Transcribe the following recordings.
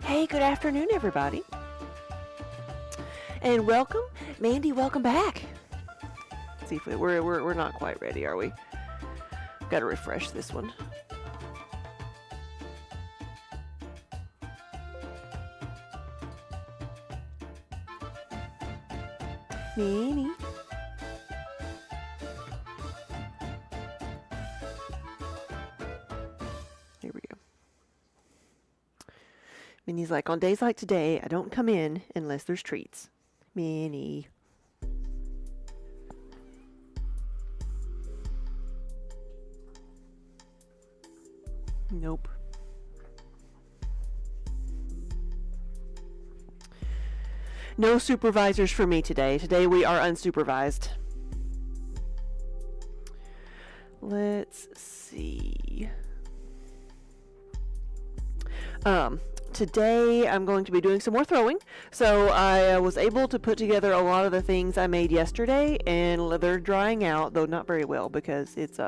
Hey, good afternoon, everybody. And welcome. Mandy, welcome back. Let's see if we're not quite ready, are we? Got to refresh this one. Manny. Here we go. Minnie's like, on days like today, I don't come in unless there's treats. Minnie. Nope. No supervisors for me today. Today we are unsupervised. Let's see. Today I'm going to be doing some more throwing. So I was able to put together a lot of the things I made yesterday, and they're drying out, though not very well because it's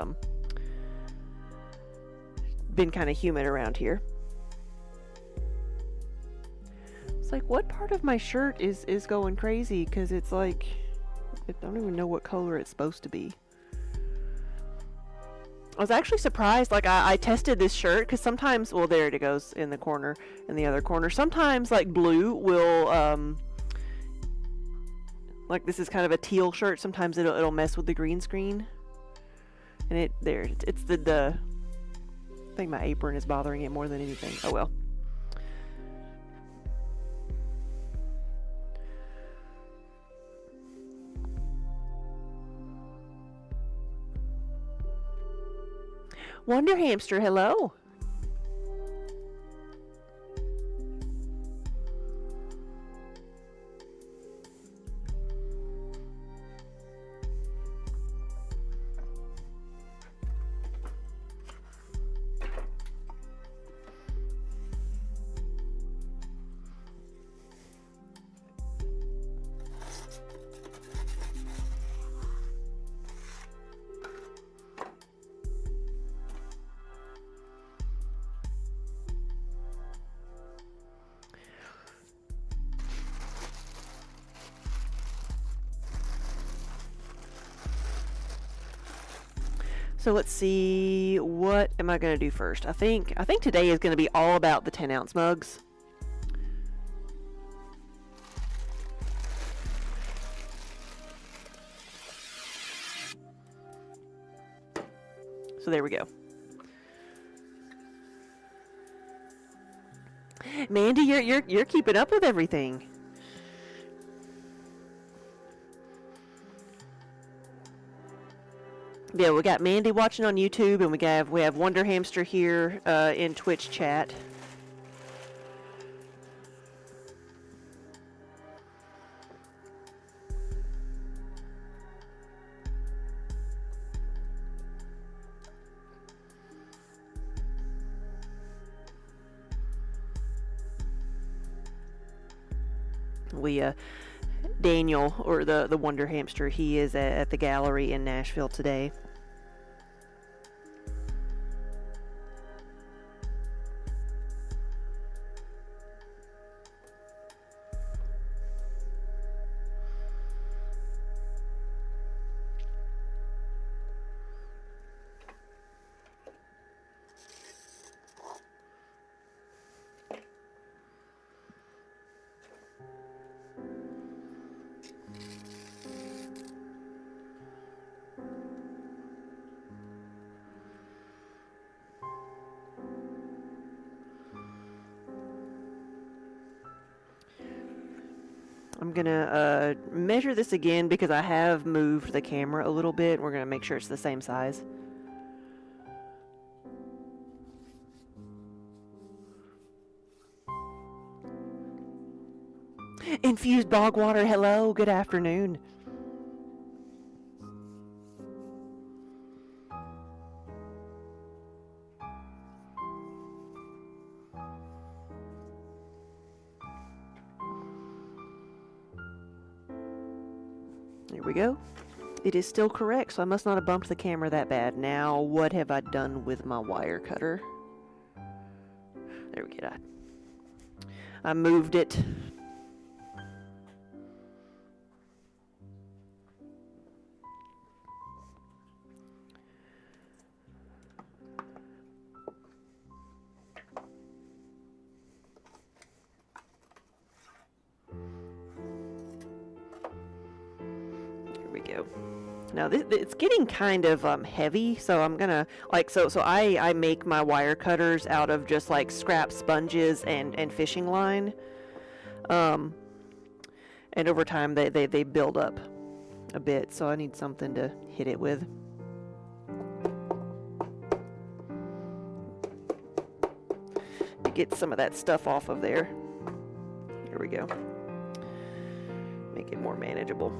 been kind of humid around here. It's like, what part of my shirt is going crazy? Because it's like, I don't even know what color it's supposed to be. I was actually surprised, like I tested this shirt, because sometimes, well, there it goes in the corner, in the other corner. Sometimes like blue will, like this is kind of a teal shirt, sometimes it'll mess with the green screen. And it's the, I think my apron is bothering it more than anything. Oh well. Wonder Hamster, hello. So let's see, what am I going to do first? I think today is going to be all about the 10-ounce mugs. So there we go. Mandy, you're keeping up with everything. Yeah, we got Mandy watching on YouTube, and we have Wonder Hamster here in Twitch chat. Daniel, or the Wonder Hamster, he is at the gallery in Nashville today. I'm gonna measure this again because I have moved the camera a little bit. We're gonna make sure it's the same size. Infused bog water, hello, good afternoon. There we go. It is still correct, so I must not have bumped the camera that bad. Now, what have I done with my wire cutter? There we go. I moved it. Now it's getting kind of heavy, so I'm gonna so I make my wire cutters out of just like scrap sponges and fishing line, and over time they build up a bit, so I need something to hit it with. To get some of that stuff off of there. Here we go. Make it more manageable.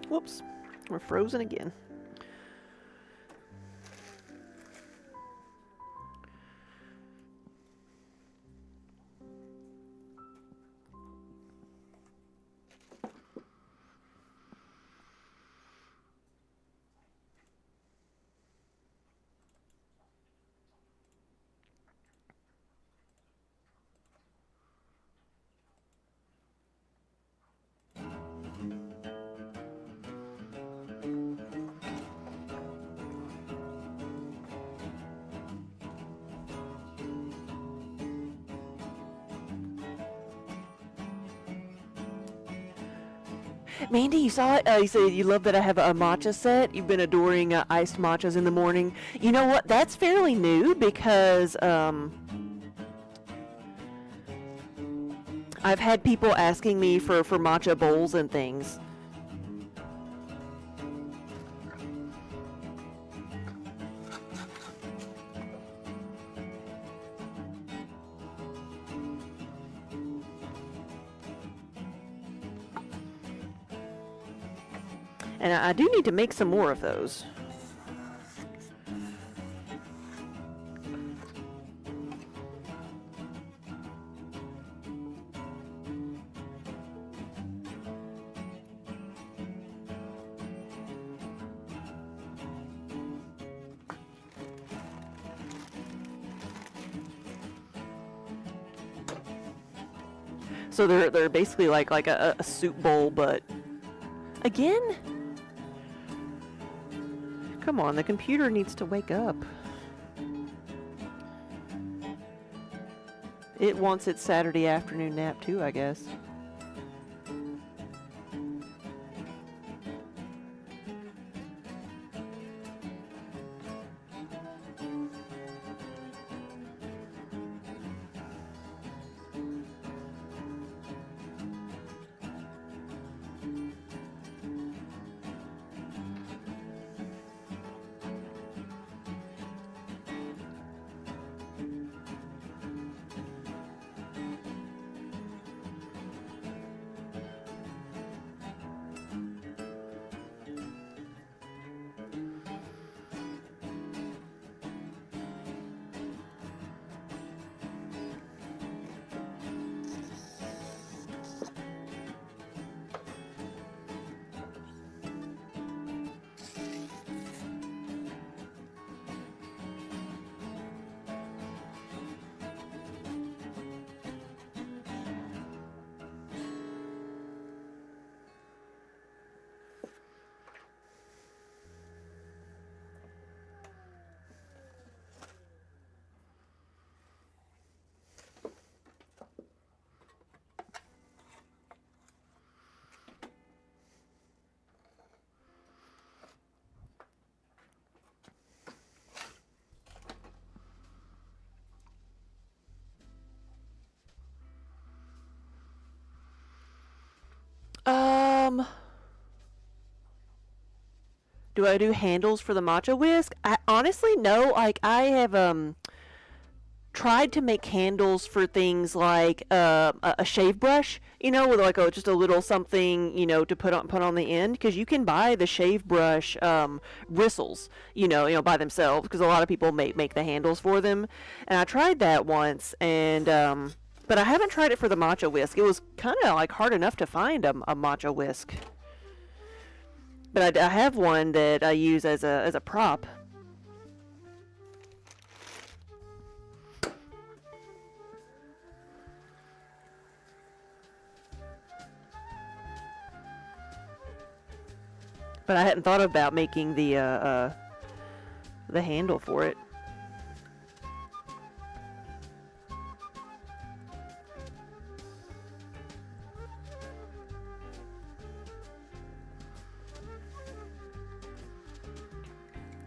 Whoops, we're frozen again. Mandy, you saw it? You said you love that I have a matcha set. You've been adoring iced matchas in the morning. You know what? That's fairly new because I've had people asking me for matcha bowls and things. And I do need to make some more of those. So they're basically like a soup bowl, but again, come on, the computer needs to wake up. It wants its Saturday afternoon nap too, I guess. Do I do handles for the matcha whisk? I honestly no. Like I have tried to make handles for things like a shave brush, you know, with like just a little something, you know, to put on the end, because you can buy the shave brush bristles, by themselves, because a lot of people make the handles for them, and I tried that once, and but I haven't tried it for the matcha whisk. It was kind of like hard enough to find a matcha whisk. But I have one that I use as a prop. But I hadn't thought about making the handle for it.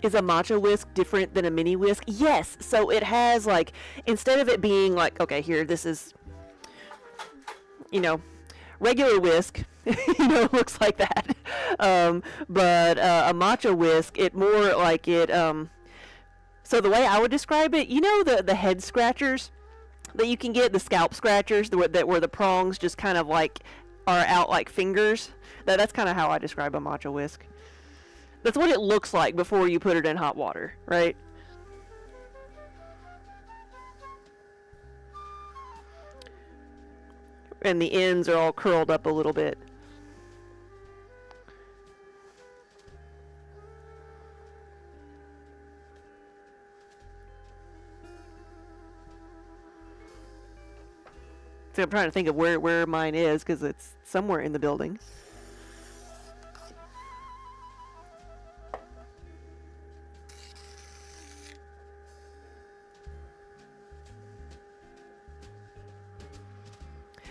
Is a matcha whisk different than a mini whisk? Yes. So it has like, instead of it being like, okay, here, this is, regular whisk, looks like that. But a matcha whisk, it more like it, so the way I would describe it, the head scratchers that you can get, the scalp scratchers, that where the prongs just kind of like are out like fingers. That's kind of how I describe a matcha whisk. That's what it looks like before you put it in hot water, right? And the ends are all curled up a little bit. So I'm trying to think of where mine is, because it's somewhere in the building.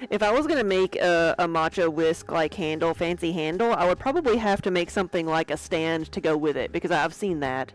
If I was gonna make a matcha whisk like handle, fancy handle, I would probably have to make something like a stand to go with it because I've seen that.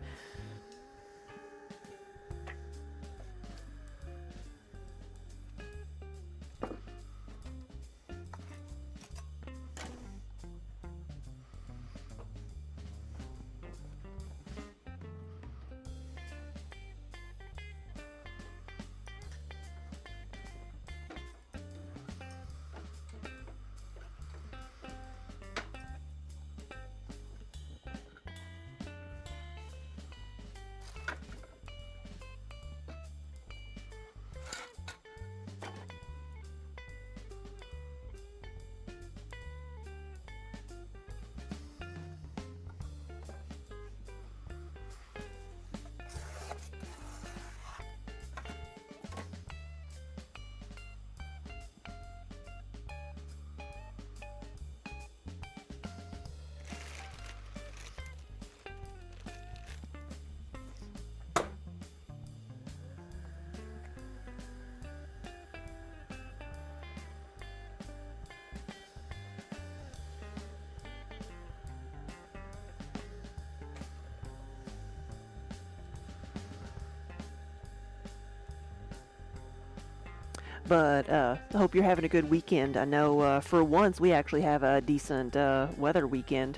But I hope you're having a good weekend. I know for once we actually have a decent weather weekend.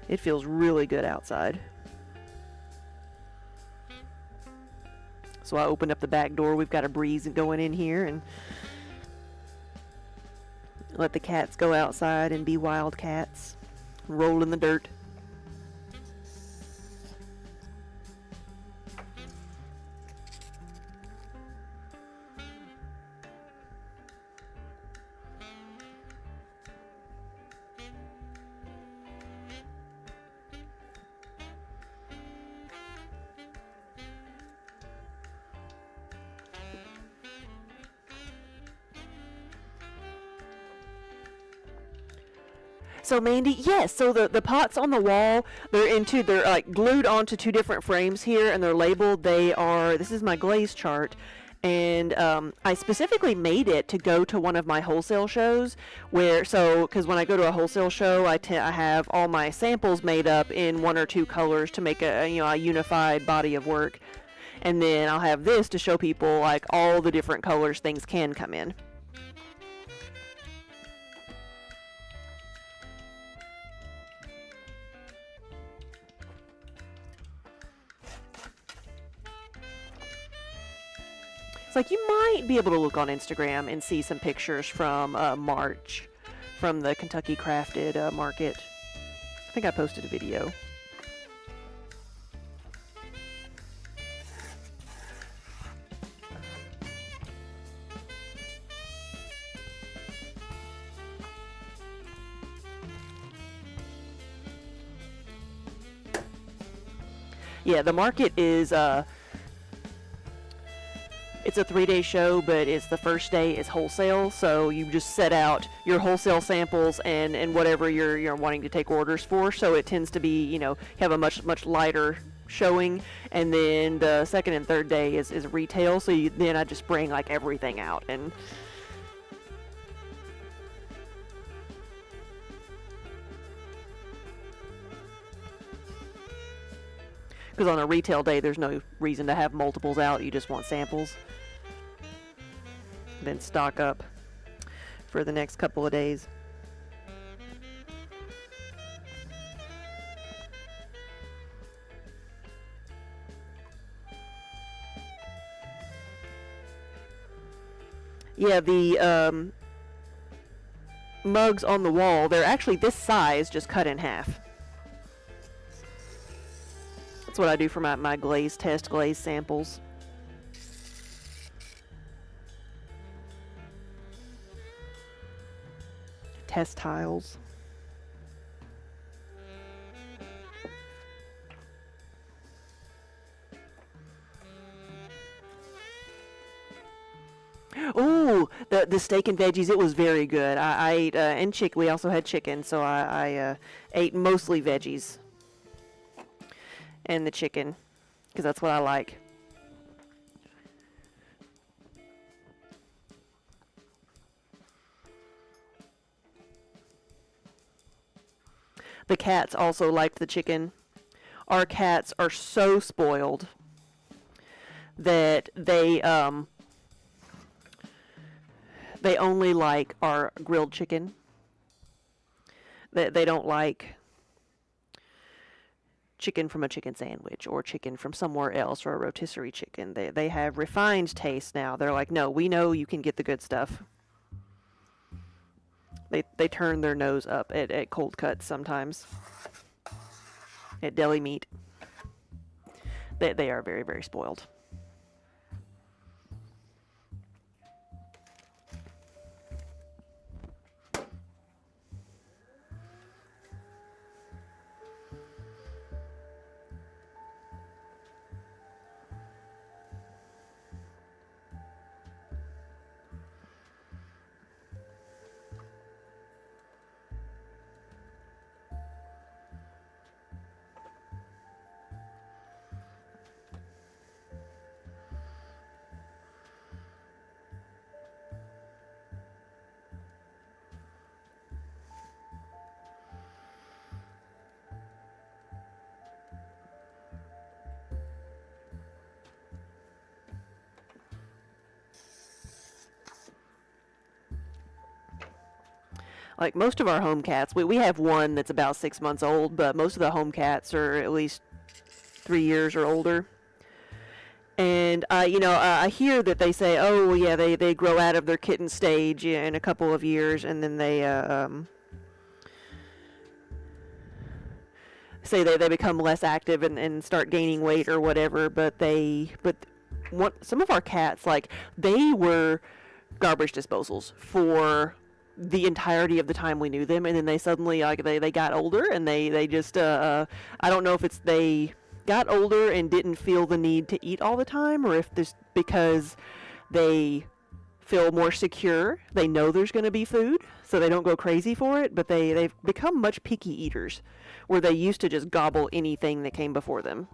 It feels really good outside. So I opened up the back door. We've got a breeze going in here and let the cats go outside and be wild cats. Roll in the dirt. So Mandy, yes, so the pots on the wall, they're like glued onto two different frames here and they're labeled. This is my glaze chart, and I specifically made it to go to one of my wholesale shows because when I go to a wholesale show, I have all my samples made up in one or two colors to make a unified body of work. And then I'll have this to show people like all the different colors things can come in. It's like you might be able to look on Instagram and see some pictures from March from the Kentucky Crafted Market. I think I posted a video. Yeah, the market is it's a 3-day show, but it's the first day is wholesale, so you just set out your wholesale samples and whatever you're wanting to take orders for. So it tends to be, have a much lighter showing, and then the second and third day is retail. So then I just bring like everything out and. Because on a retail day, there's no reason to have multiples out. You just want samples. Then stock up for the next couple of days. Yeah, the mugs on the wall, they're actually this size, just cut in half. That's what I do for my glaze samples. Test tiles. Ooh, the steak and veggies, it was very good. I ate, and chicken, we also had chicken, so I ate mostly veggies. And the chicken, because that's what I like. The cats also liked the chicken. Our cats are so spoiled that they only like our grilled chicken. They don't like chicken from a chicken sandwich or chicken from somewhere else or a rotisserie chicken. They have refined taste now. They're like, no, we know you can get the good stuff. They turn their nose up at cold cuts sometimes. At deli meat. They are very, very spoiled. Like most of our home cats, we have one that's about 6 months old, but most of the home cats are at least 3 years or older. And, I hear that they say, oh, yeah, they grow out of their kitten stage in a couple of years, and then they say they become less active and start gaining weight or whatever. But some of our cats, like, they were garbage disposals for the entirety of the time we knew them, and then they suddenly they got older, and they just I don't know if it's they got older and didn't feel the need to eat all the time, or if this because they feel more secure, they know there's going to be food, so they don't go crazy for it, but they've become much picky eaters, where they used to just gobble anything that came before them.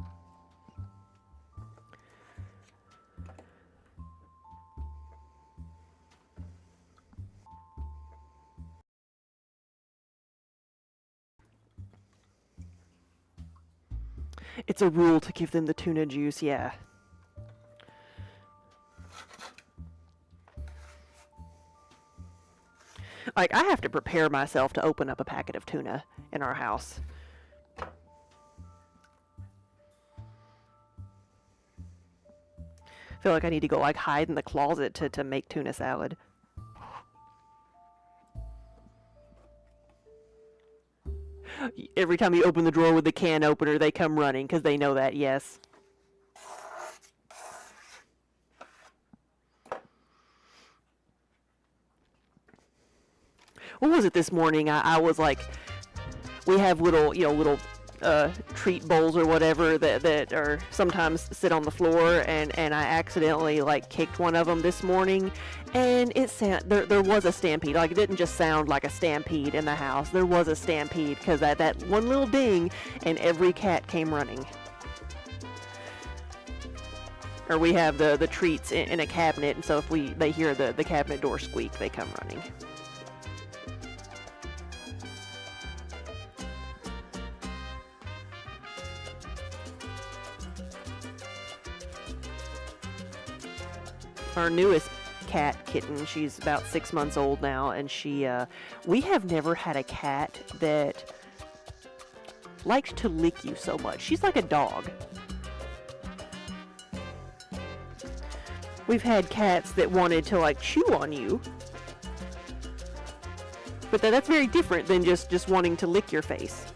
It's a rule to give them the tuna juice, yeah. Like, I have to prepare myself to open up a packet of tuna in our house. I feel like I need to go, like, hide in the closet to make tuna salad. Every time you open the drawer with the can opener, they come running because they know that, yes. What was it this morning? I was like, we have little treat bowls or whatever that are sometimes sit on the floor, and I accidentally like kicked one of them this morning, and there was a stampede. Like, it didn't just sound like a stampede in the house. There was a stampede because that one little ding, and every cat came running. Or we have the treats in a cabinet, and so if they hear the cabinet door squeak, they come running. Our newest kitten, she's about 6 months old now, and we have never had a cat that liked to lick you so much. She's like a dog. We've had cats that wanted to like chew on you, but that's very different than just wanting to lick your face.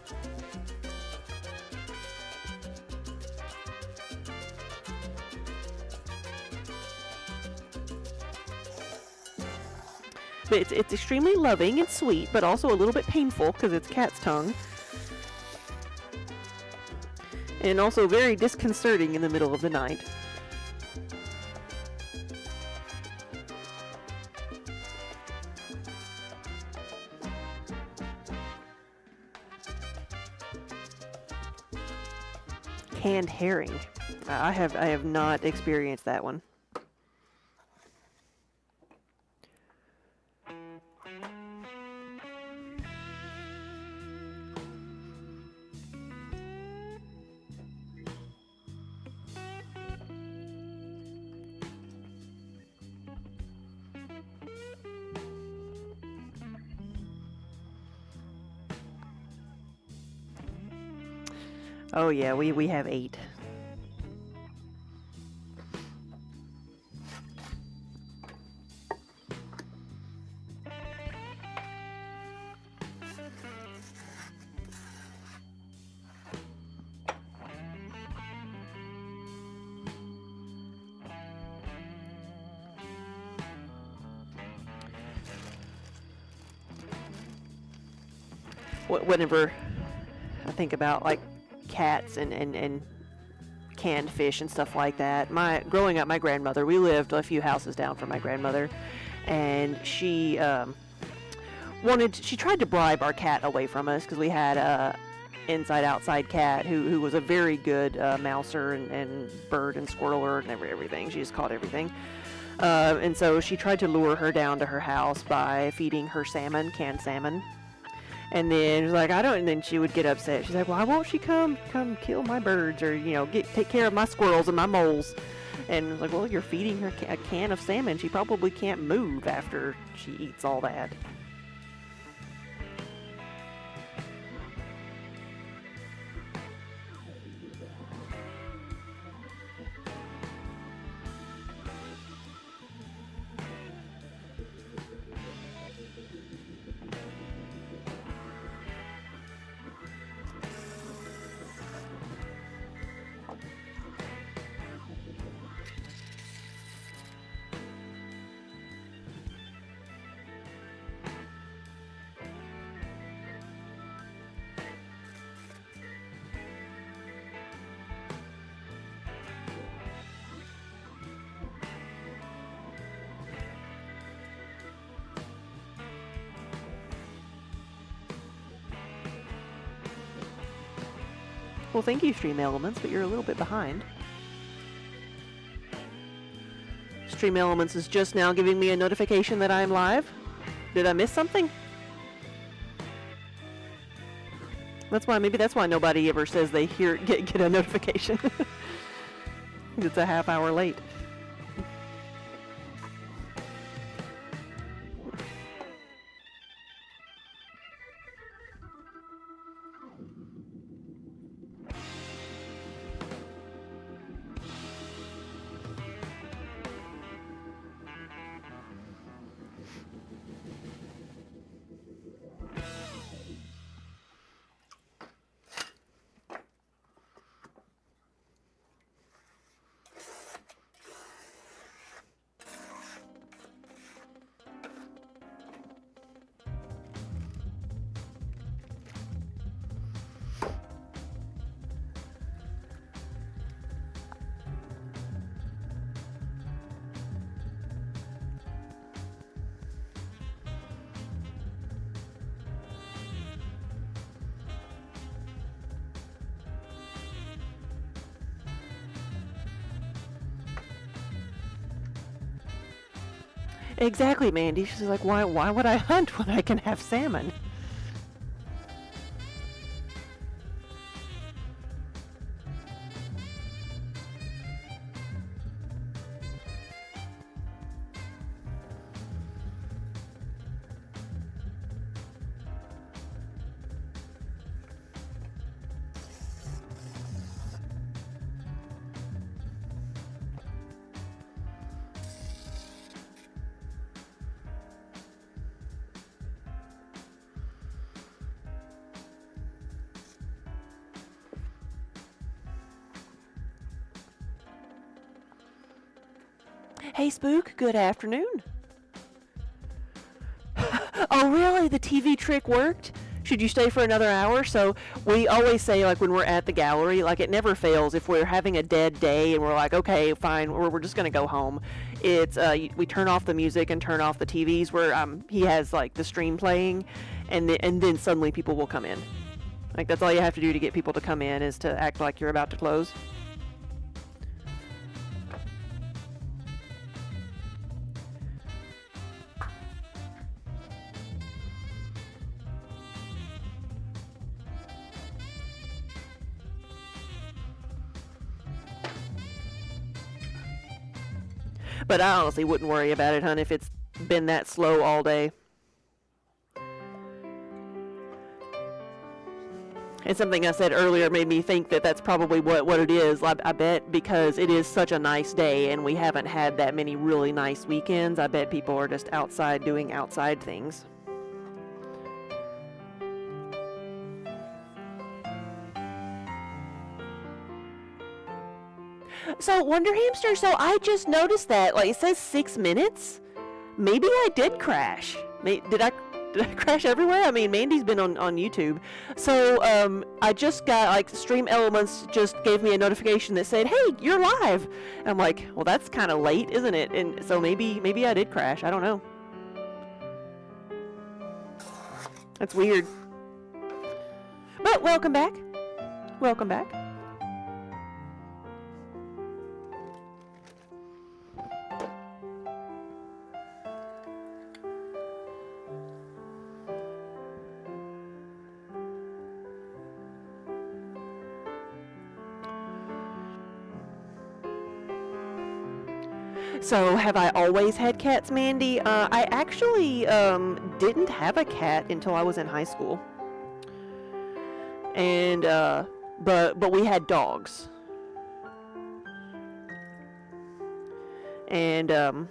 But it's extremely loving and sweet, but also a little bit painful because it's cat's tongue. And also very disconcerting in the middle of the night. Canned herring. I have not experienced that one. Oh yeah, we have 8. Whenever I think about like cats and canned fish and stuff like that. Growing up, my grandmother, we lived a few houses down from my grandmother, and she tried to bribe our cat away from us because we had a inside outside cat who was a very good mouser and bird and squirreler and everything. She just caught everything. And so she tried to lure her down to her house by feeding her salmon, canned salmon. And then she was like, I don't. And then she would get upset. She's like, why won't she come kill my birds, or take care of my squirrels and my moles? And I was like, well, you're feeding her a can of salmon. She probably can't move after she eats all that. Well, thank you, Stream Elements, but you're a little bit behind. Stream Elements is just now giving me a notification that I'm live. Did I miss something? Maybe that's why nobody ever says they get a notification. It's a half hour late. Exactly, Mandy. She's like, why would I hunt when I can have salmon? Hey, Spook, good afternoon. Oh, really? The TV trick worked? Should you stay for another hour? So we always say, like, when we're at the gallery, like, it never fails. If we're having a dead day and we're like, okay, fine, we're just going to go home, it's we turn off the music and turn off the TVs where he has, like, the stream playing, and then suddenly people will come in. Like, that's all you have to do to get people to come in, is to act like you're about to close. But I honestly wouldn't worry about it, hon, if it's been that slow all day. And something I said earlier made me think that that's probably what it is. I bet because it is such a nice day and we haven't had that many really nice weekends, I bet people are just outside doing outside things. So, Wonder Hamster, so I just noticed that, like, it says 6 minutes. Maybe I did crash. Did I crash everywhere? I mean, Mandy's been on YouTube. So, I just got, like, Stream Elements just gave me a notification that said, hey, you're live. I'm like, well, that's kind of late, isn't it? And so maybe I did crash. I don't know. That's weird. But welcome back. Welcome back. So, have I always had cats, Mandy? I actually didn't have a cat until I was in high school. And, but we had dogs. And,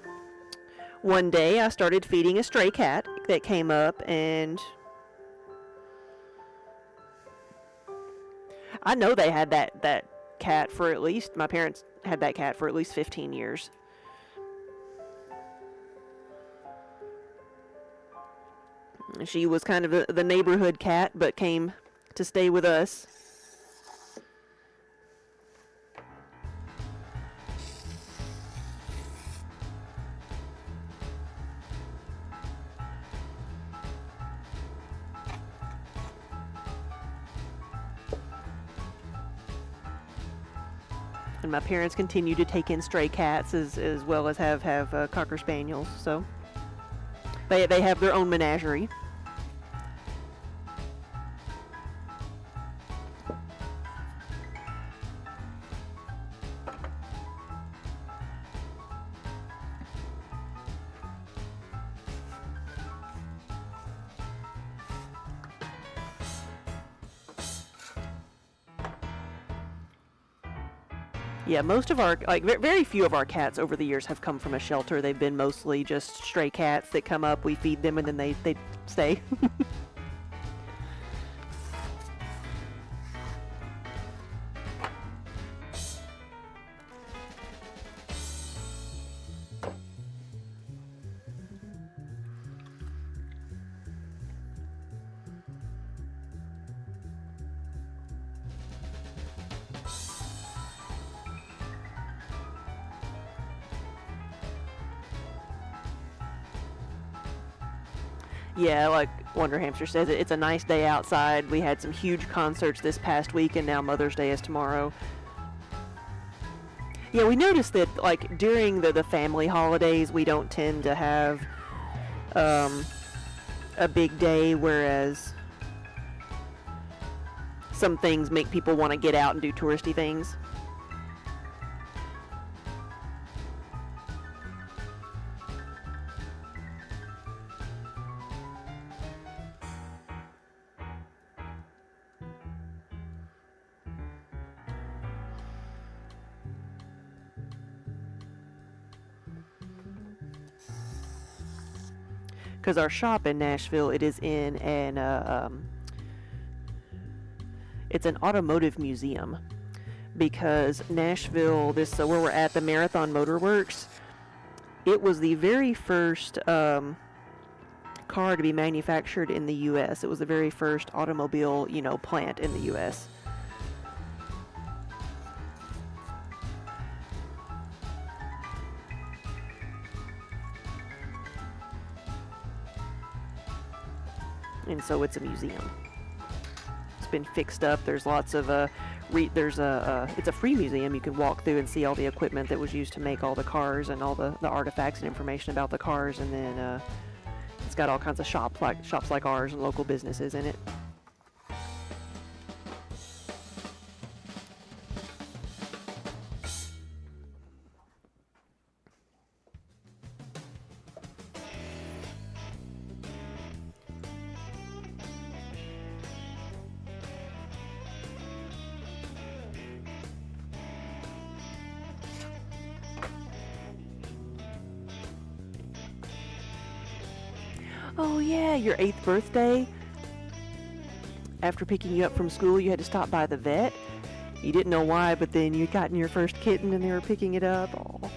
one day I started feeding a stray cat that came up, and I know they had that cat for at least, my parents had that cat for at least 15 years. She was kind of the neighborhood cat, but came to stay with us. And my parents continue to take in stray cats as well as have Cocker Spaniels, so they have their own menagerie. Yeah, most of our, like, very few of our cats over the years have come from a shelter. They've been mostly just stray cats that come up, we feed them, and then they stay. Yeah, like Wonder Hamster says, it's a nice day outside. We had some huge concerts this past week, and now Mother's Day is tomorrow. Yeah, we noticed that, like, during the family holidays, we don't tend to have a big day, whereas some things make people want to get out and do touristy things. Because our shop in Nashville, it is in it's an automotive museum. Because Nashville, where we're at, the Marathon Motor Works, it was the very first car to be manufactured in the U.S. It was the very first automobile, plant in the U.S. And so it's a museum. It's been fixed up. There's lots of it's a free museum. You can walk through and see all the equipment that was used to make all the cars and all the artifacts and information about the cars. And then it's got all kinds of shops like ours and local businesses in it. Oh yeah, your 8th birthday. After picking you up from school, you had to stop by the vet. You didn't know why, but then you'd gotten your first kitten and they were picking it up. Oh.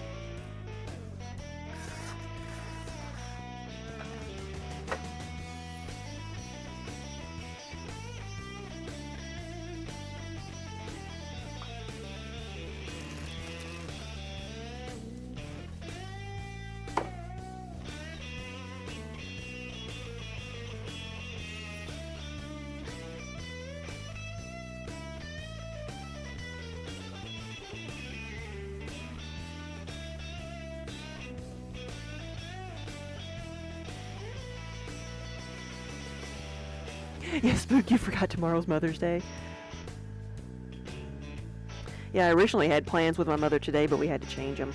Yeah, Spook, you forgot tomorrow's Mother's Day. Yeah, I originally had plans with my mother today, but we had to change them.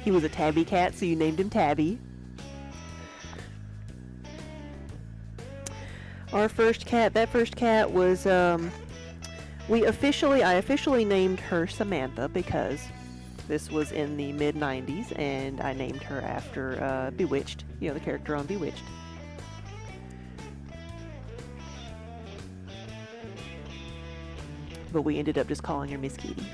He was a tabby cat, so you named him Tabby. Our first cat, that first cat was, I officially named her Samantha because this was in the mid-90s, and I named her after Bewitched, you know, the character on Bewitched. But we ended up just calling her Miss Kitty.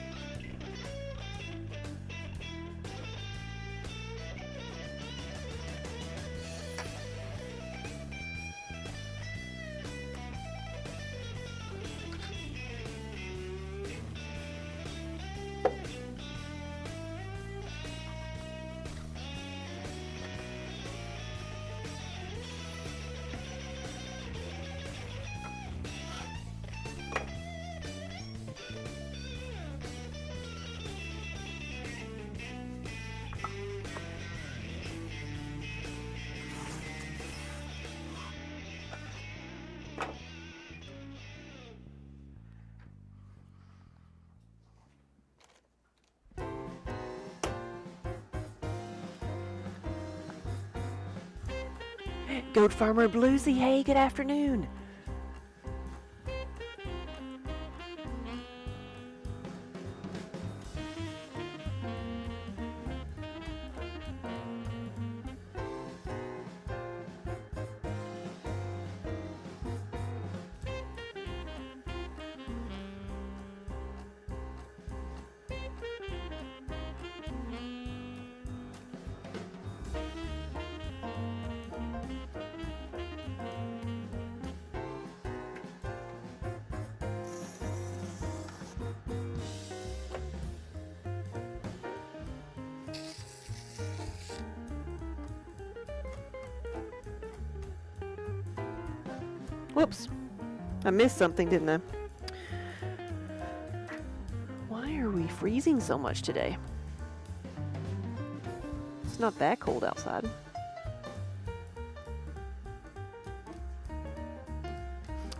Goat Farmer Bluesy, hey, good afternoon. Whoops. I missed something, didn't I? Why are we freezing so much today? It's not that cold outside.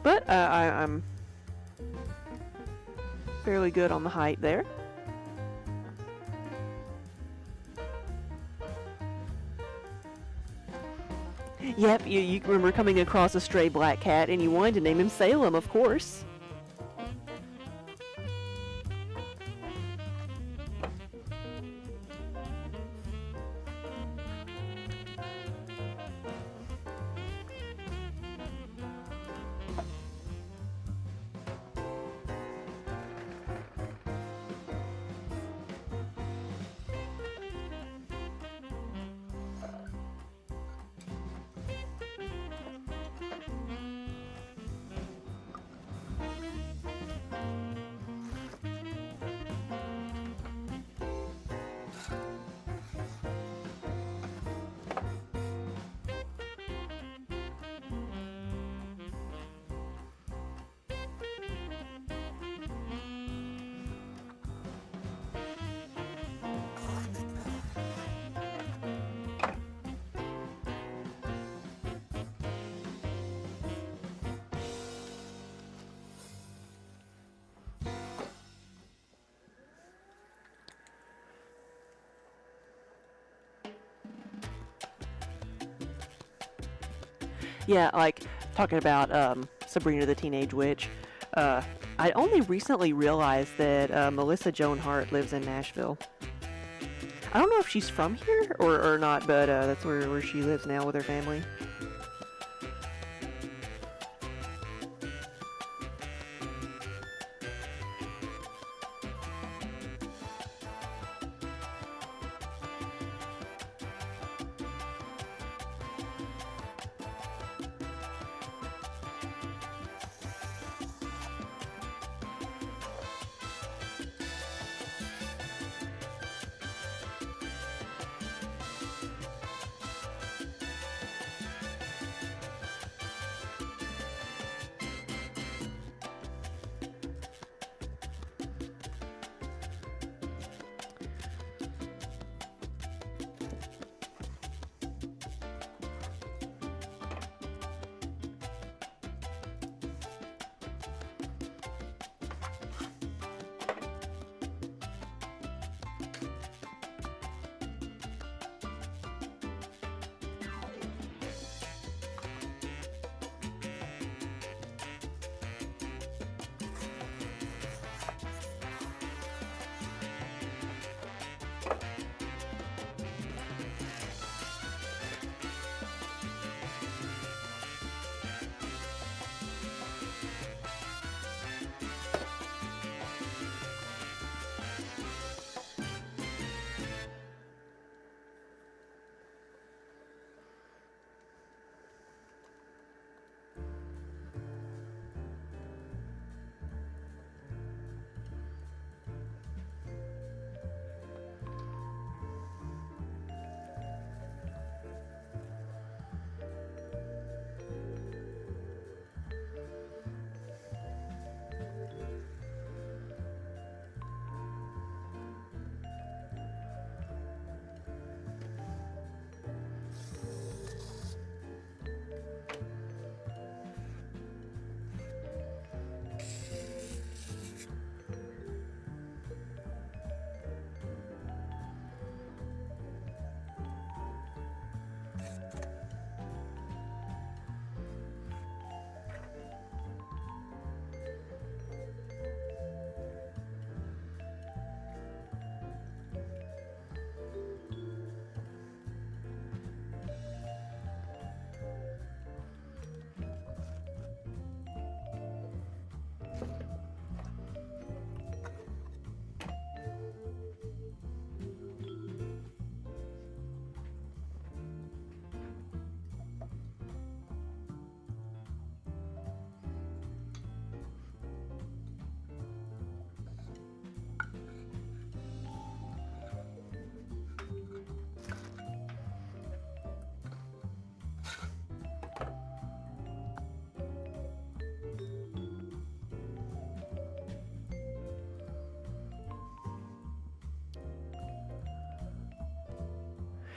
But I'm fairly good on the height there. Yep, you remember coming across a stray black cat and you wanted to name him Salem, of course. Yeah, like talking about Sabrina the Teenage Witch. Uh, I only recently realized that Melissa Joan Hart lives in Nashville. I don't know if she's from here or not, but that's where she lives now with her family.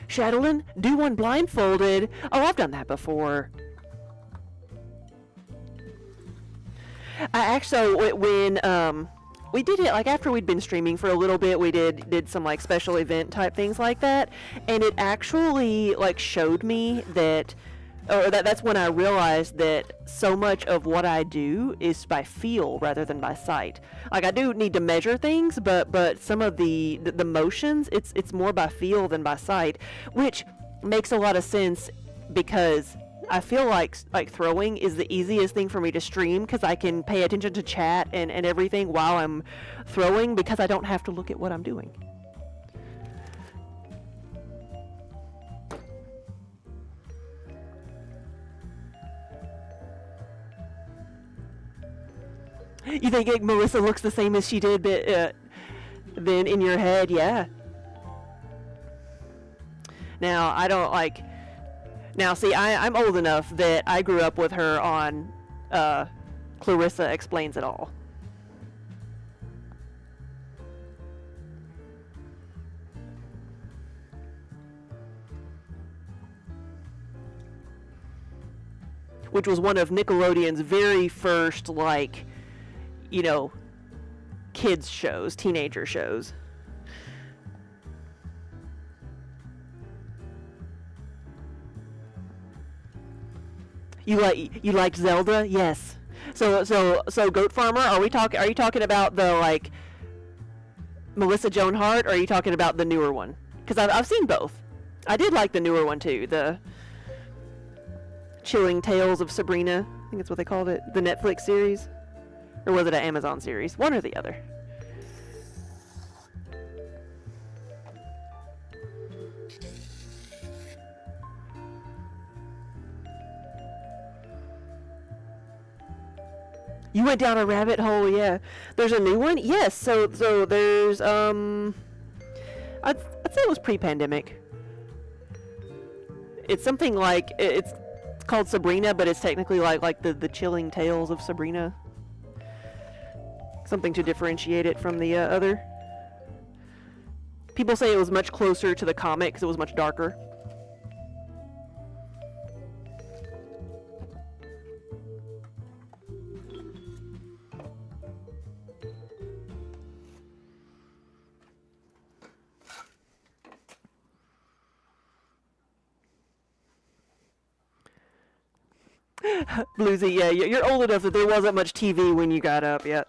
Shadowlin, do one blindfolded. Oh, I've done that before. I actually when we did it like after we'd been streaming for a little bit, we did some like special event type things like that, and it actually like showed me that or that's when I realized that so much of what I do is by feel rather than by sight. Like I do need to measure things, but some of the motions, it's more by feel than by sight, which makes a lot of sense because I feel like throwing is the easiest thing for me to stream because I can pay attention to chat and everything while I'm throwing because I don't have to look at what I'm doing. You think like, Melissa looks the same as she did then in your head? Yeah. Now, I don't like... Now, see, I'm old enough that I grew up with her on Clarissa Explains It All. Which was one of Nickelodeon's very first, like, you know, kids shows, teenager shows. You liked Zelda? Yes. So Goat Farmer, are you talking about the like Melissa Joan Hart, or are you talking about the newer one? Because I've seen both. I did like the newer one too, the Chilling Tales of Sabrina. I think that's what they called it. The Netflix series, or was it an Amazon series? One or the other. You went down a rabbit hole, yeah. There's a new one, yes. So there's I'd say it was pre-pandemic. It's something like it's called Sabrina, but it's technically like the Chilling Tales of Sabrina. Something to differentiate it from the other. People say it was much closer to the comic because it was much darker. Bluesy, yeah, you're old enough that there wasn't much TV when you got up yet.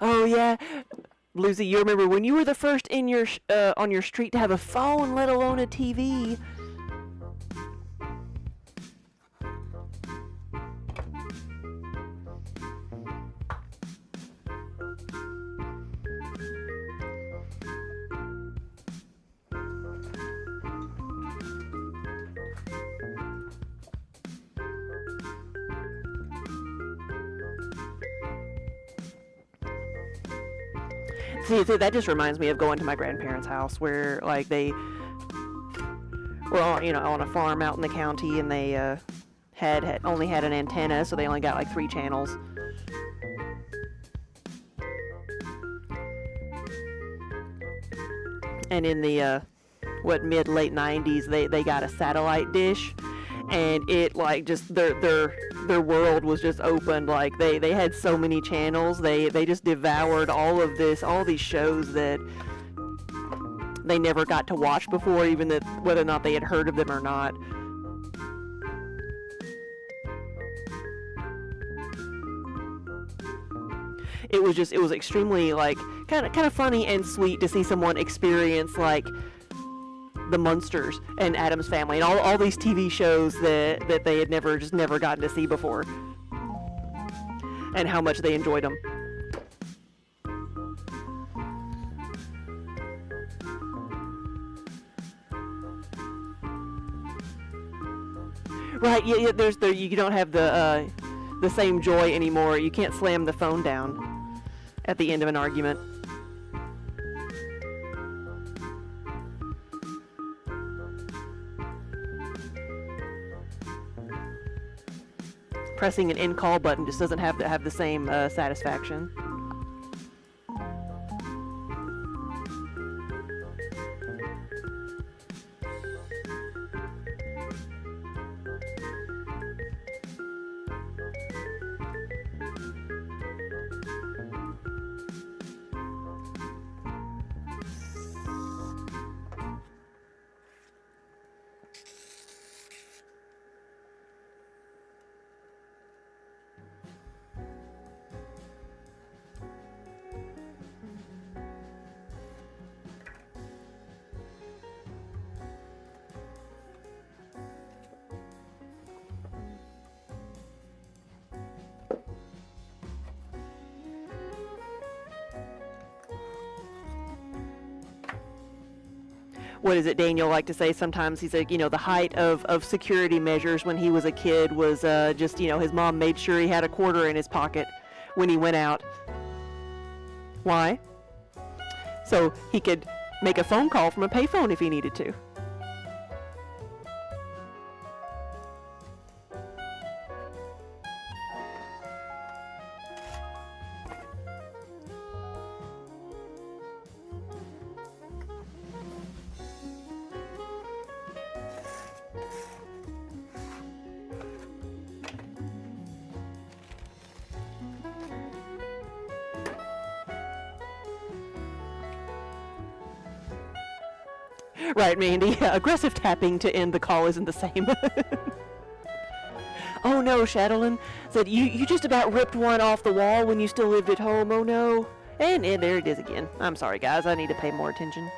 Oh yeah, Lucy, you remember when you were the first in your on your street to have a phone, let alone a TV? See, that just reminds me of going to my grandparents' house where, like, they were on a farm out in the county, and they had only had an antenna, so they only got like 3 channels. And in the mid late 90s, they got a satellite dish, and it like just their world was just opened. Like they had so many channels. They just devoured all these shows that they never got to watch before, even that whether or not they had heard of them or not. It was extremely like kind of funny and sweet to see someone experience like the Munsters and Addams Family and all these TV shows that they had never gotten to see before, and how much they enjoyed them. Right? Yeah. You don't have the same joy anymore. You can't slam the phone down at the end of an argument. Pressing an end call button just doesn't have to have the same satisfaction. what is it Daniel like to say sometimes? He's like, the height of security measures when he was a kid was just, his mom made sure he had a quarter in his pocket when he went out. Why? So he could make a phone call from a payphone if he needed to. Right, Mandy. Yeah, aggressive tapping to end the call isn't the same. Oh no, Shadowlin said you just about ripped one off the wall when you still lived at home. Oh no. And there it is again. I'm sorry, guys. I need to pay more attention.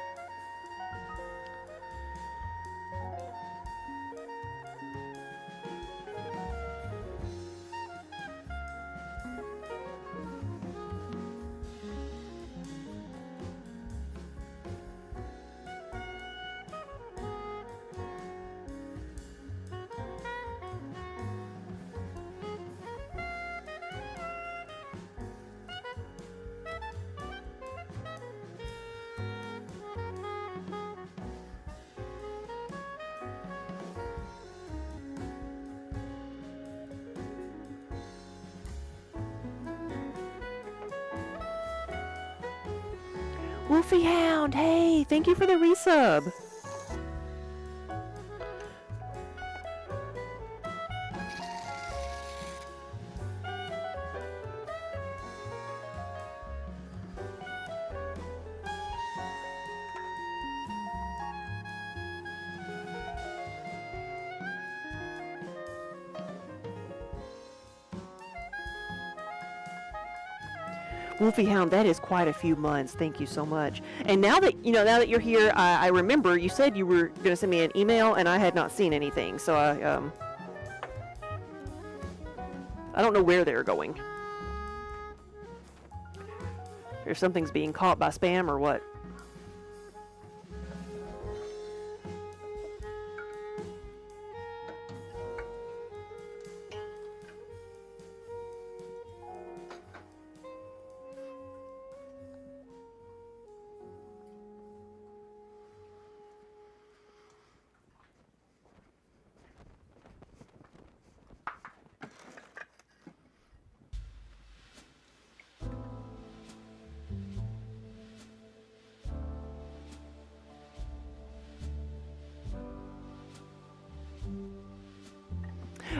Wolfie Hound, hey, thank you for the resub. Wolfie Hound, that is quite a few months. Thank you so much. And now that you're here, I remember you said you were going to send me an email, and I had not seen anything. So I don't know where they're going. If something's being caught by spam or what.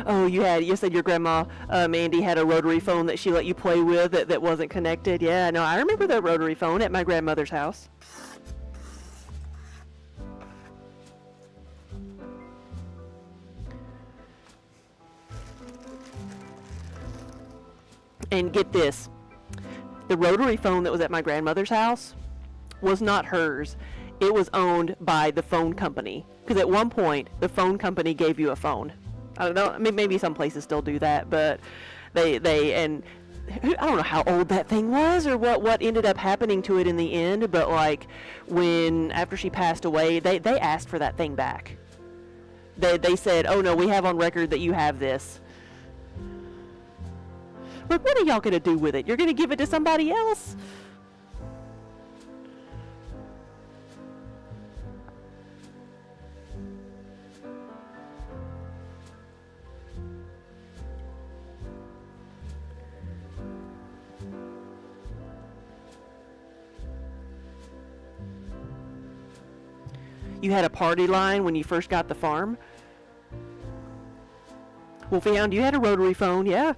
Oh, you said your grandma, Mandy, had a rotary phone that she let you play with that wasn't connected. Yeah, no, I remember the rotary phone at my grandmother's house. And get this, the rotary phone that was at my grandmother's house was not hers. It was owned by the phone company. Because at one point, the phone company gave you a phone. I don't know, maybe some places still do that, but and I don't know how old that thing was or what ended up happening to it in the end, but like after she passed away, they asked for that thing back. They said, oh no, we have on record that you have this. But what are y'all gonna do with it? You're gonna give it to somebody else? You had a party line when you first got the farm? Wolfie Hound, you had a rotary phone, yeah.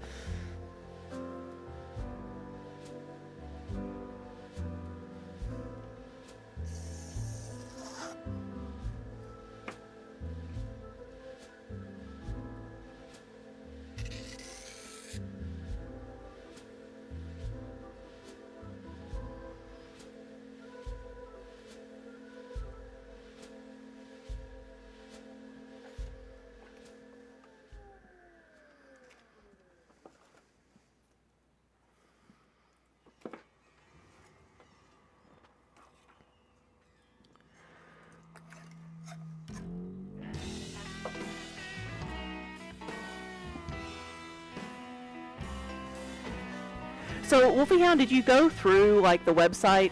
So, Wolfie Hound, did you go through like the website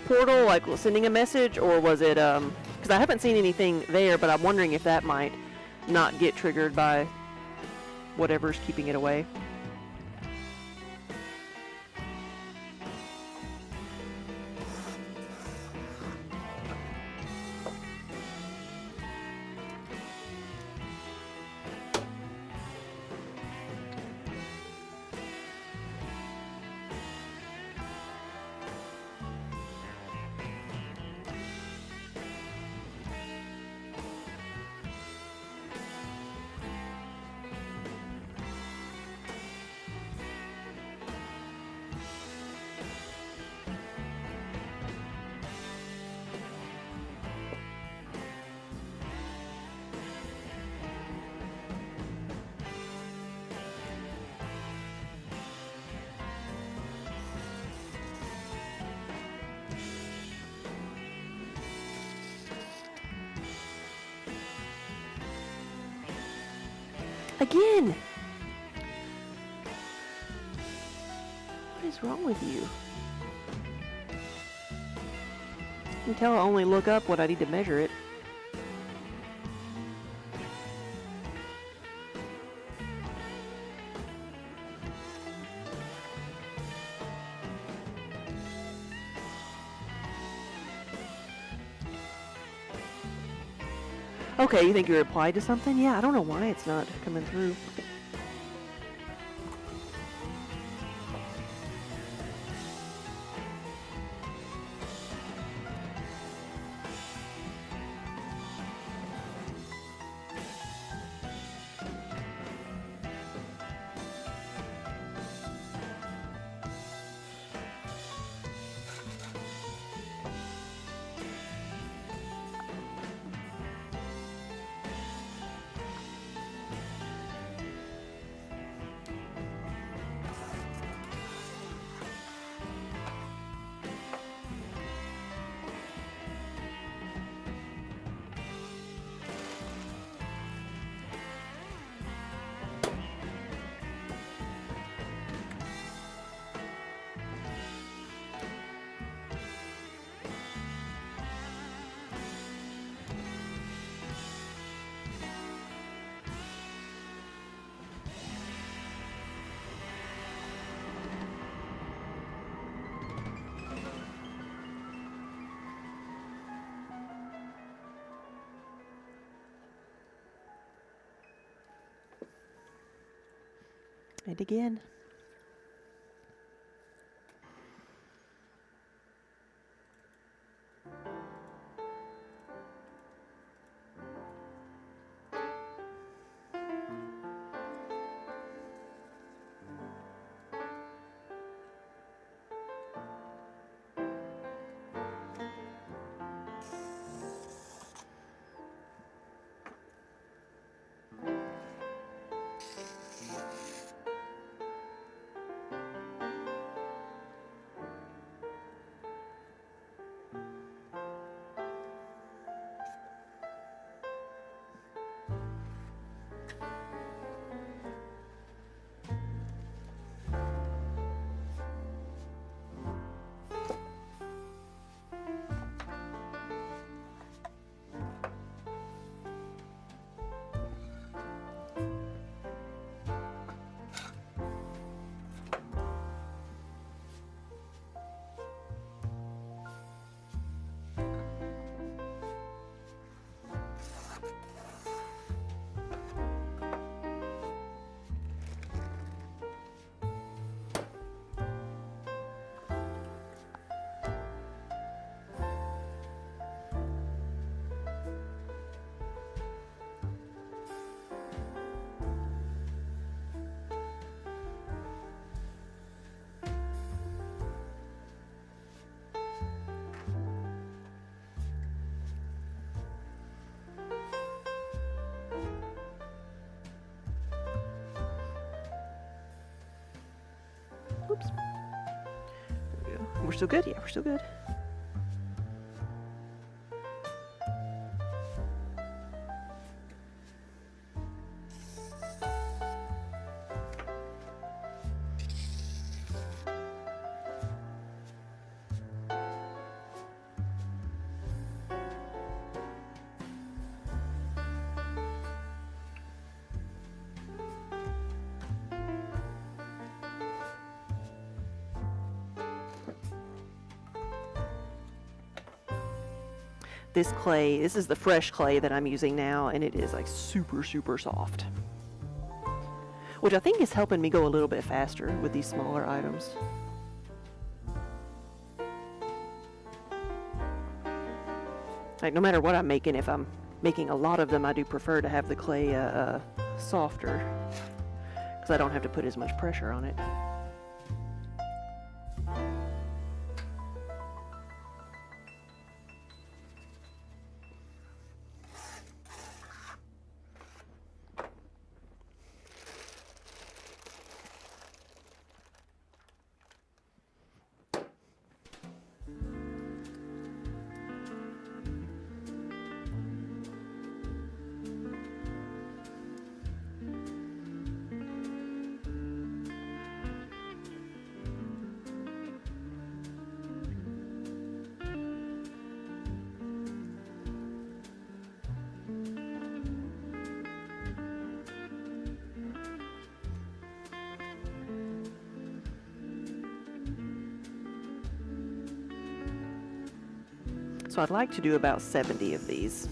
portal, like sending a message, or was it because I haven't seen anything there, but I'm wondering if that might not get triggered by whatever's keeping it away. Again! What is wrong with you? You can tell I only look up what I need to measure it. Okay, you think you replied to something? Yeah, I don't know why it's not coming through. And again. Oops. There we go. We're still good? Yeah, we're still good. this clay, this is the fresh clay that I'm using now, and it is like super, super soft. Which I think is helping me go a little bit faster with these smaller items. Like, no matter what I'm making, if I'm making a lot of them, I do prefer to have the clay softer, because I don't have to put as much pressure on it. So I'd like to do about 70 of these.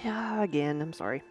Yeah, again, I'm sorry.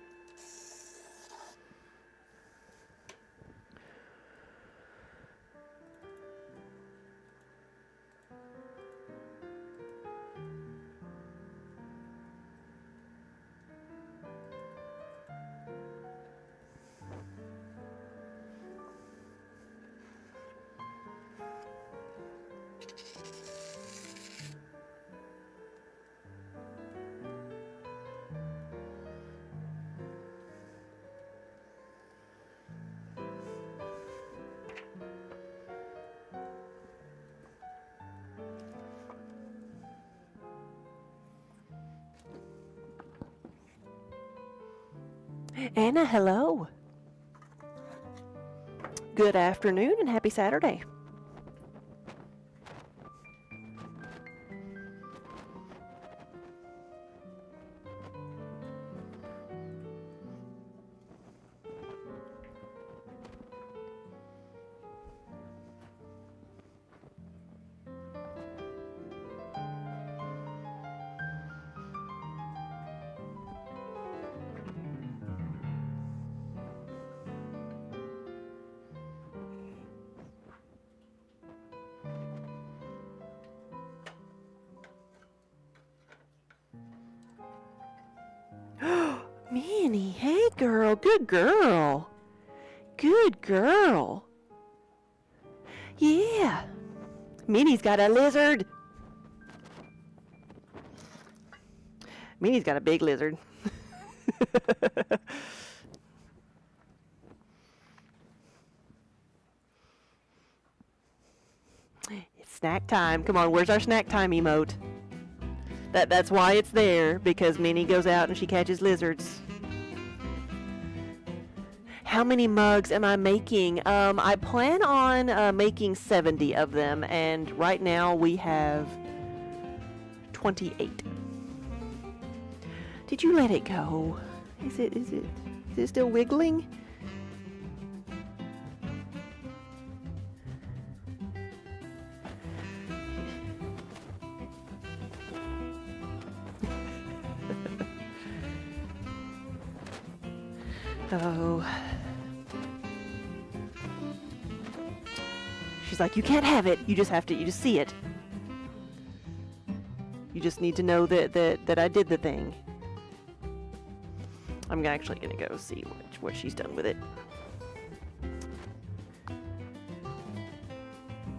Anna, hello. Good afternoon and happy Saturday. Minnie, hey girl, good girl. Good girl. Yeah. Minnie's got a lizard. Minnie's got a big lizard. It's snack time. Come on, where's our snack time emote? That's why it's there, because Minnie goes out and she catches lizards. How many mugs am I making? I plan on making 70 of them, and right now we have 28. Did you let it go? Is it still wiggling? Oh. She's like, you can't have it. You just see it. You just need to know that I did the thing. I'm actually gonna go see what she's done with it.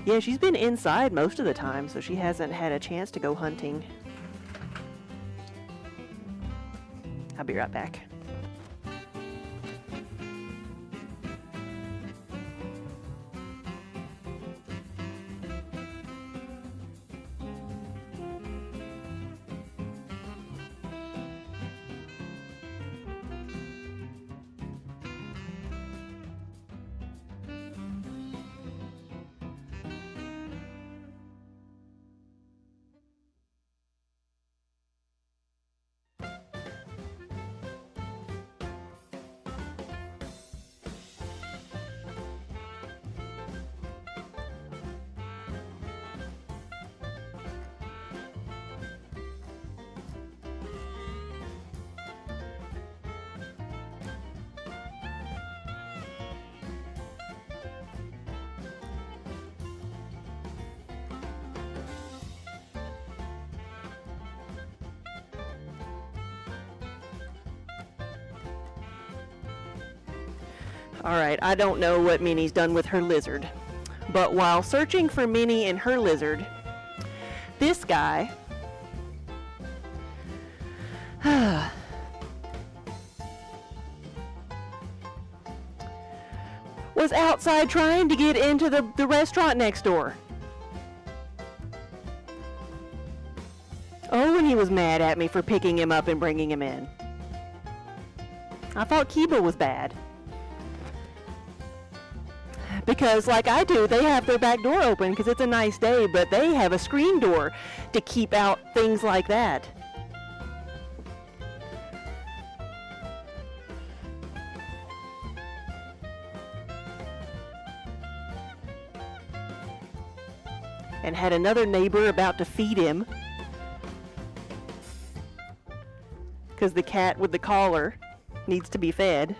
Yeah, she's been inside most of the time, so she hasn't had a chance to go hunting. I'll be right back. Alright, I don't know what Minnie's done with her lizard, but while searching for Minnie and her lizard, this guy was outside trying to get into the restaurant next door. Oh, and he was mad at me for picking him up and bringing him in. I thought Kiba was bad. Because, like I do, they have their back door open because it's a nice day, but they have a screen door to keep out things like that. And had another neighbor about to feed him. because the cat with the collar needs to be fed.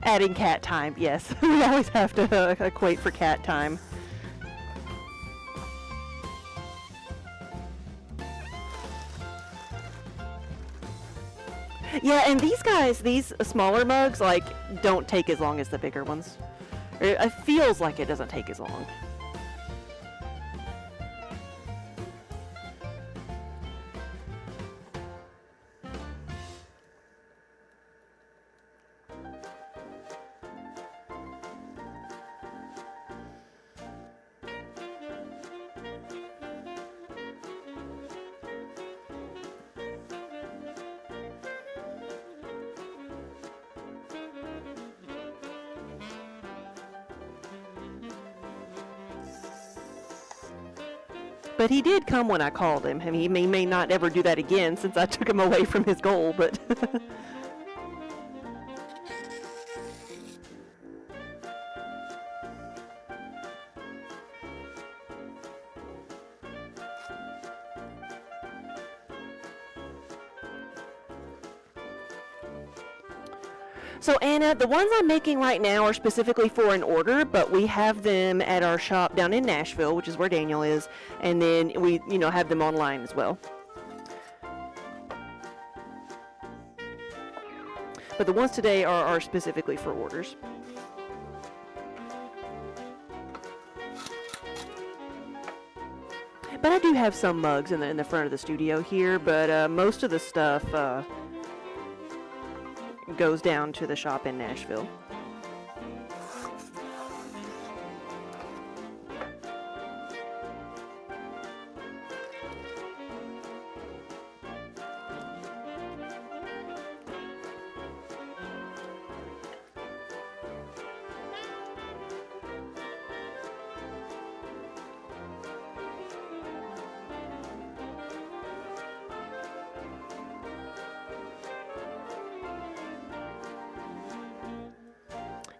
Adding cat time, yes. We always have to equate for cat time. Yeah, and these guys, these smaller mugs, like, don't take as long as the bigger ones. It feels like it doesn't take as long. But he did come when I called him. I mean, he may not ever do that again since I took him away from his goal, but... So Anna, the ones I'm making right now are specifically for an order, but we have them at our shop down in Nashville, which is where Daniel is, and then we, have them online as well. But the ones today are specifically for orders. But I do have some mugs in the front of the studio here, but most of the stuff goes down to the shop in Nashville.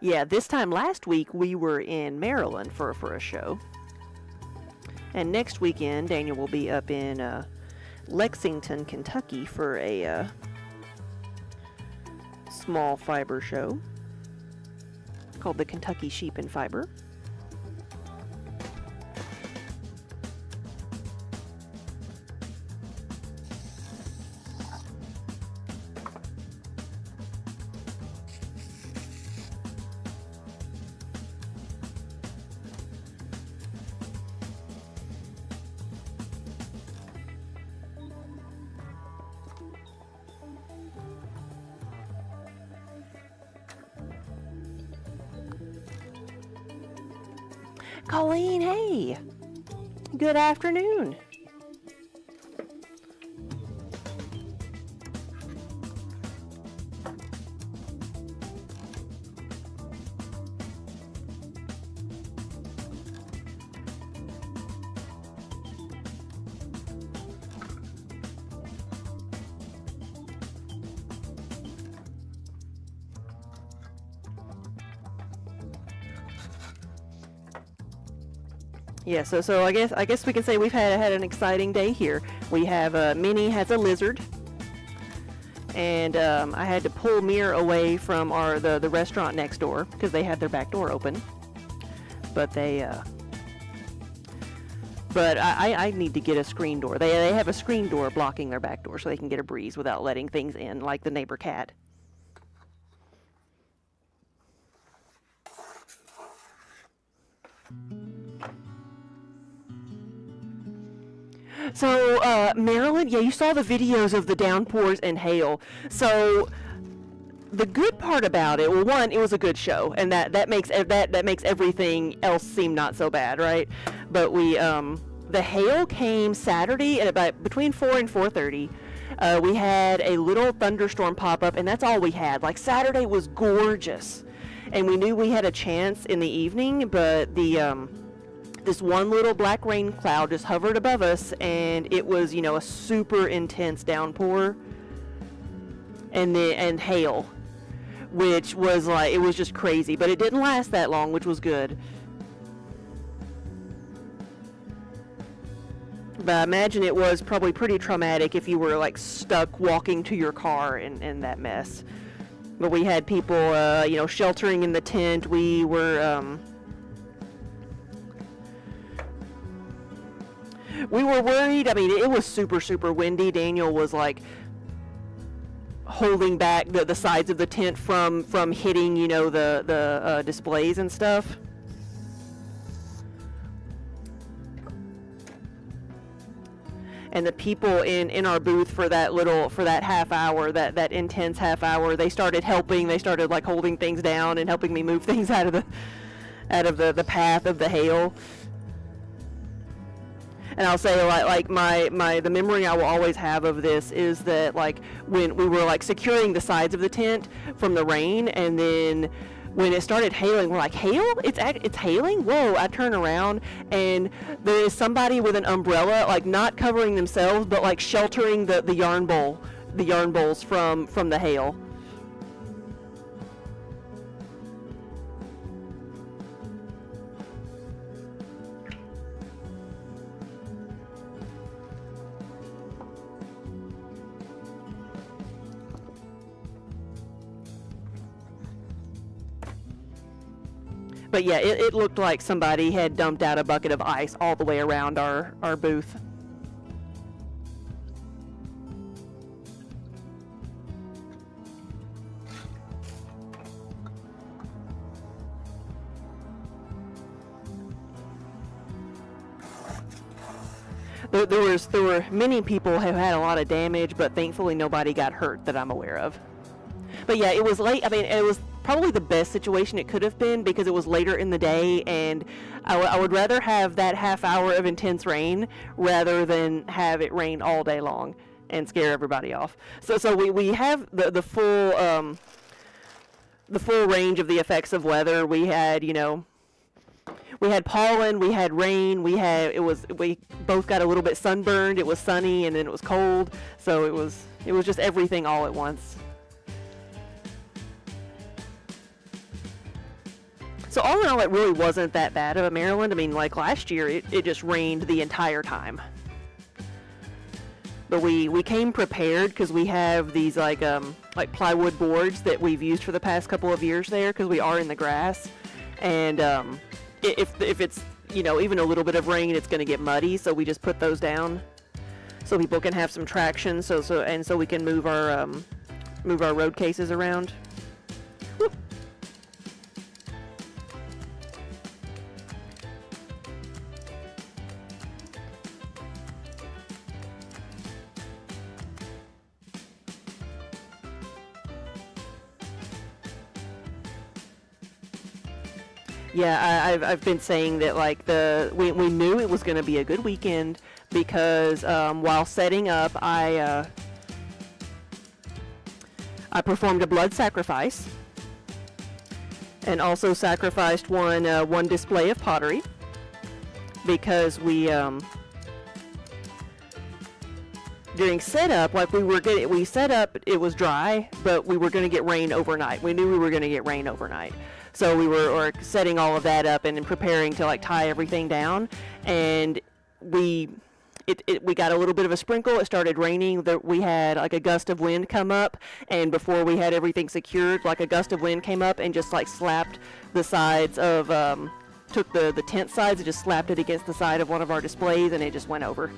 Yeah, this time last week we were in Maryland for a show. And next weekend Daniel will be up in Lexington, Kentucky for a small fiber show called the Kentucky Sheep and Fiber. Colleen, hey! Good afternoon. Yeah, so I guess we can say we've had an exciting day here. We have Minnie has a lizard, and I had to pull Mir away from the restaurant next door because they had their back door open. But I need to get a screen door. They have a screen door blocking their back door so they can get a breeze without letting things in, like the neighbor cat. So, Maryland, yeah, you saw the videos of the downpours and hail. So, the good part about it, well, one, it was a good show, and that makes everything else seem not so bad, right? But the hail came Saturday at about between 4 and 4:30. We had a little thunderstorm pop up, and that's all we had. Like, Saturday was gorgeous, and we knew we had a chance in the evening, but this one little black rain cloud just hovered above us, and it was, a super intense downpour and hail. which was like, it was just crazy, but it didn't last that long, which was good. But I imagine it was probably pretty traumatic if you were like stuck walking to your car in that mess. But we had people, you know, sheltering in the tent. We were worried. I mean, it was super windy. Daniel was like holding back the sides of the tent from hitting, you know, the displays and stuff. And the people in our booth for that half hour, that intense half hour, they started helping. They started like holding things down and helping me move things out of the path of the hail. And I'll say, like the memory I will always have of this is that, like, when we were like securing the sides of the tent from the rain, and then when it started hailing, we're like, hail? It's hailing? Whoa! I turn around and there is somebody with an umbrella, like not covering themselves, but like sheltering the yarn bowls from the hail. But yeah, it looked like somebody had dumped out a bucket of ice all the way around our booth. There were many people who had a lot of damage, but thankfully nobody got hurt that I'm aware of. But yeah, it was late. I mean, it was probably the best situation it could have been because it was later in the day, and I would rather have that half hour of intense rain rather than have it rain all day long and scare everybody off. So we have the full range of the effects of weather. We had, you know, we had pollen, we had rain, we both got a little bit sunburned. It was sunny and then it was cold, so it was just everything all at once. So all in all, it really wasn't that bad of a Maryland. I mean, like last year, it just rained the entire time. But we came prepared because we have these like plywood boards that we've used for the past couple of years there because we are in the grass, and if it's, you know, even a little bit of rain, it's going to get muddy. So we just put those down so people can have some traction. So we can move our road cases around. Whoop. Yeah, I've been saying that, like, we knew it was going to be a good weekend because while setting up, I performed a blood sacrifice and also sacrificed one display of pottery because we during setup, like we set up, it was dry, but we were going to get rain overnight. We knew we were going to get rain overnight. So we were setting all of that up and preparing to like tie everything down, and we got a little bit of a sprinkle. It started raining. We had like a gust of wind come up, and before we had everything secured, like a gust of wind came up and just like slapped the sides of took the tent sides and just slapped it against the side of one of our displays, and it just went over.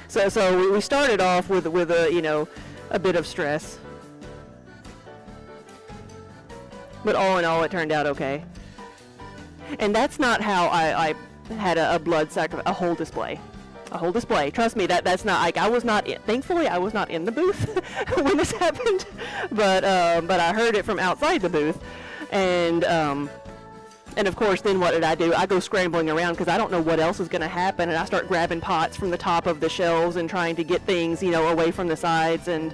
So we started off with a, you know, a bit of stress. But all in all, it turned out okay. And that's not how I had a blood sacrifice, a whole display. Trust me, that's not, like, thankfully I was not in the booth when this happened, but I heard it from outside the booth. And of course, then what did I do? I go scrambling around because I don't know what else is going to happen, and I start grabbing pots from the top of the shelves and trying to get things, you know, away from the sides. And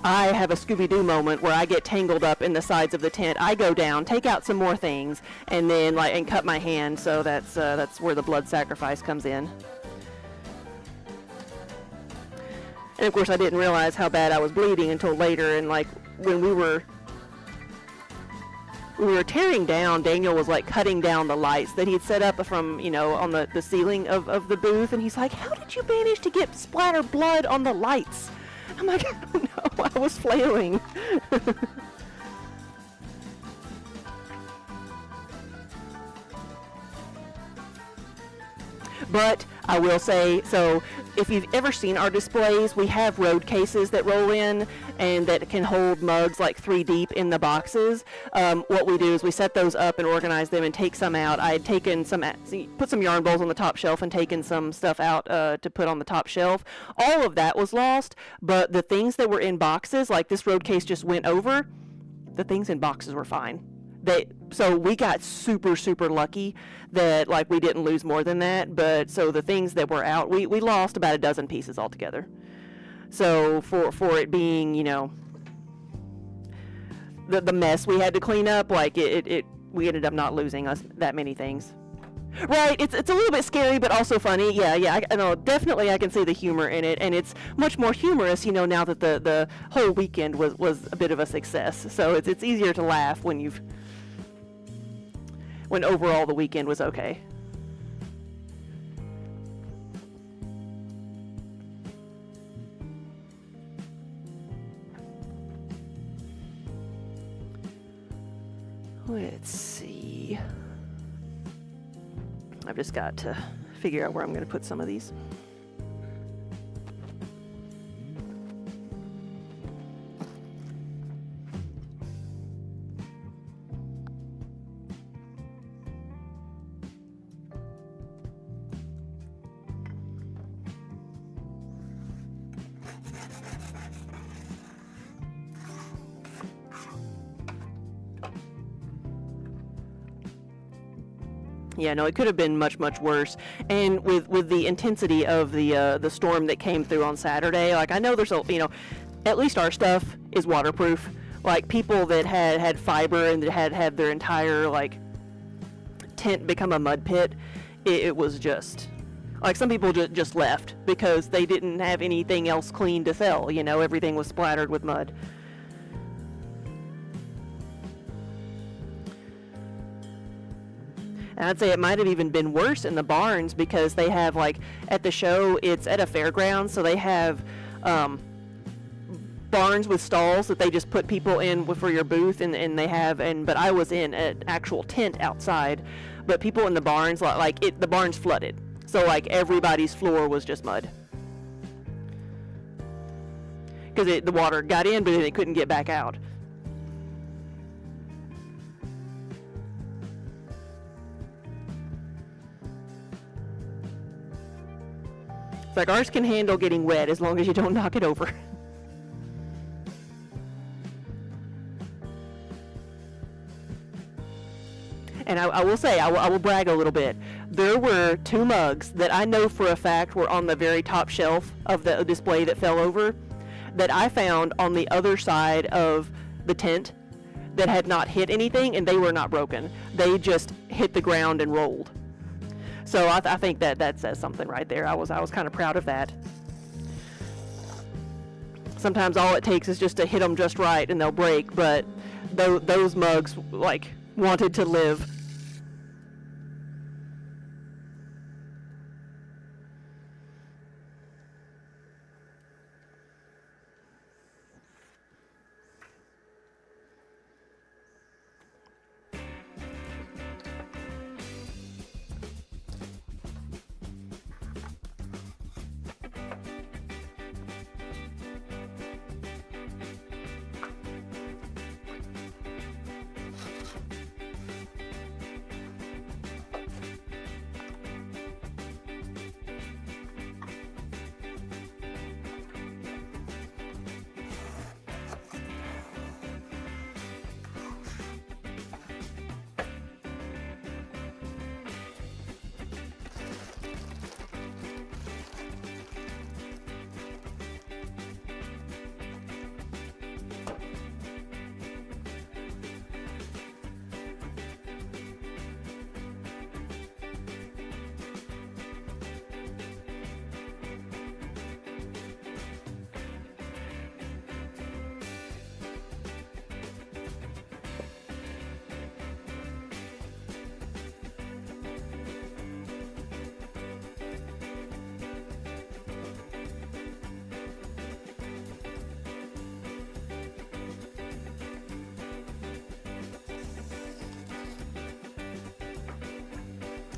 I have a Scooby-Doo moment where I get tangled up in the sides of the tent. I go down, take out some more things, and then and cut my hand. So that's where the blood sacrifice comes in. And of course I didn't realize how bad I was bleeding until later, and like when we were tearing down, Daniel was like cutting down the lights that he'd set up from, on the ceiling of the booth, and he's like, how did you manage to get splatter blood on the lights? I'm like, I don't know, I was flailing. But I will say, so if you've ever seen our displays, we have road cases that roll in and that can hold mugs like 3 deep in the boxes. What we do is we set those up and organize them and take some out. I had taken put some yarn bowls on the top shelf and taken some stuff out to put on the top shelf. All of that was lost, but the things that were in boxes, like this road case just went over, the things in boxes were fine. So we got super, super lucky that like we didn't lose more than that. But so the things that were out, we lost about a dozen pieces altogether. So for it being, the mess we had to clean up, like we ended up not losing us that many things. Right, it's a little bit scary, but also funny. Yeah, I know, definitely I can see the humor in it, and it's much more humorous, now that the whole weekend was a bit of a success. So it's easier to laugh when overall the weekend was okay. Let's see. I've just got to figure out where I'm going to put some of these. Yeah, no, it could have been much, much worse. And with the intensity of the storm that came through on Saturday, like I know there's at least our stuff is waterproof. Like people that had fiber and that had their entire like tent become a mud pit, it was just like some people just left because they didn't have anything else clean to sell. Everything was splattered with mud. And I'd say it might have even been worse in the barns because they have, like, at the show, it's at a fairground, so they have barns with stalls that they just put people in for your booth, but I was in an actual tent outside, but people in the barns, the barn's flooded. So, like, everybody's floor was just mud. Because the water got in, but then it couldn't get back out. Like ours can handle getting wet as long as you don't knock it over. And I will say, I will brag a little bit. There were 2 mugs that I know for a fact were on the very top shelf of the display that fell over that I found on the other side of the tent that had not hit anything, and they were not broken. They just hit the ground and rolled. So I think that says something right there. I was kind of proud of that. Sometimes all it takes is just to hit them just right and they'll break, but those mugs like wanted to live.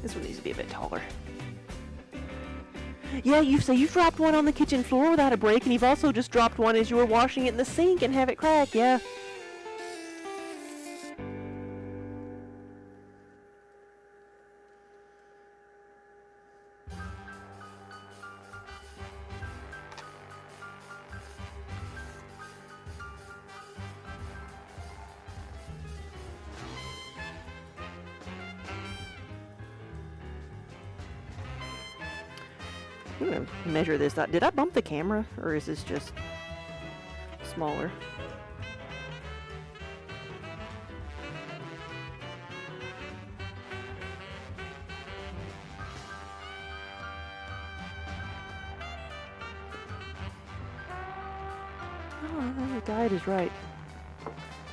This one needs to be a bit taller. Yeah, you say you've dropped one on the kitchen floor without a break, and you've also just dropped one as you were washing it in the sink and have it crack, yeah. I'm gonna measure this. Did I bump the camera, or is this just smaller? Oh, the guide is right.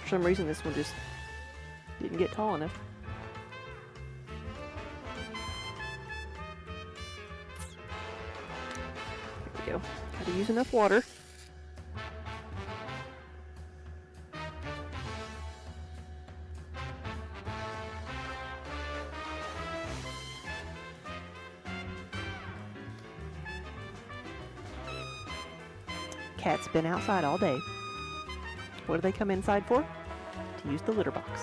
For some reason, this one just didn't get tall enough. There we go. Gotta use enough water. Cat's been outside all day. What do they come inside for? To use the litter box.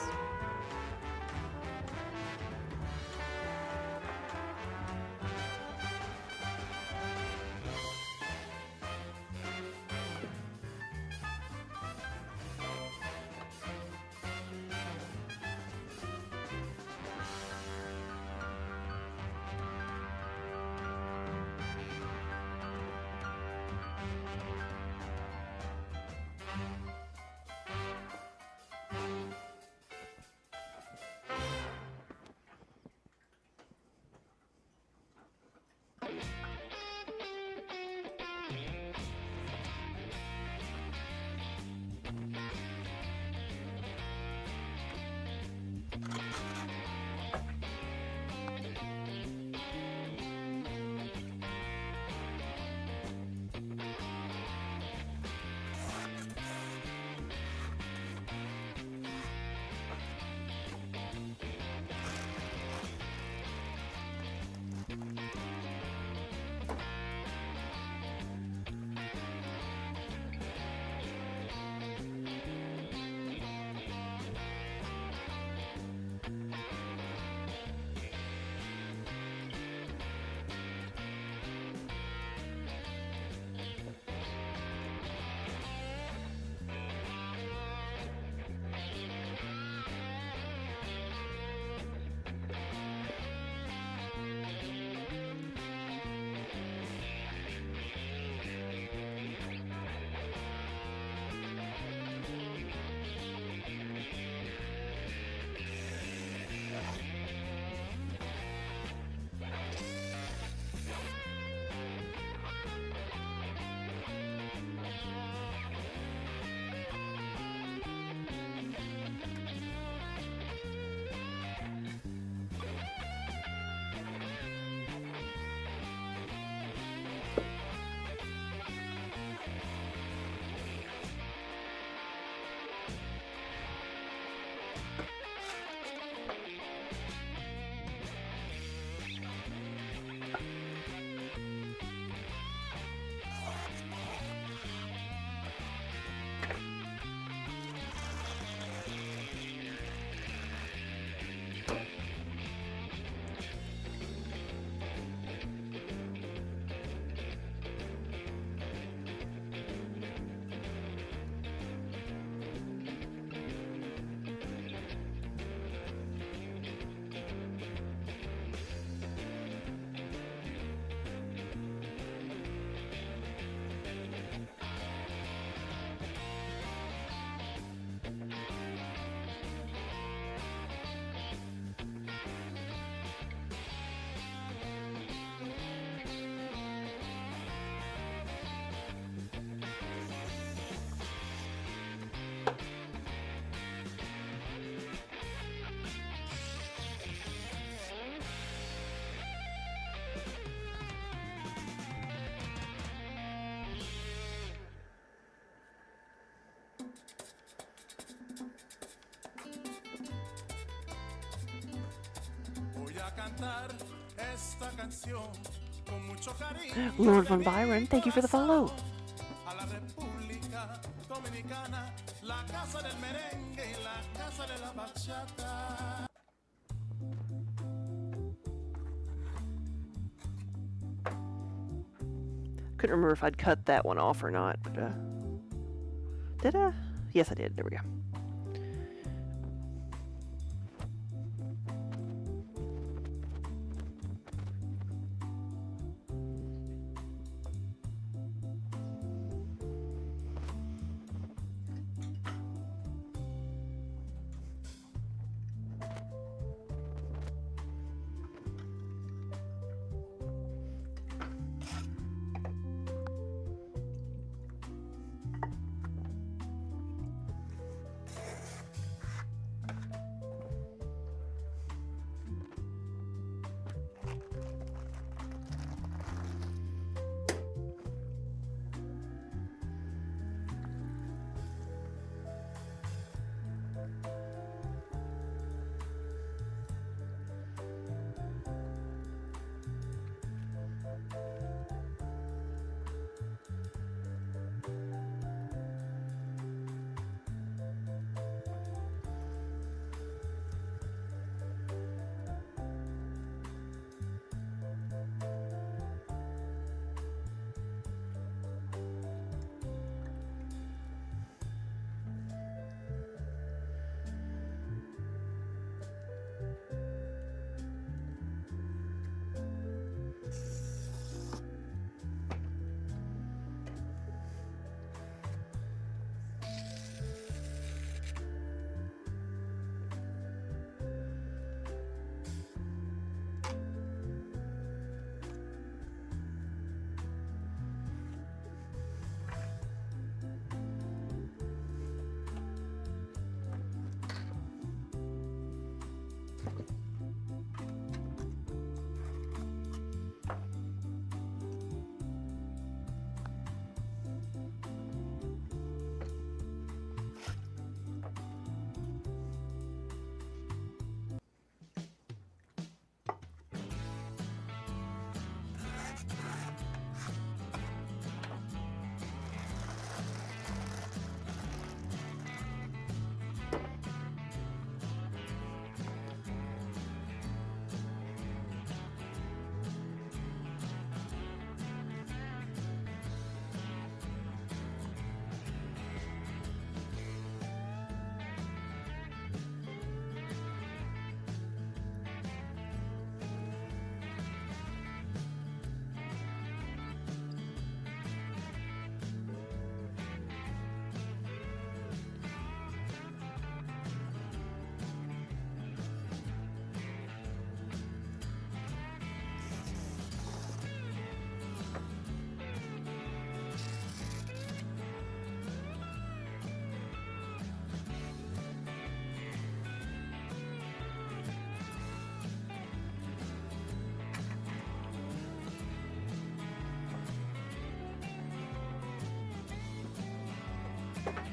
Lord Von Byron, thank you for the follow. Couldn't remember if I'd cut that one off or not, but did I? Yes, I did. There we go.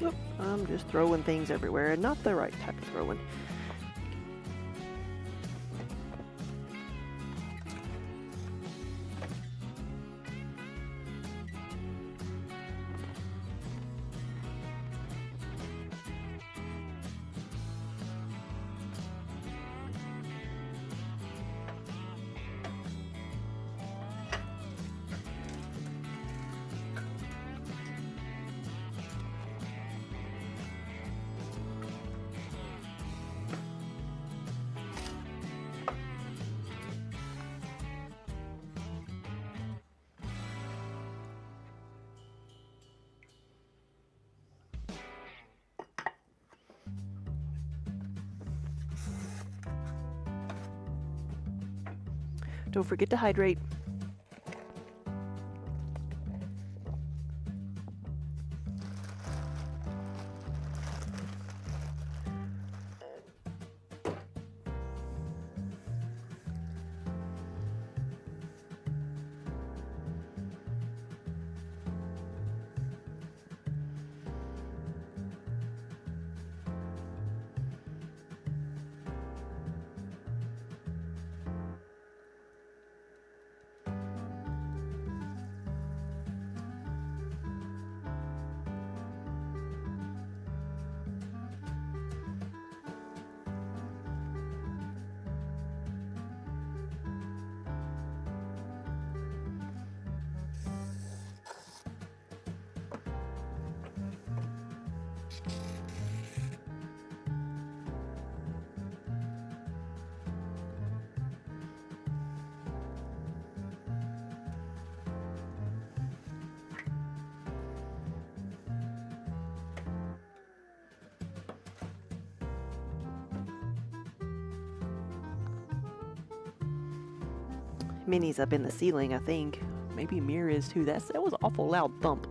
Oop, I'm just throwing things everywhere, and not the right type of throwing. Don't forget to hydrate. Minnie's up in the ceiling, I think. Maybe Mir is too. That was an awful loud thump.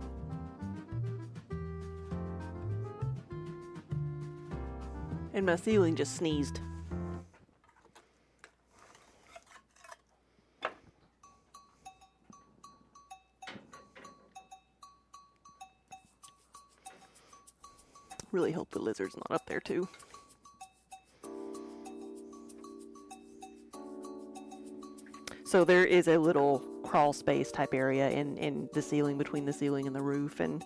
And my ceiling just sneezed. Really hope the lizard's not up there too. So there is a little crawl space type area in the ceiling, between the ceiling and the roof, and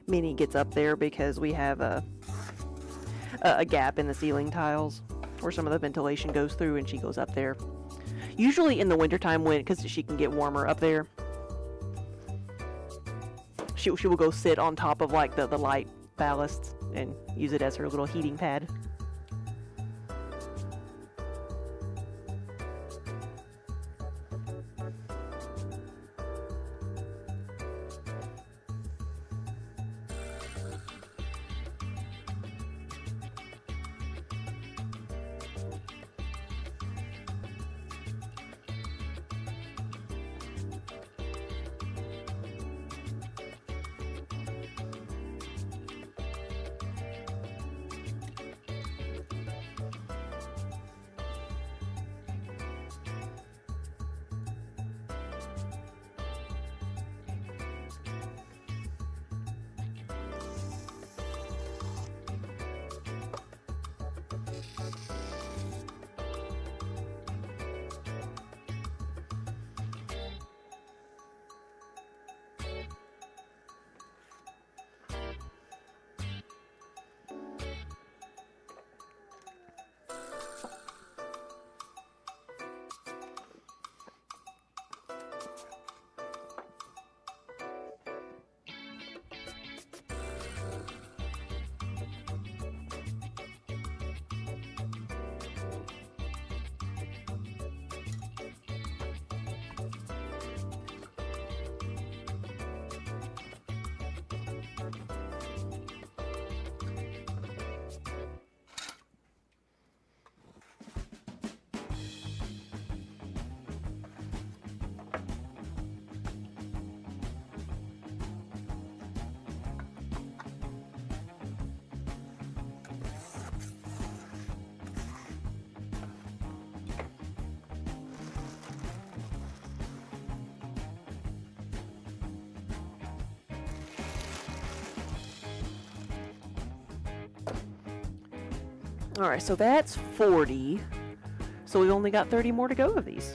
Minnie gets up there because we have a gap in the ceiling tiles where some of the ventilation goes through, and she goes up there. Usually in the wintertime, because she can get warmer up there, she will go sit on top of like the light ballasts and use it as her little heating pad. All right, so that's 40. So we've only got 30 more to go of these.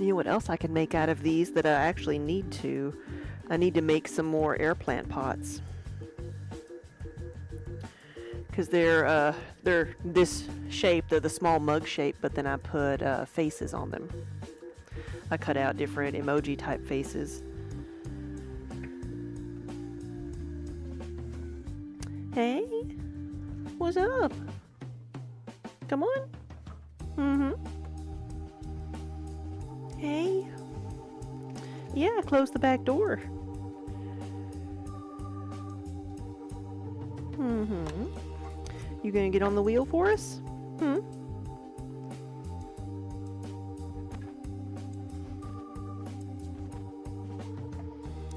You know what else I can make out of these that I actually need to? I need to make some more air plant pots. Because they're this shape, they're the small mug shape, but then I put faces on them. I cut out different emoji type faces. Hey, what's up? Come on. Hey. Yeah, close the back door. You gonna get on the wheel for us?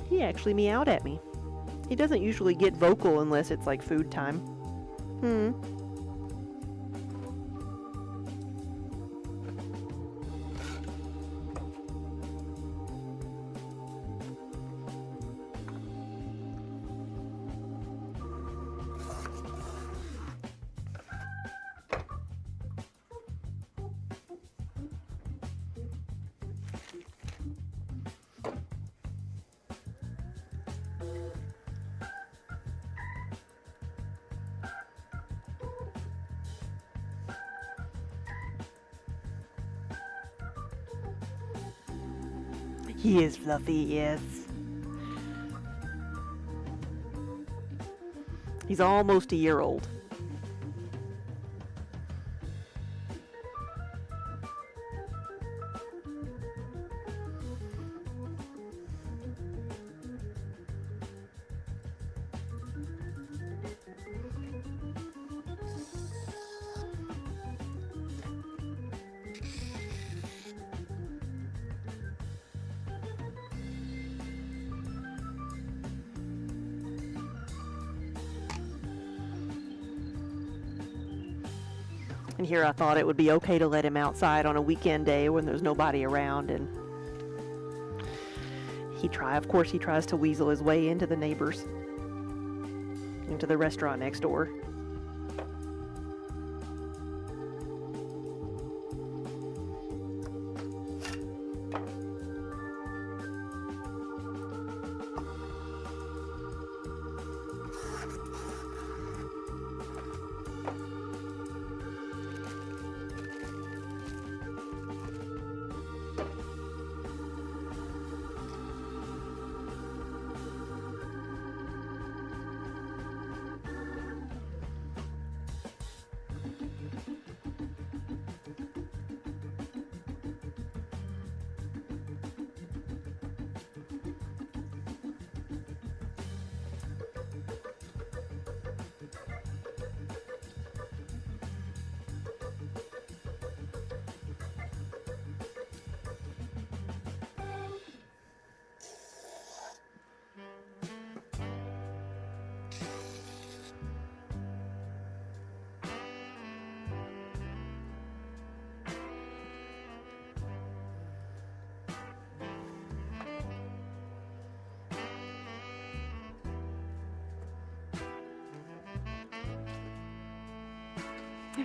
He actually meowed at me. He doesn't usually get vocal unless it's like food time. He is fluffy, yes. He's almost a year old. And here I thought it would be okay to let him outside on a weekend day when there's nobody around, and of course he tries to weasel his way into the neighbors, into the restaurant next door.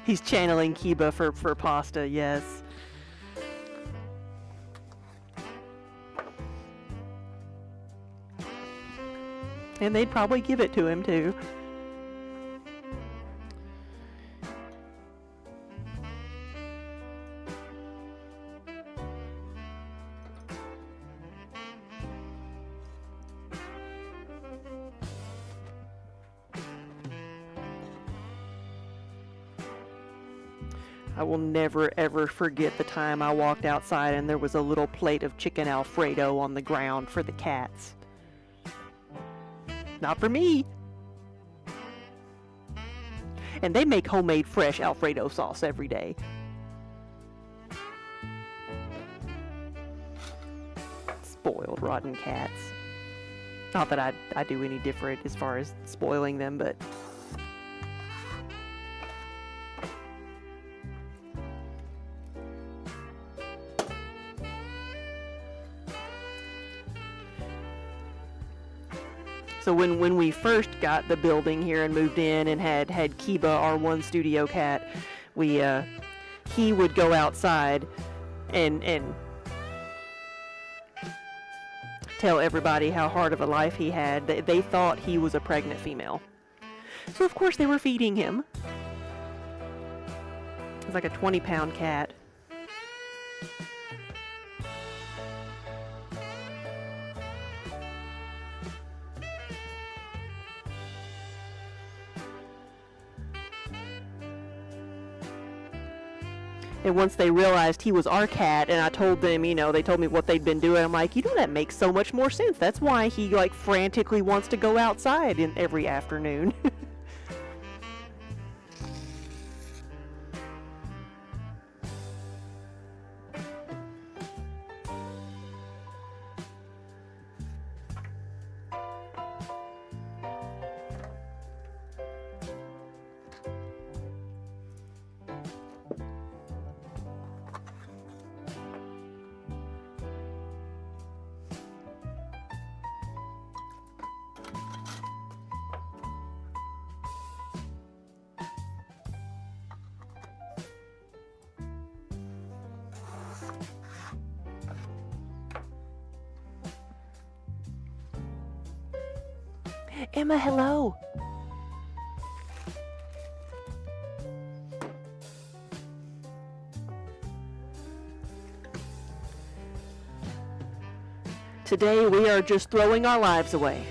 He's channeling Kiba for pasta, yes. And they'd probably give it to him, too. I will never ever forget the time I walked outside and there was a little plate of chicken Alfredo on the ground for the cats. Not for me. And they make homemade fresh Alfredo sauce every day. Spoiled, rotten cats. Not that I do any different as far as spoiling them, but... So when we first got the building here and moved in and had Kiba, our one studio cat, he would go outside and tell everybody how hard of a life he had. They thought he was a pregnant female. So of course they were feeding him. It's like a 20-pound cat. And once they realized he was our cat, and I told them, you know, they told me what they'd been doing, I'm like, you know, that makes so much more sense. That's why he, like, frantically wants to go outside every afternoon. Emma, hello. Today we are just throwing our lives away.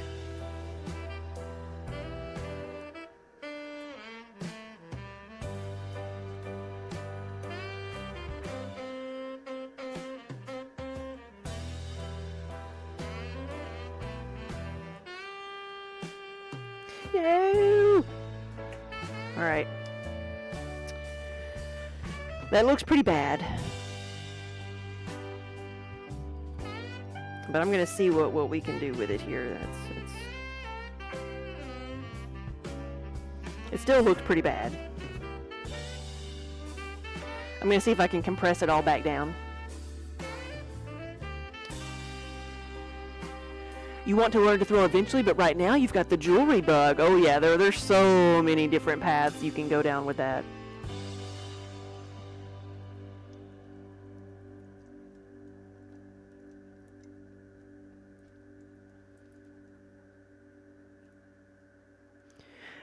No! Alright. That looks pretty bad. But I'm gonna see what we can do with it here. It still looks pretty bad. I'm gonna see if I can compress it all back down. You want to learn to throw eventually, but right now you've got the jewelry bug. Oh yeah, there's so many different paths you can go down with that.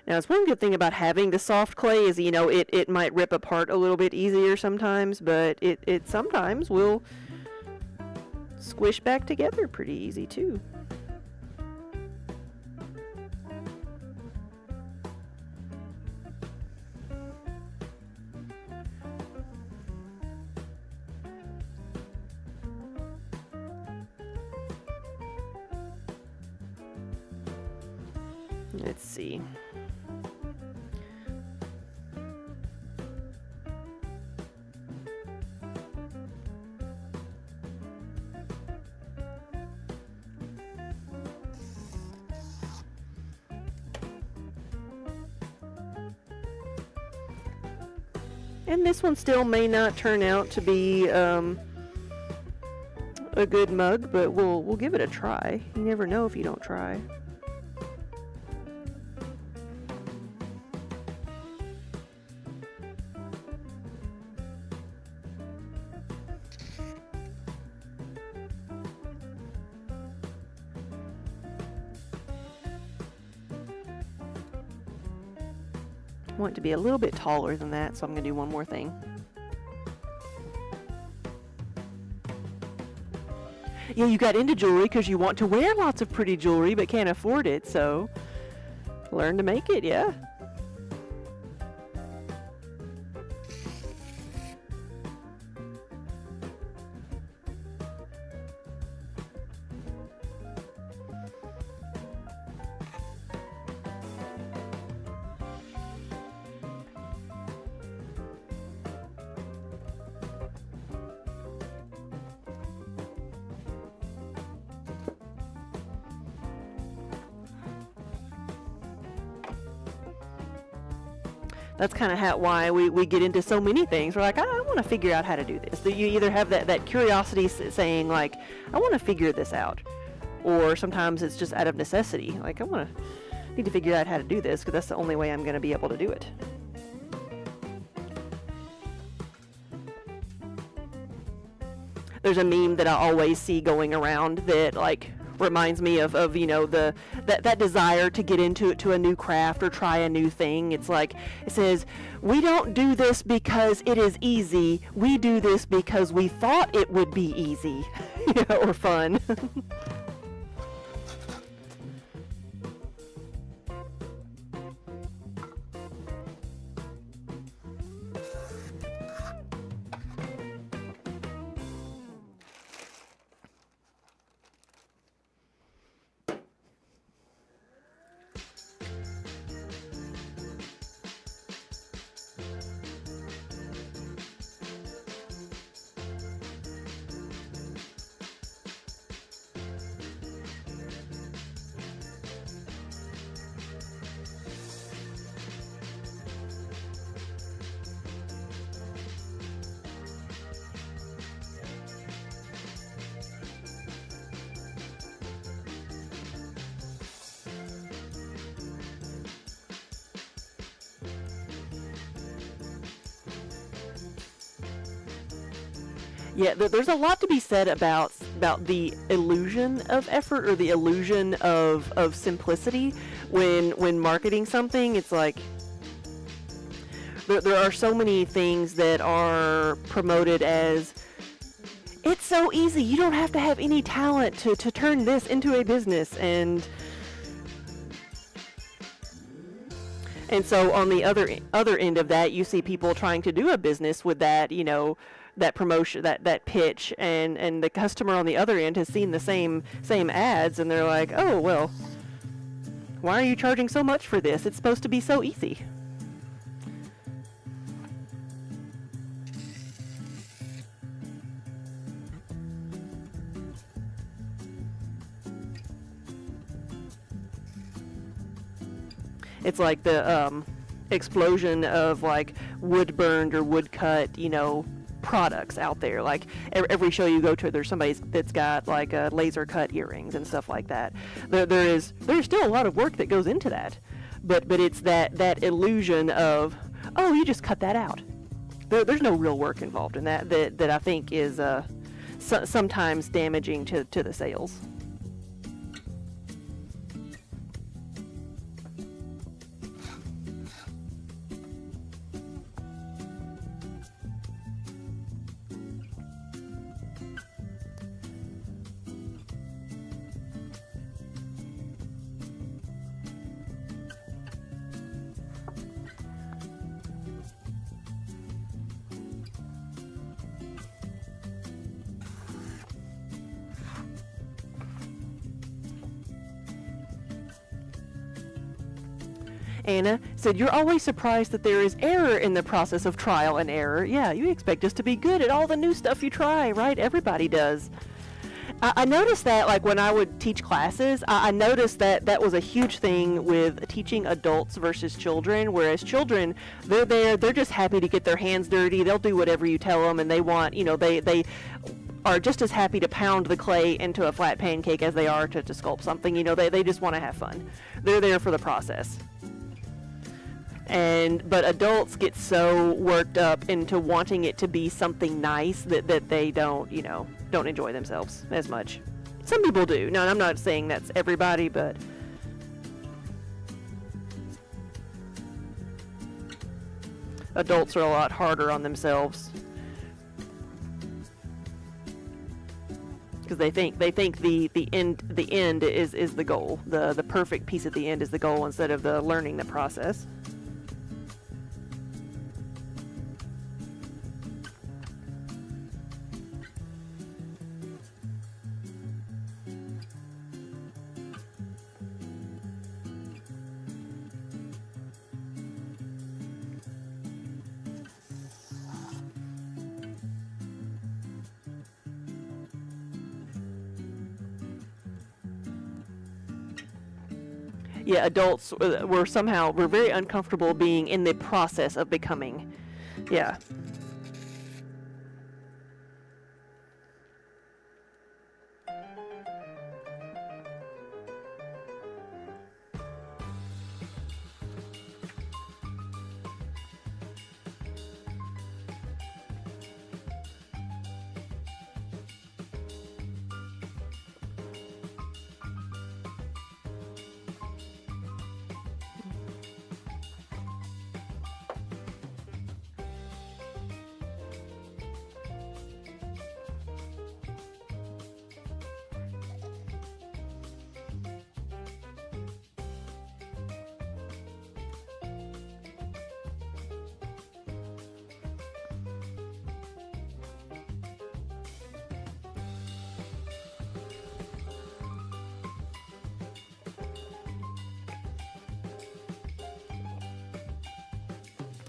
Now, it's one good thing about having the soft clay is, you know, it might rip apart a little bit easier sometimes, but it sometimes will squish back together pretty easy too. Let's see. And this one still may not turn out to be a good mug, but we'll give it a try. You never know if you don't try. I want it to be a little bit taller than that, so I'm going to do one more thing. Yeah, you got into jewelry because you want to wear lots of pretty jewelry but can't afford it, so learn to make it, yeah. That's kind of why we get into so many things. We're like, I want to figure out how to do this. So you either have that curiosity saying, like, I want to figure this out. Or sometimes it's just out of necessity. Like, need to figure out how to do this because that's the only way I'm going to be able to do it. There's a meme that I always see going around that, like, reminds me of that desire to get into a new craft or try a new thing. It's like it says, we don't do this because it is easy. We do this because we thought it would be easy, or fun. Yeah, there's a lot to be said about the illusion of effort or the illusion of simplicity when marketing something. It's like there are so many things that are promoted as it's so easy. You don't have to have any talent to turn this into a business, and so on the other end of that, you see people trying to do a business with that, that promotion, that pitch, and the customer on the other end has seen the same ads, and they're like, oh, well, why are you charging so much for this? It's supposed to be so easy. It's like the explosion of like wood burned or wood cut, products out there. Like every show you go to, there's somebody that's got like laser cut earrings and stuff like that. There's still a lot of work that goes into that, but it's that illusion of, oh, you just cut that out. There's no real work involved in that I think is sometimes damaging to the sales. Anna said, you're always surprised that there is error in the process of trial and error. Yeah, you expect us to be good at all the new stuff you try, right? Everybody does. I noticed that, like, when I would teach classes, I noticed that was a huge thing with teaching adults versus children, whereas children, they're just happy to get their hands dirty. They'll do whatever you tell them, and they want, they are just as happy to pound the clay into a flat pancake as they are to sculpt something. They just want to have fun. They're there for the process. But adults get so worked up into wanting it to be something nice that they don't enjoy themselves as much. Some people do. No, I'm not saying that's everybody, but adults are a lot harder on themselves because they think the end is the goal. The perfect piece at the end is the goal instead of the learning the process. Yeah, adults we're very uncomfortable being in the process of becoming. Yeah.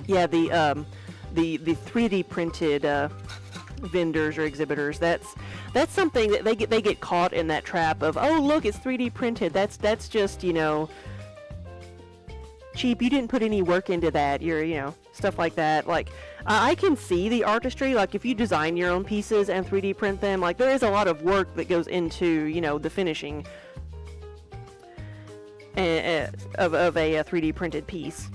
Yeah, the 3D printed vendors or exhibitors. That's something that they get caught in that trap of, oh look, it's 3D printed. That's just, cheap. You didn't put any work into that. You're, stuff like that. Like, I can see the artistry. Like, if you design your own pieces and 3D print them, like, there is a lot of work that goes into, the finishing of a 3D printed piece.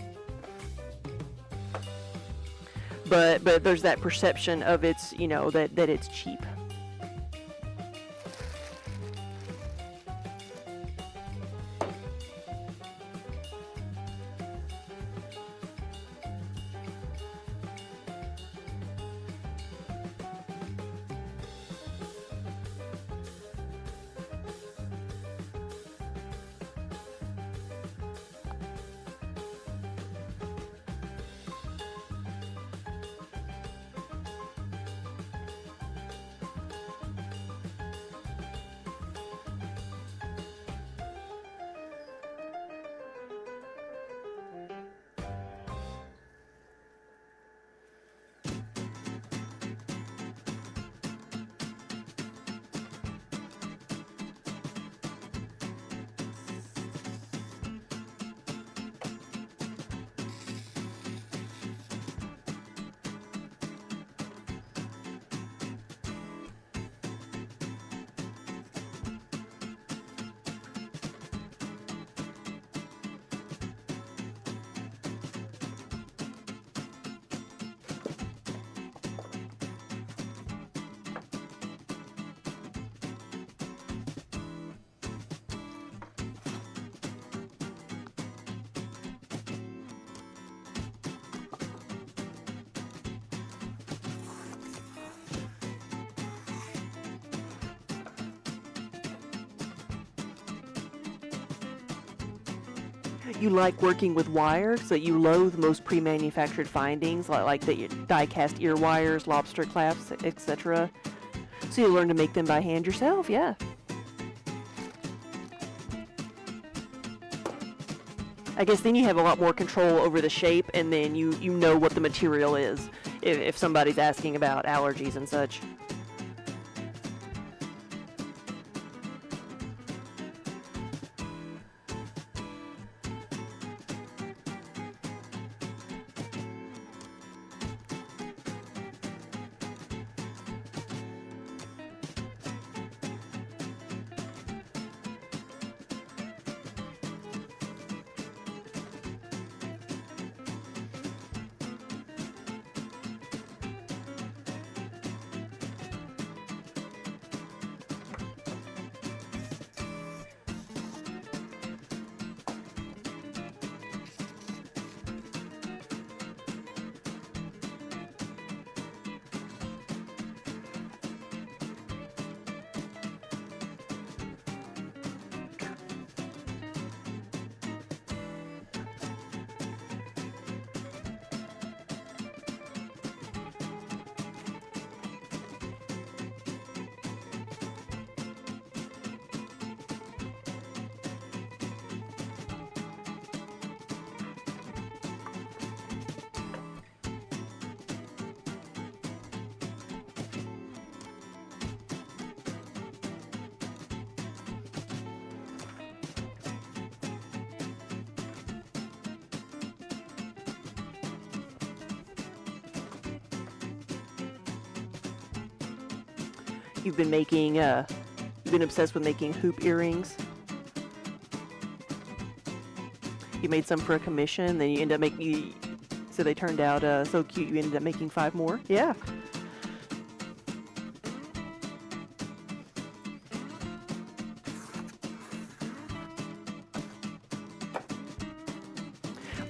But there's that perception of it's, that it's cheap. You like working with wire, so you loathe most pre-manufactured findings, like the die-cast ear wires, lobster clasps, etc. So you learn to make them by hand yourself, yeah. I guess then you have a lot more control over the shape, and then you know what the material is, if somebody's asking about allergies and such. You've been making, you've been obsessed with making hoop earrings. You made some for a commission, then you end up making, so they turned out so cute, you ended up making 5 more? Yeah.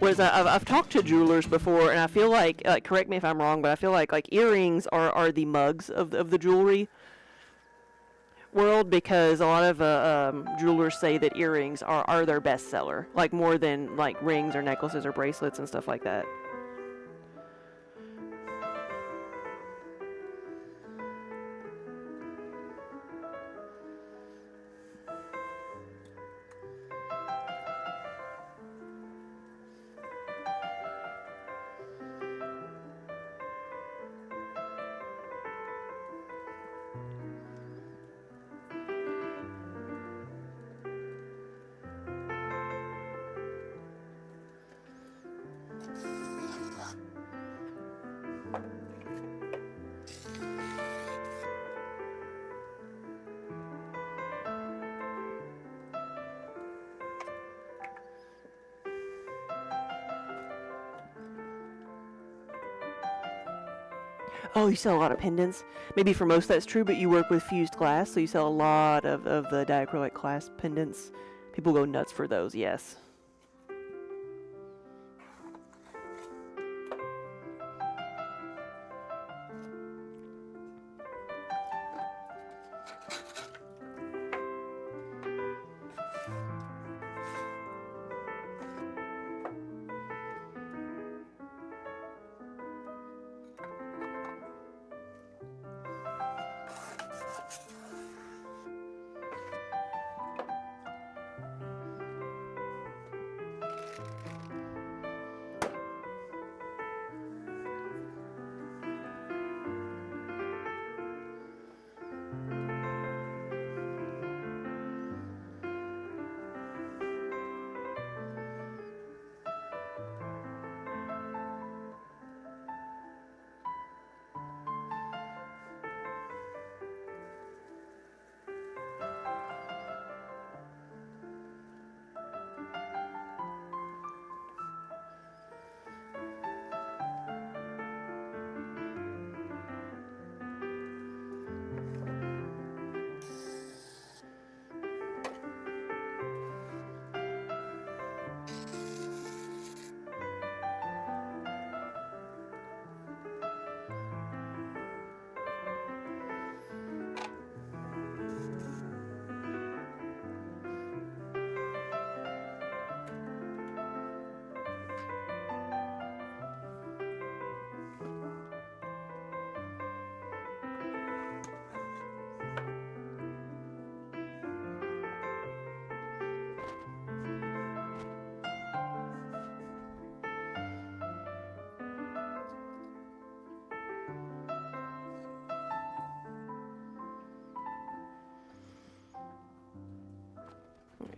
I've talked to jewelers before, and I feel like, correct me if I'm wrong, but I feel like earrings are the mugs of the jewelry world, because a lot of jewelers say that earrings are their best seller, like more than like rings or necklaces or bracelets and stuff like that. Oh, you sell a lot of pendants? Maybe for most that's true, but you work with fused glass, so you sell a lot of the diacrylic glass pendants. People go nuts for those, yes.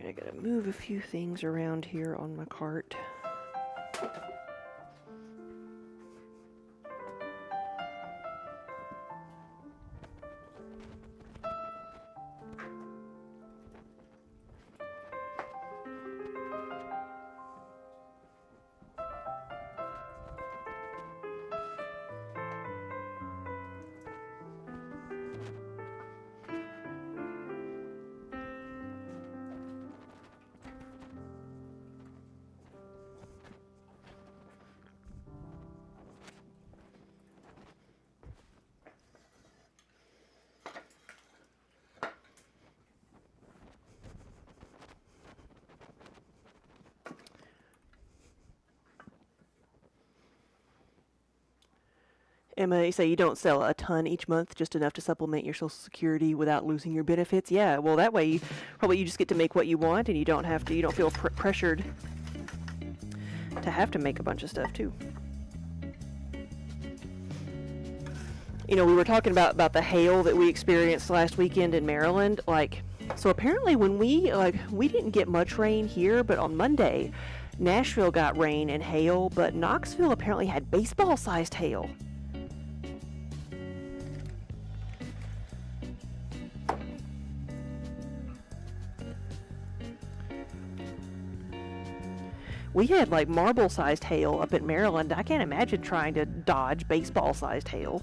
I gotta move a few things around here on my cart. Emma, you say you don't sell a ton each month, just enough to supplement your Social Security without losing your benefits. Yeah, well, that way you probably you just get to make what you want, and you don't have to. You don't feel pressured to have to make a bunch of stuff too. You know, we were talking about the hail that we experienced last weekend in Maryland. Like, so apparently when we didn't get much rain here, but on Monday, Nashville got rain and hail, but Knoxville apparently had baseball-sized hail. We had like marble-sized hail up in Maryland. I can't imagine trying to dodge baseball-sized hail.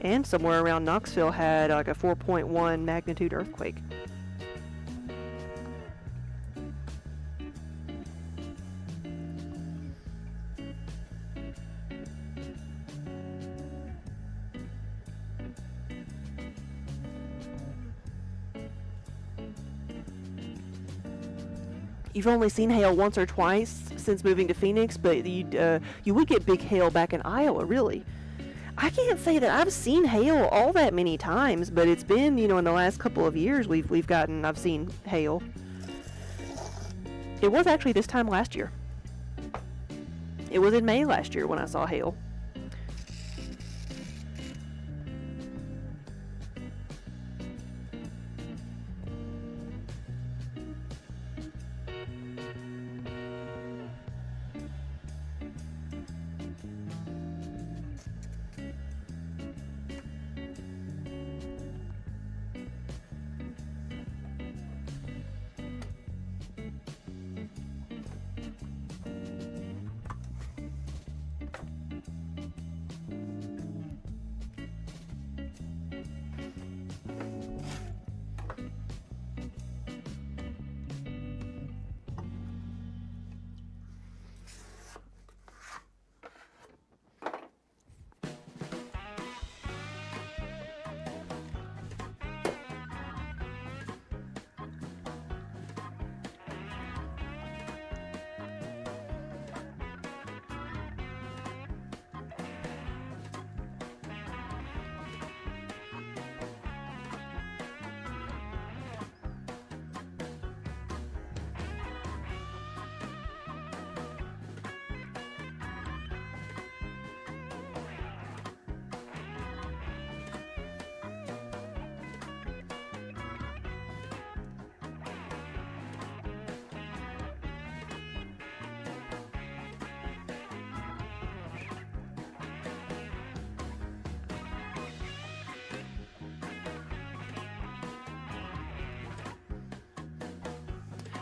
And somewhere around Knoxville had like a 4.1 magnitude earthquake. You've only seen hail once or twice since moving to Phoenix, but you would get big hail back in Iowa, really. I can't say that I've seen hail all that many times, but it's been, you know, in the last couple of years I've seen hail. It was actually this time last year. It was in May last year when I saw hail.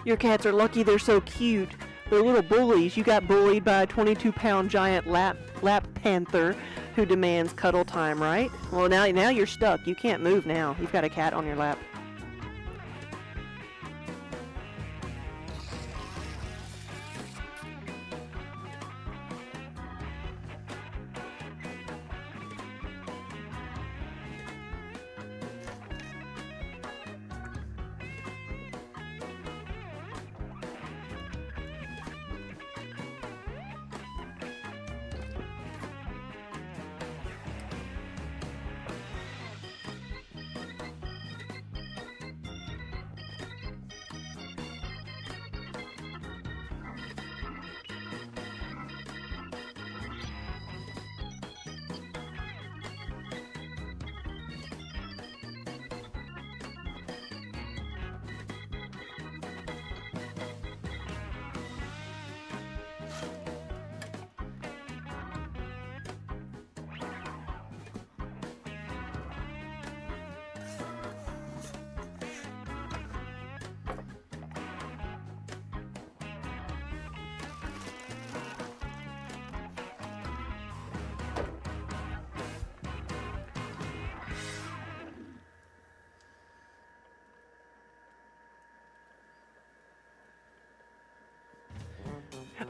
Your cats are lucky they're so cute. They're little bullies. You got bullied by a 22-pound giant lap panther who demands cuddle time, right? Well, now you're stuck. You can't move now. You've got a cat on your lap.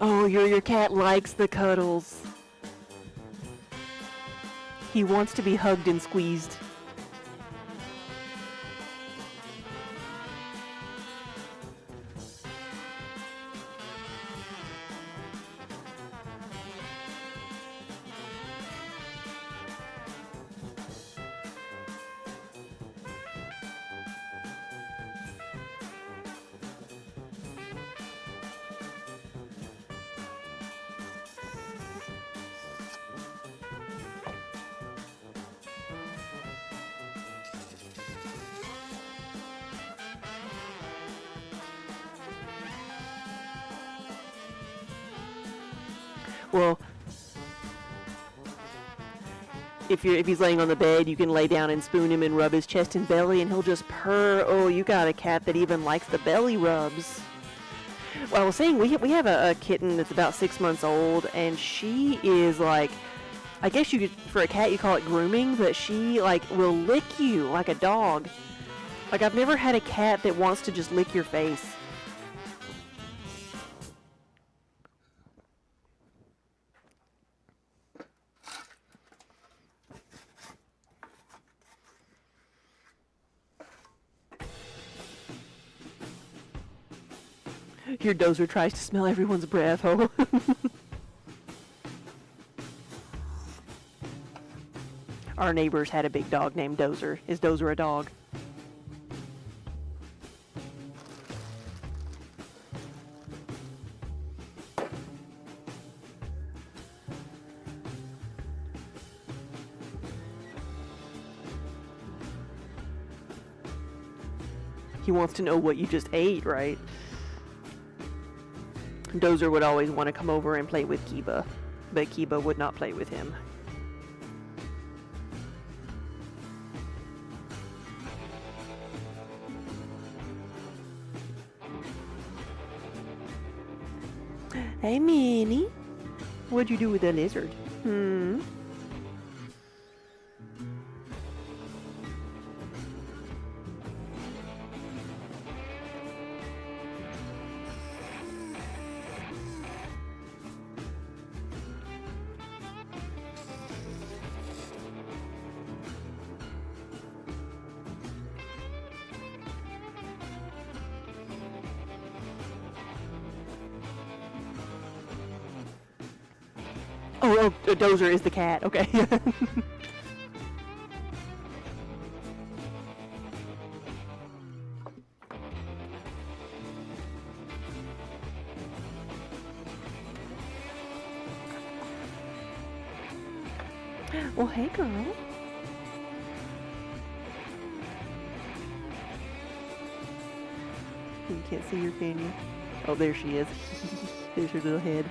Oh, your cat likes the cuddles. He wants to be hugged and squeezed. Well, if he's laying on the bed, you can lay down and spoon him and rub his chest and belly, and he'll just purr. Oh, you got a cat that even likes the belly rubs. Well, I was saying we have a kitten that's about 6 months old, and she is like, I guess you could, for a cat you call it grooming, but she like will lick you like a dog. Like, I've never had a cat that wants to just lick your face. Your dozer tries to smell everyone's breath. Oh. Our neighbors had a big dog named Dozer. Is Dozer a dog? He wants to know what you just ate, right? Dozer would always want to come over and play with Kiba, but Kiba would not play with him. Hey, Minnie. What'd you do with the lizard? Oh, Dozer is the cat. Okay. Well, hey, girl. You can't see her, can you? Oh, there she is. There's her little head.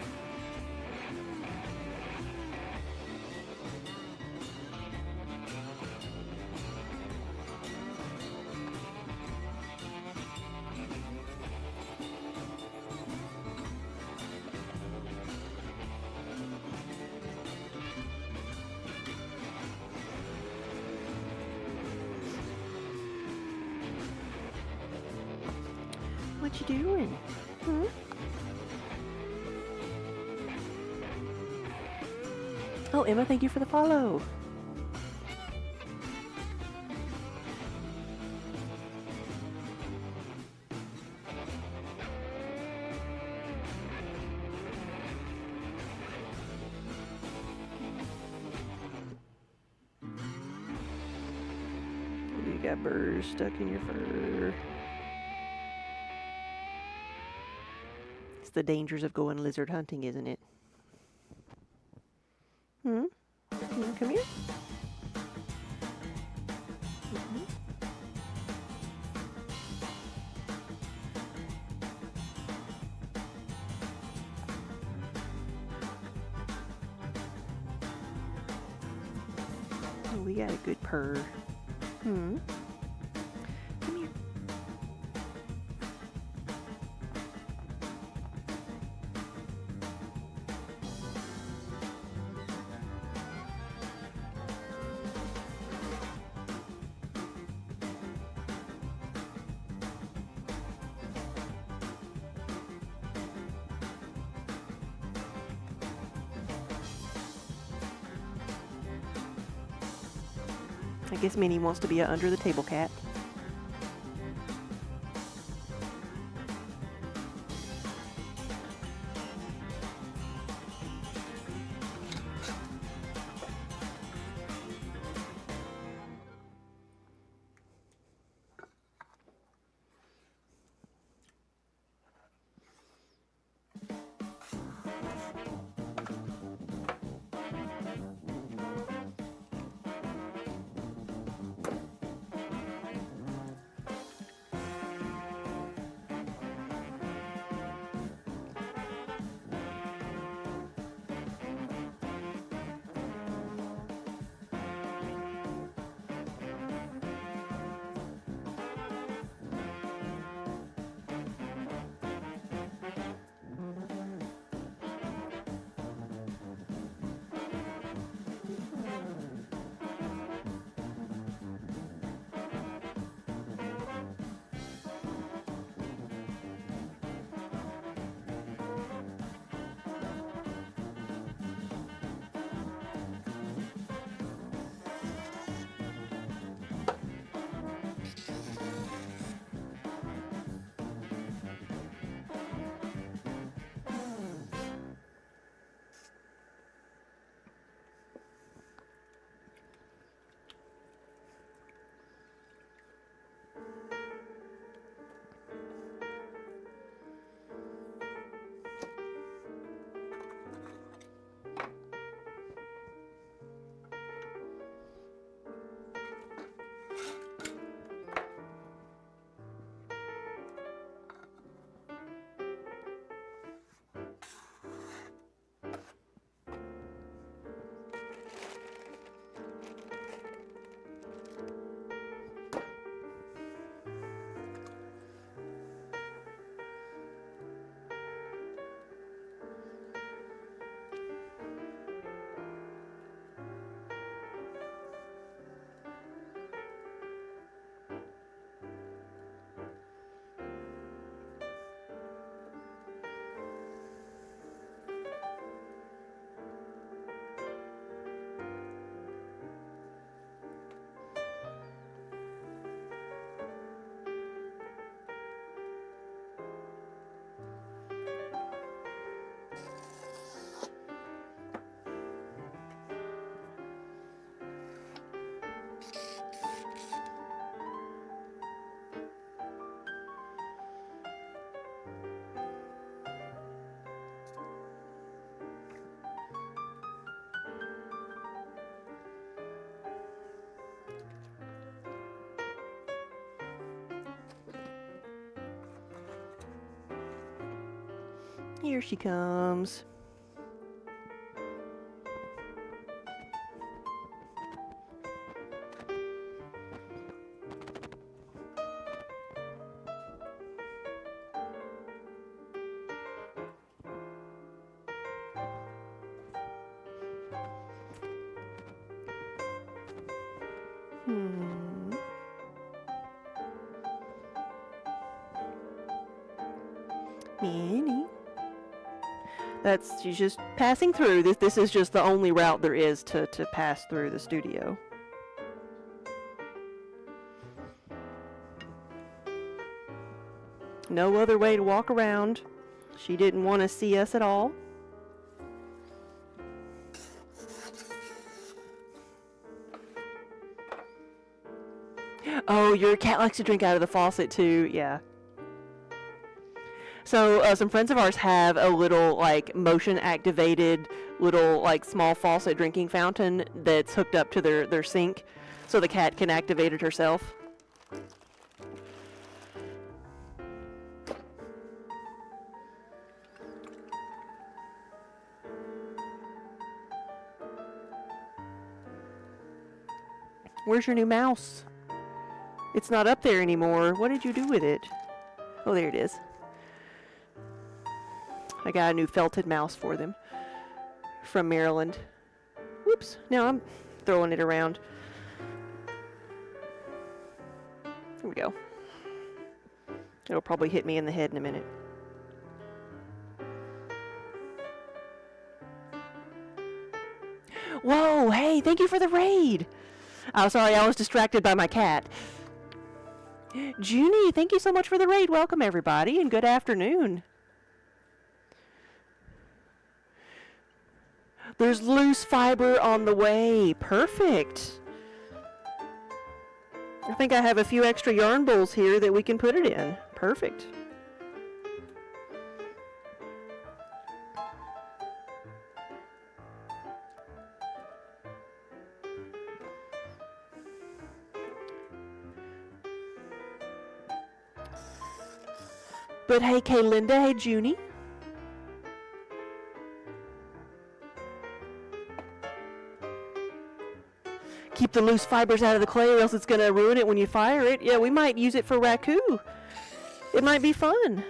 What you doing? Hmm? Oh, Emma, thank you for the follow. You got burrs stuck in your fur. It's the dangers of going lizard hunting, isn't it? Hmm? Come here. Mm-hmm. Oh, we got a good purr. Hmm? Come here. I guess Minnie wants to be an under the table cat. Here she comes. Hmm. Minnie. She's just passing through. This is just the only route there is to pass through the studio. No other way to walk around. She didn't want to see us at all. Oh, your cat likes to drink out of the faucet too, yeah. So some friends of ours have a little like motion activated little like small faucet drinking fountain that's hooked up to their sink so the cat can activate it herself. Where's your new mouse? It's not up there anymore. What did you do with it? Oh, there it is. I got a new felted mouse for them from Maryland. Whoops. Now I'm throwing it around. Here we go. It'll probably hit me in the head in a minute. Whoa, hey, thank you for the raid. Oh, sorry, I was distracted by my cat. Junie, thank you so much for the raid. Welcome, everybody, and good afternoon. There's loose fiber on the way. Perfect. I think I have a few extra yarn bowls here that we can put it in. Perfect. But hey, Kaylinda, hey, Junie. Keep the loose fibers out of the clay or else it's going to ruin it when you fire it. Yeah, we might use it for raku. It might be fun.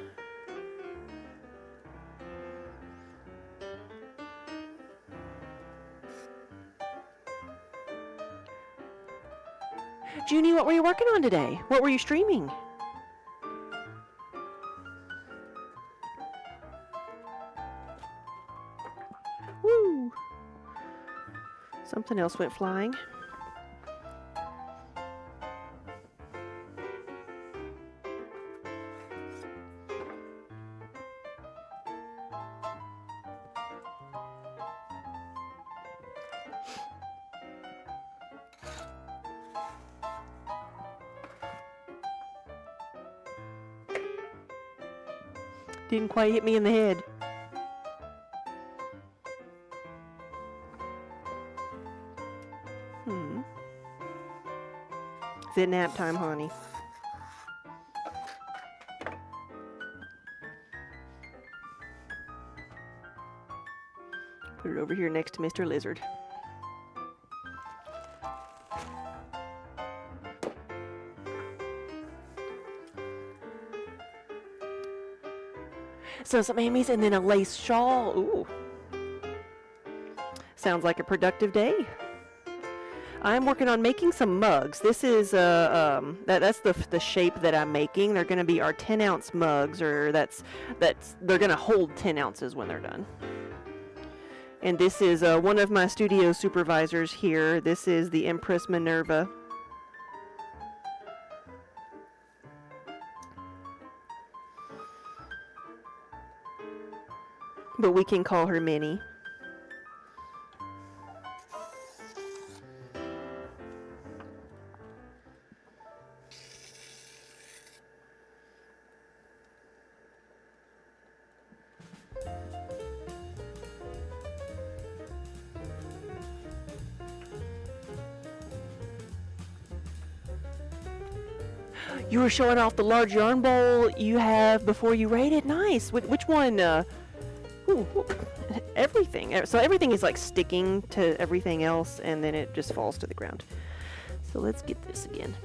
Junie, what were you working on today? What were you streaming? Woo! Something else went flying. Didn't quite hit me in the head. Is it nap time, honey? Put it over here next to Mr. Lizard. So some Amy's and then a lace shawl. Ooh. Sounds like a productive day. I'm working on making some mugs. This is that's the shape that I'm making. They're going to be our 10-ounce mugs, or they're going to hold 10 ounces when they're done. And this is one of my studio supervisors here. This is the Empress Minerva. But we can call her Minnie. You were showing off the large yarn bowl you have before you raided. Nice. Which one? Ooh, everything. So everything is like sticking to everything else, and then it just falls to the ground. So let's get this again.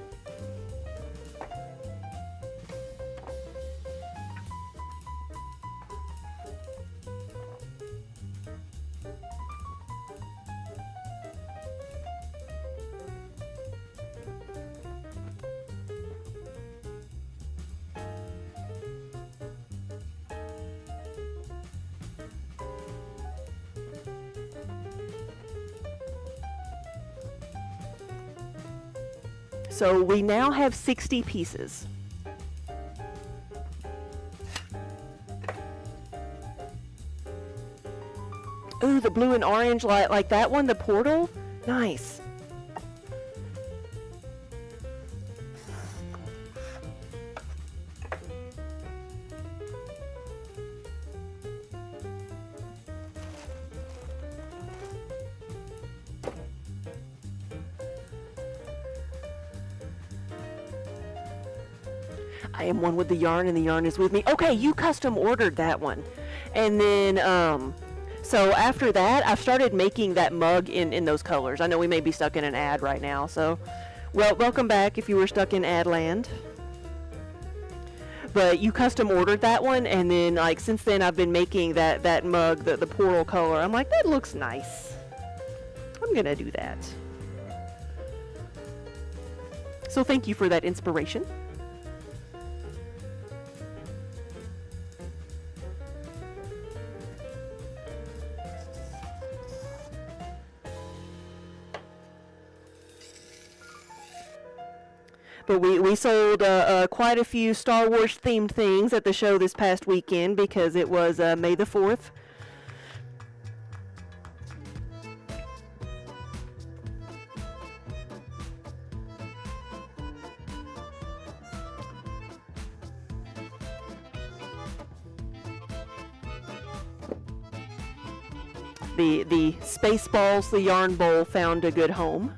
So we now have 60 pieces. Ooh, the blue and orange, like that one, the portal. Nice. I am one with the yarn, and the yarn is with me. Okay, you custom ordered that one. And then, so after that, I've started making that mug in those colors. I know we may be stuck in an ad right now, so, well, welcome back if you were stuck in ad land. But you custom ordered that one, and then, like, since then I've been making that mug, the portal color. I'm like, that looks nice. I'm gonna do that. So thank you for that inspiration. But we sold quite a few Star Wars themed things at the show this past weekend because it was May the 4th. The Spaceballs, the yarn bowl, found a good home.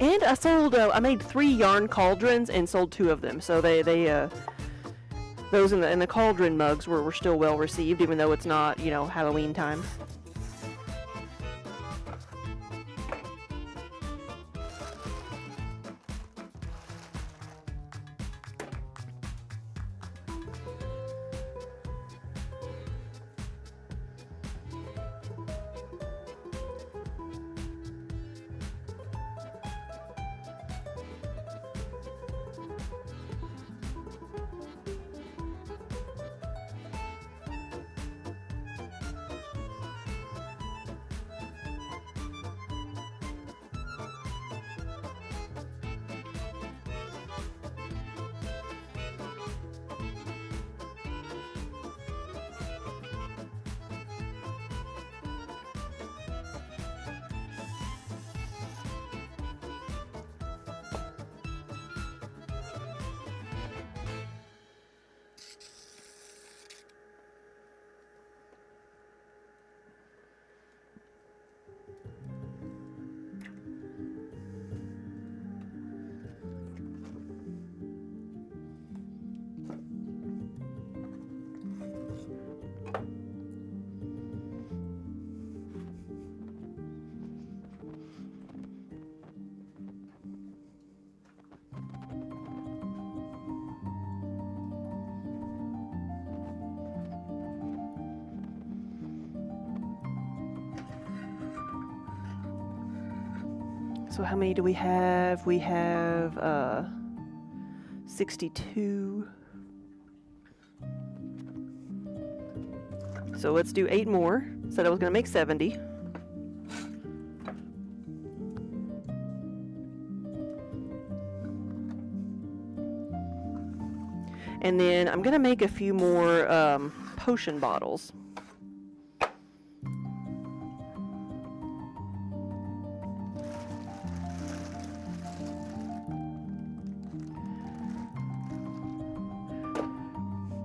And I sold, I made 3 yarn cauldrons and sold 2 of them. So those in the cauldron mugs were still well received, even though it's not, you know, Halloween time. So how many do we have? We have 62. So let's do 8 more. Said I was going to make 70. And then I'm going to make a few more potion bottles.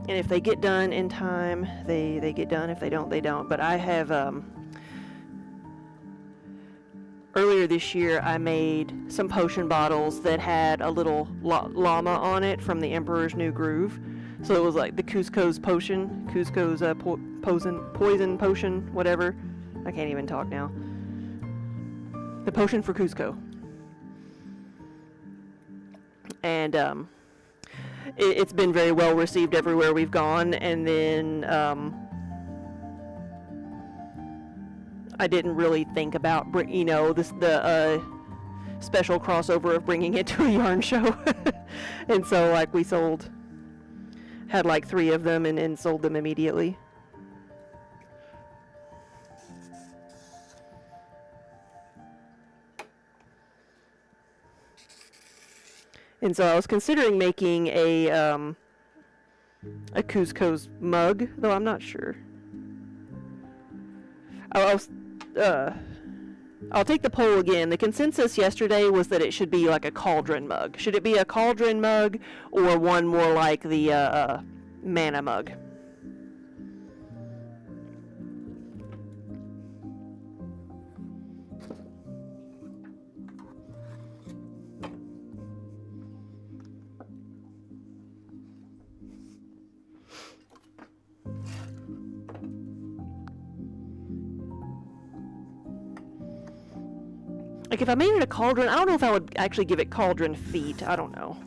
And if they get done in time, they get done. If they don't, they don't. But I have, earlier this year, I made some potion bottles that had a little llama on it from the Emperor's New Groove. So it was like the Cusco's potion, Cusco's poison potion, whatever. I can't even talk now. The potion for Cusco. And, it's been very well received everywhere we've gone, and then I didn't really think about the special crossover of bringing it to a yarn show. And so like we had like 3 of them and sold them immediately. And so I was considering making a Cusco's mug, though I'm not sure. I'll I'll take the poll again. The consensus yesterday was that it should be like a cauldron mug. Should it be a cauldron mug or one more like the mana mug? Like, if I made it a cauldron, I don't know if I would actually give it cauldron feet. I don't know.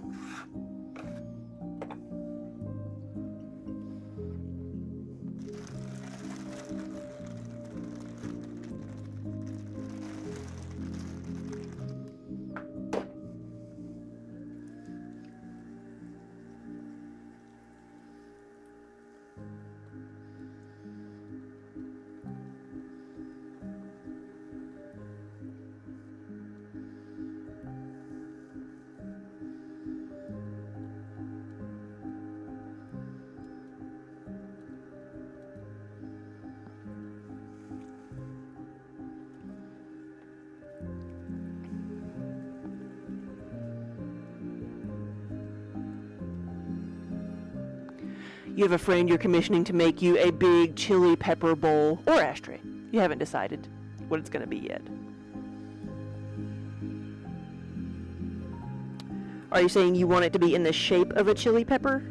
You have a friend you're commissioning to make you a big chili pepper bowl or ashtray. You haven't decided what it's going to be yet. Are you saying you want it to be in the shape of a chili pepper?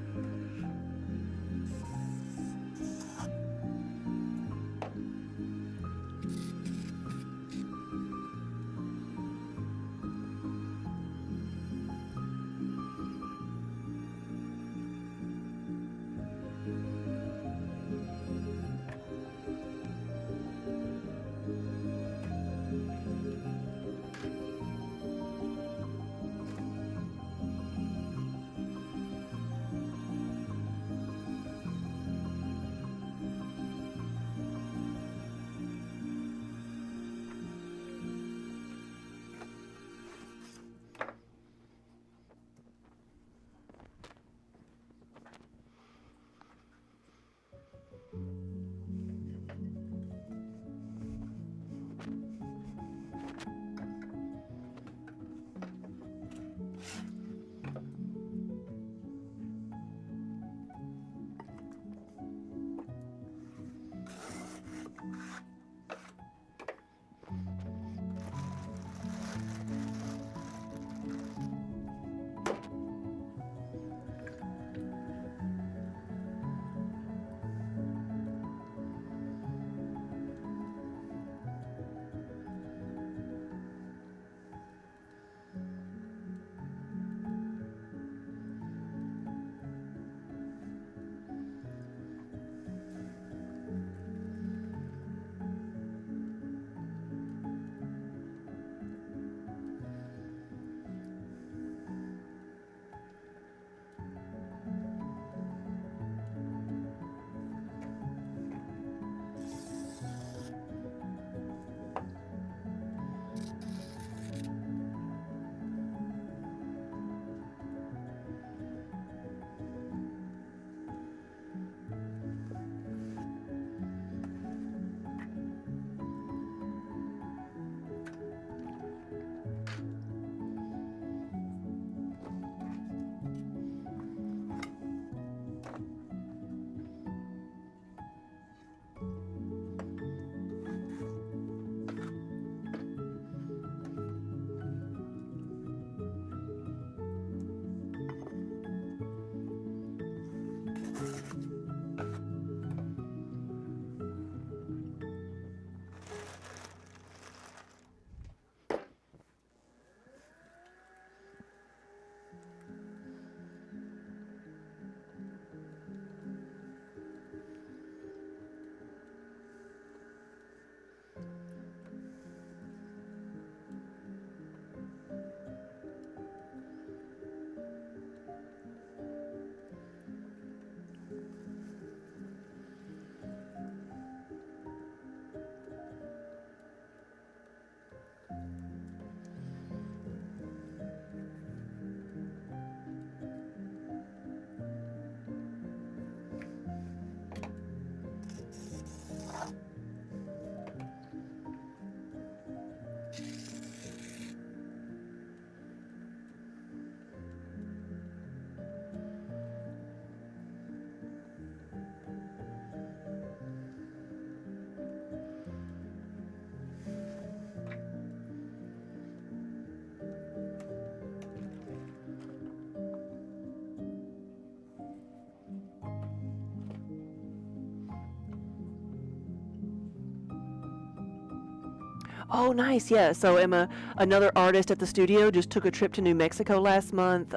Oh, nice. Yeah. So Emma, another artist at the studio, just took a trip to New Mexico last month,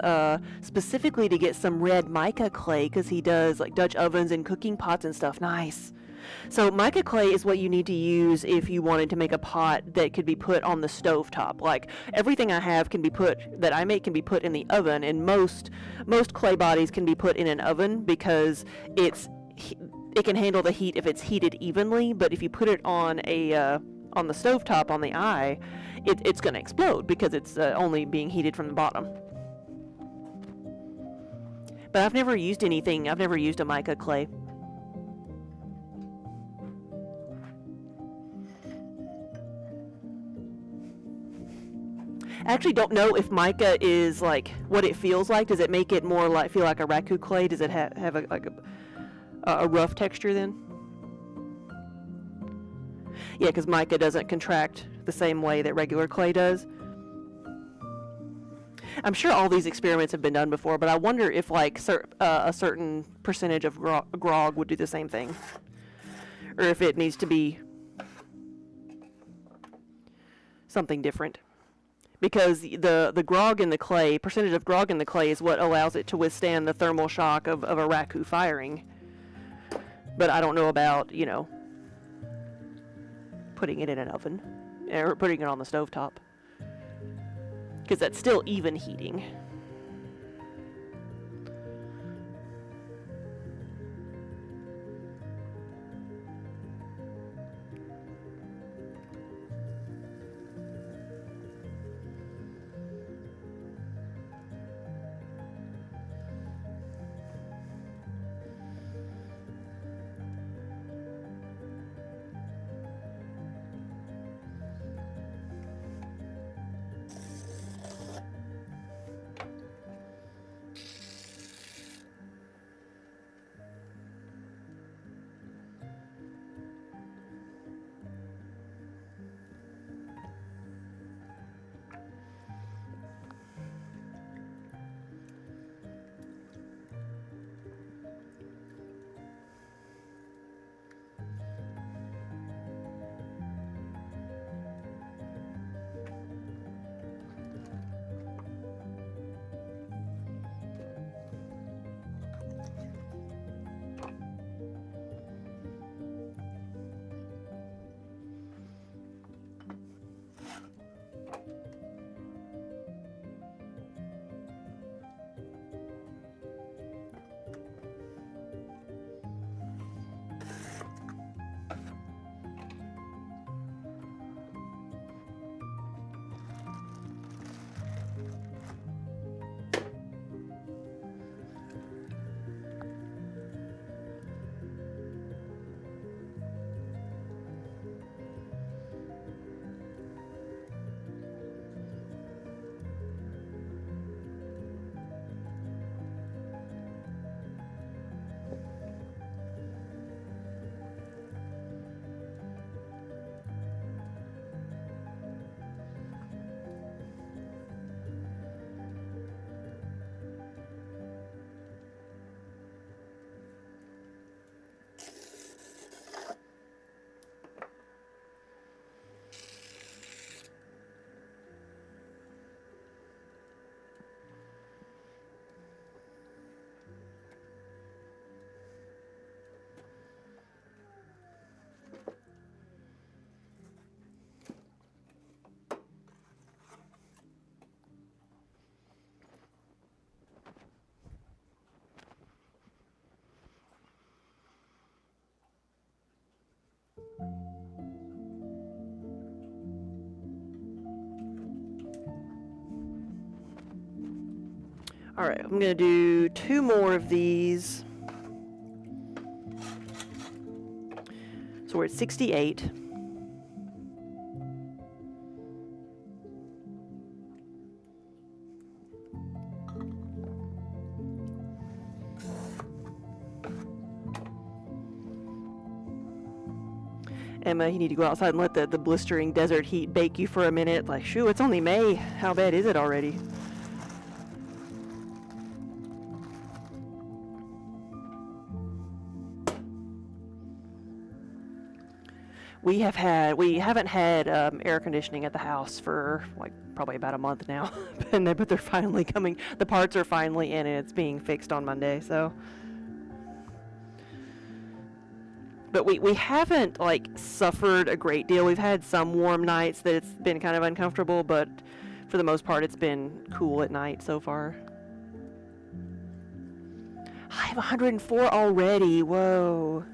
specifically to get some red mica clay because he does like Dutch ovens and cooking pots and stuff. Nice. So mica clay is what you need to use if you wanted to make a pot that could be put on the stove top. Like everything I have can be put that I make can be put in the oven, and most clay bodies can be put in an oven because it can handle the heat if it's heated evenly. But if you put it on the stove top on the eye, it's going to explode because it's only being heated from the bottom. But I've never used anything. I've never used a mica clay. I actually don't know if mica is like what it feels like. Does it make it more like feel like a raku clay? Does it have a rough texture then? Yeah, because mica doesn't contract the same way that regular clay does. I'm sure all these experiments have been done before, but I wonder if like a certain percentage of grog would do the same thing, or if it needs to be something different. Because the grog in the clay, percentage of grog in the clay is what allows it to withstand the thermal shock of a raku firing. But I don't know about, putting it in an oven, or putting it on the stovetop. Because that's still even heating. All right, I'm going to do 2 more of these. So we're at 68. Emma, you need to go outside and let the blistering desert heat bake you for a minute. Like, shoo, it's only May. How bad is it already? We haven't had air conditioning at the house for like probably about a month now, but they're finally coming. The parts are finally in, and it's being fixed on Monday. So, but we haven't like suffered a great deal. We've had some warm nights that it's been kind of uncomfortable, but for the most part, it's been cool at night so far. I have 104 already. Whoa.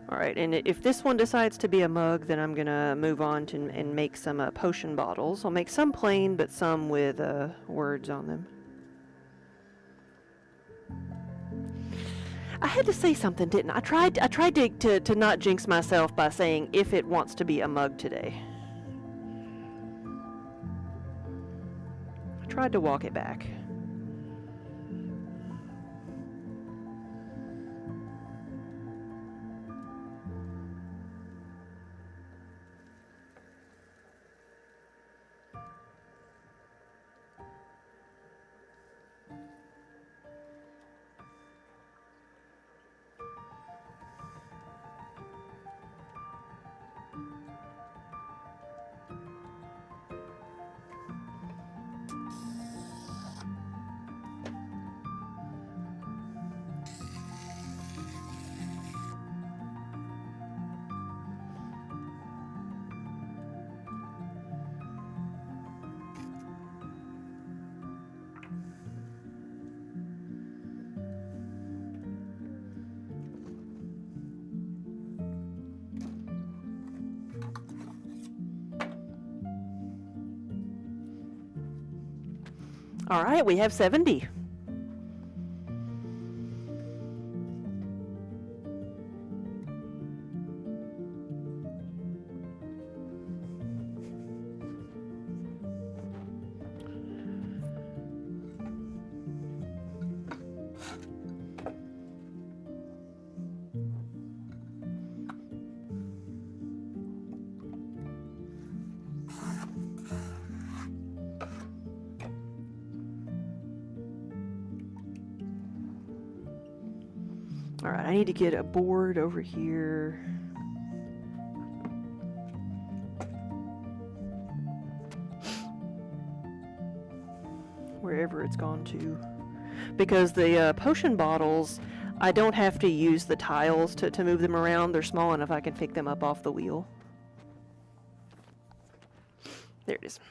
All right, and if this one decides to be a mug, then I'm gonna move on to and make some potion bottles. I'll make some plain, but some with words on them. I had to say something, didn't I? I tried to not jinx myself by saying if it wants to be a mug today. I tried to walk it back. All right, we have 70. All right, I need to get a board over here. Wherever it's gone to. Because the potion bottles, I don't have to use the tiles to move them around. They're small enough I can pick them up off the wheel. There it is.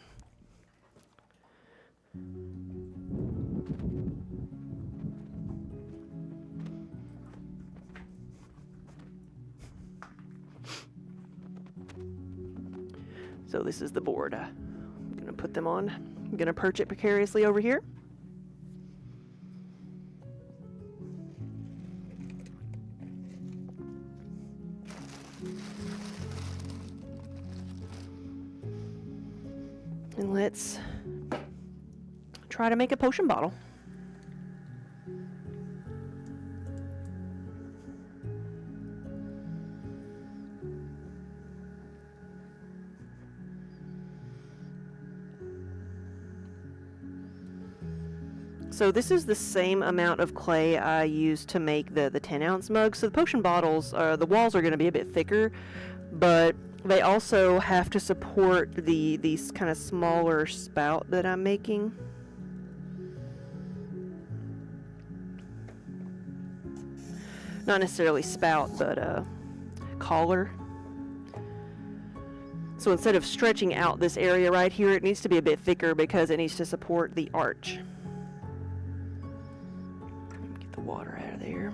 So this is the board. I'm going to put them on. I'm going to perch it precariously over here. And let's try to make a potion bottle. So this is the same amount of clay I used to make the 10-ounce mug. So the potion bottles, the walls are going to be a bit thicker. but they also have to support these kind of smaller spout that I'm making. Not necessarily spout, but collar. So instead of stretching out this area right here, it needs to be a bit thicker because it needs to support the arch. Get the water out of there.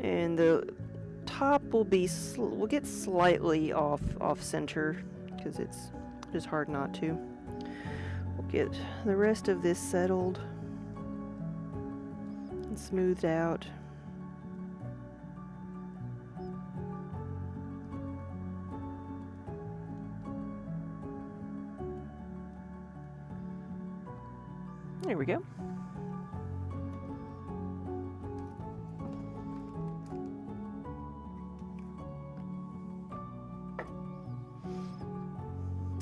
And the top will get slightly off center because it's just hard not to. We'll get the rest of this settled and smoothed out. There we go.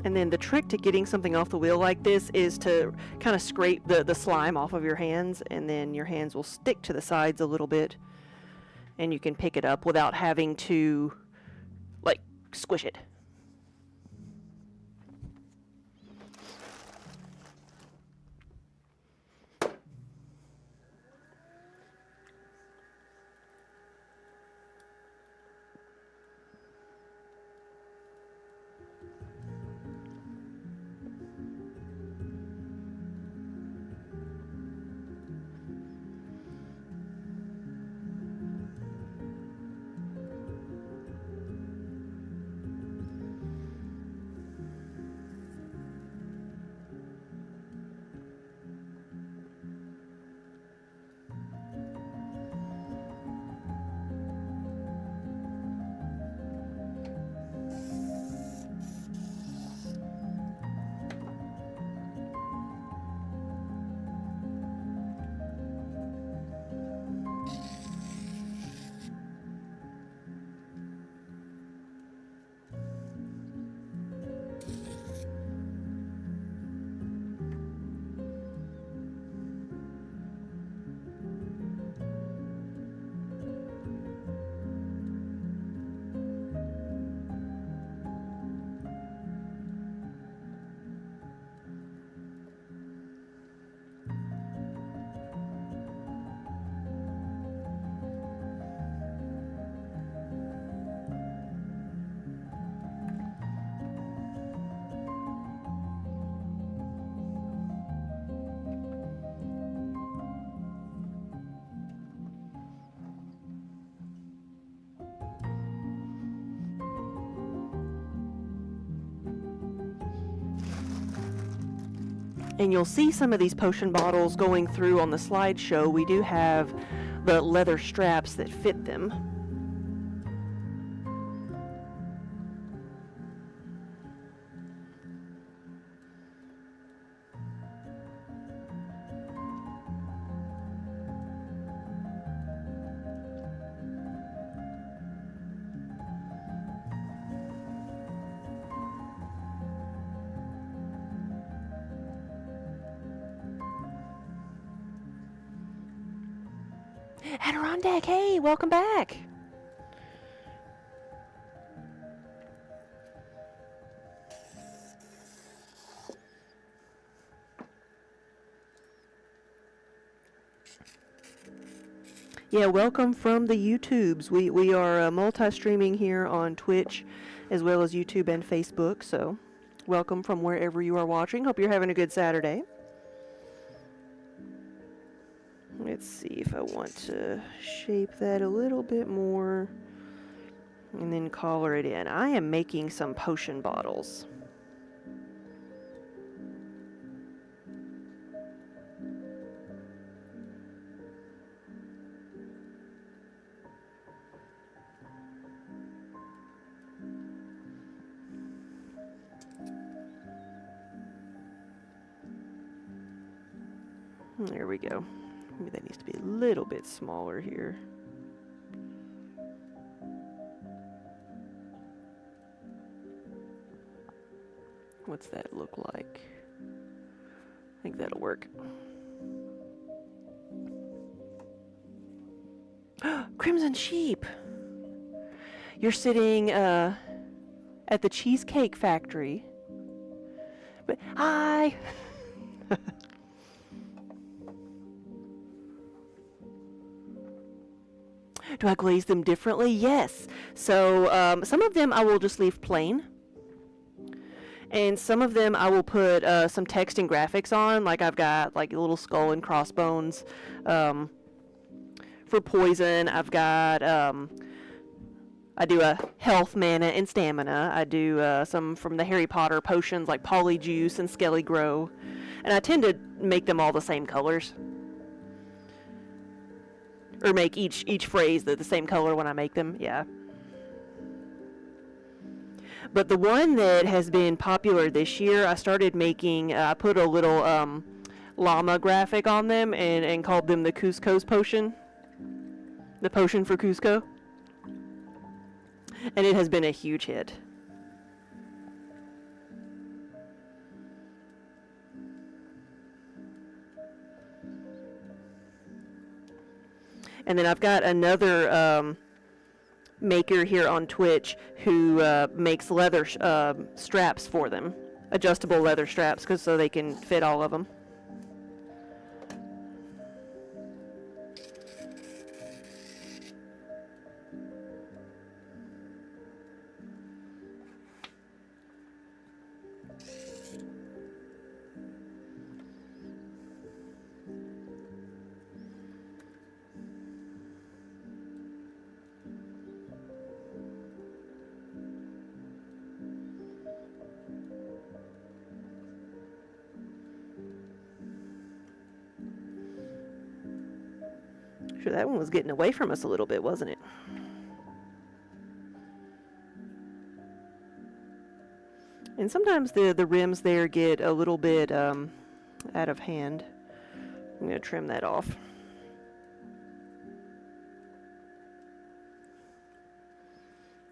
And then the trick to getting something off the wheel like this is to kind of scrape the slime off of your hands, and then your hands will stick to the sides a little bit, and you can pick it up without having to, like, squish it. And you'll see some of these potion bottles going through on the slideshow. We do have the leather straps that fit them. Adirondack, hey, welcome back. Yeah, welcome from the YouTubes. We are multi-streaming here on Twitch as well as YouTube and Facebook, so welcome from wherever you are watching. Hope you're having a good Saturday. Let's see if I want to shape that a little bit more and then collar it in. I am making some potion bottles. There we go. Maybe that needs to be a little bit smaller here. What's that look like? I think that'll work. Crimson Sheep! You're sitting at the Cheesecake Factory. But hi! Do I glaze them differently? Yes. So some of them I will just leave plain. And some of them I will put some text and graphics on. Like I've got like a little skull and crossbones. For poison, I've got, I do a health, mana, and stamina. I do some from the Harry Potter potions like Polyjuice and Skelly Grow. And I tend to make them all the same colors. Or make each phrase the same color when I make them, yeah. But the one that has been popular this year, I started making, I put a little llama graphic on them and called them the Cusco's Potion. The potion for Cusco. And it has been a huge hit. And then I've got another maker here on Twitch who makes leather straps for them. Adjustable leather straps, so they can fit all of them. Sure, that one was getting away from us a little bit, wasn't it? And sometimes the rims there get a little bit out of hand. I'm going to trim that off.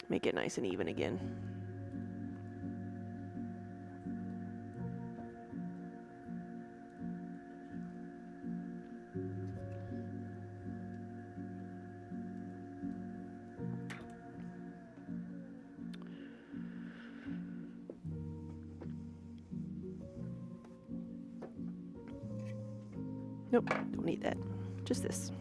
Make it nice and even again. Nope, don't need that. Just this.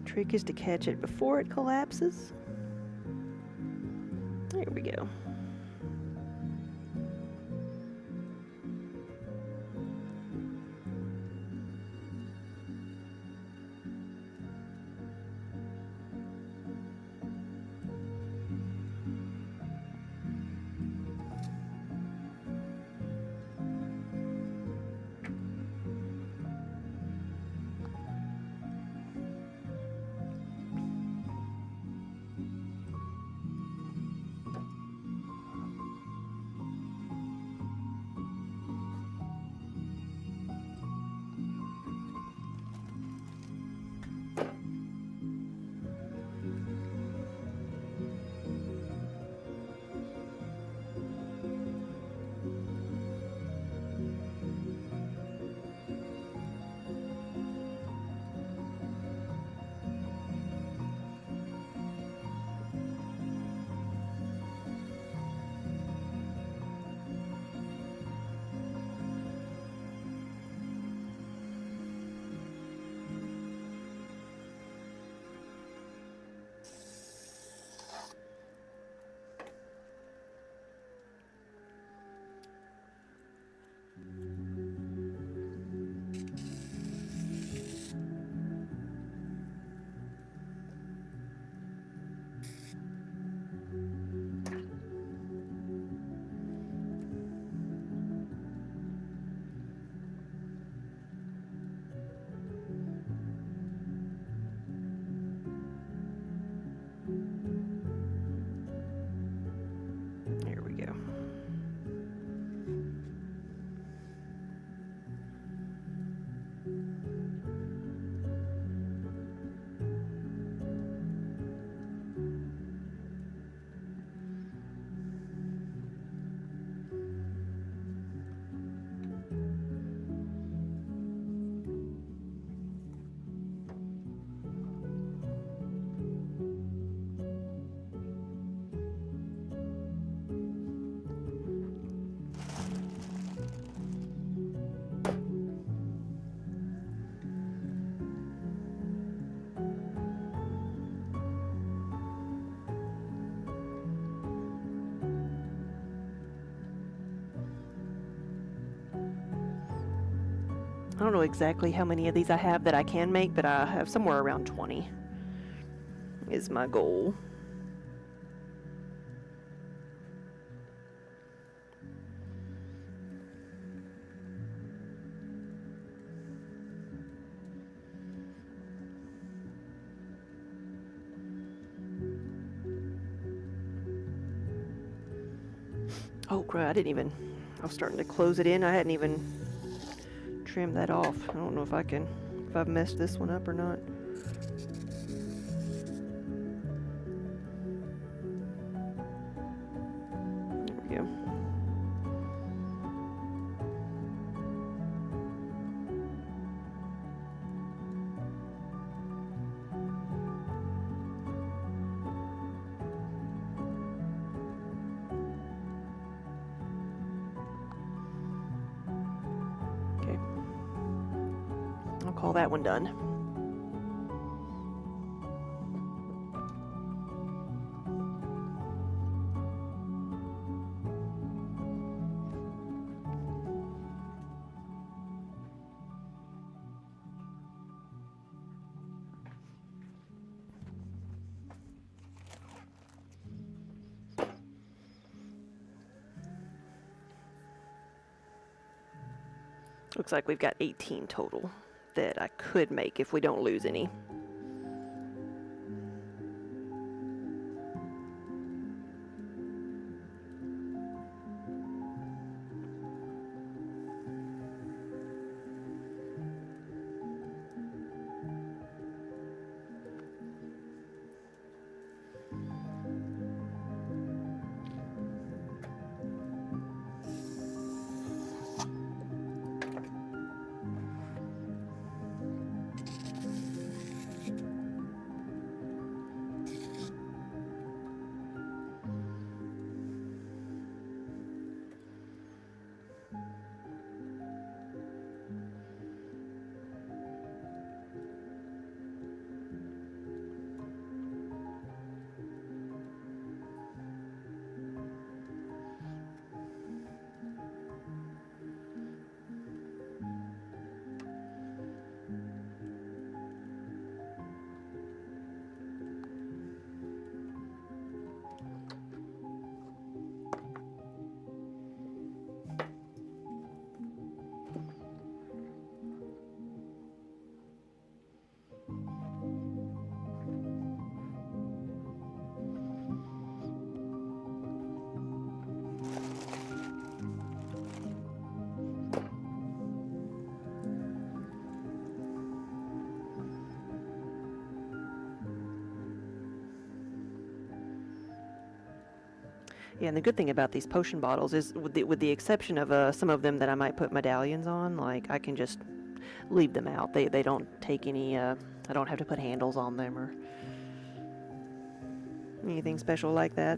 Trick is to catch it before it collapses. There we go. I don't know exactly how many of these I have that I can make, but I have somewhere around 20 is my goal. Oh crap, I was starting to close it in. I hadn't even trimmed that off. I don't know if I've messed this one up or not. There we go. Okay. I'll call that one done. Looks like we've got 18 total that I could make if we don't lose any. Yeah, and the good thing about these potion bottles is, with the exception of some of them that I might put medallions on, like I can just leave them out. They don't take any. I don't have to put handles on them or anything special like that.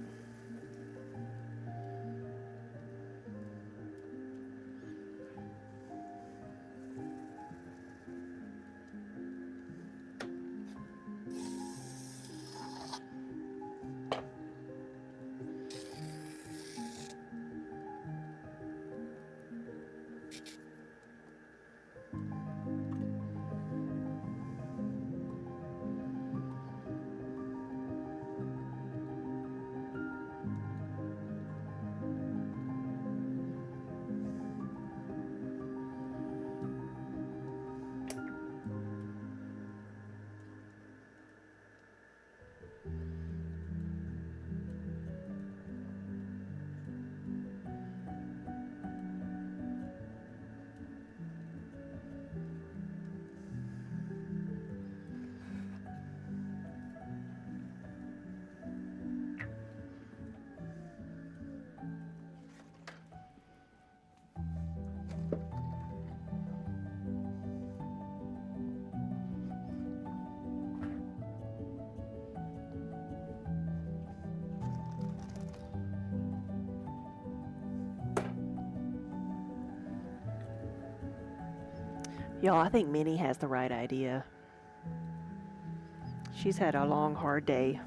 Y'all, I think Minnie has the right idea. She's had a long, hard day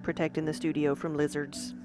protecting the studio from lizards.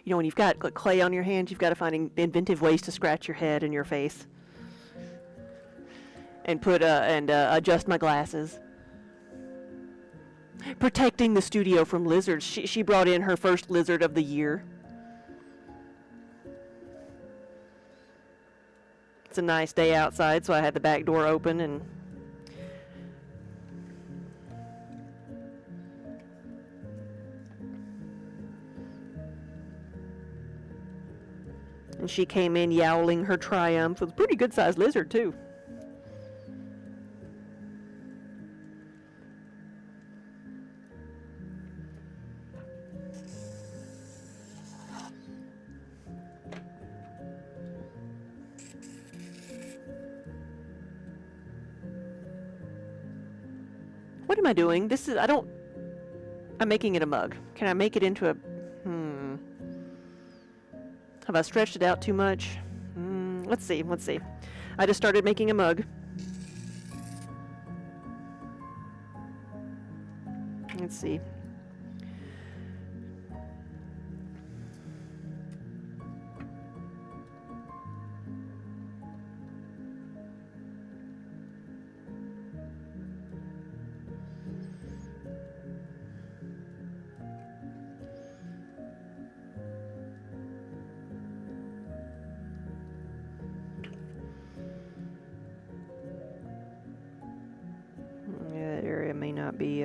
You know, when you've got like, clay on your hands, you've got to find inventive ways to scratch your head and your face. And adjust my glasses. Protecting the studio from lizards. She brought in her first lizard of the year. It's a nice day outside, so I had the back door open and she came in yowling her triumph. It was a pretty good sized lizard too. What am I doing? I'm making it a mug. Can I make it into a, Have I stretched it out too much? Let's see. I just started making a mug. Let's see. Yeah, that area may not be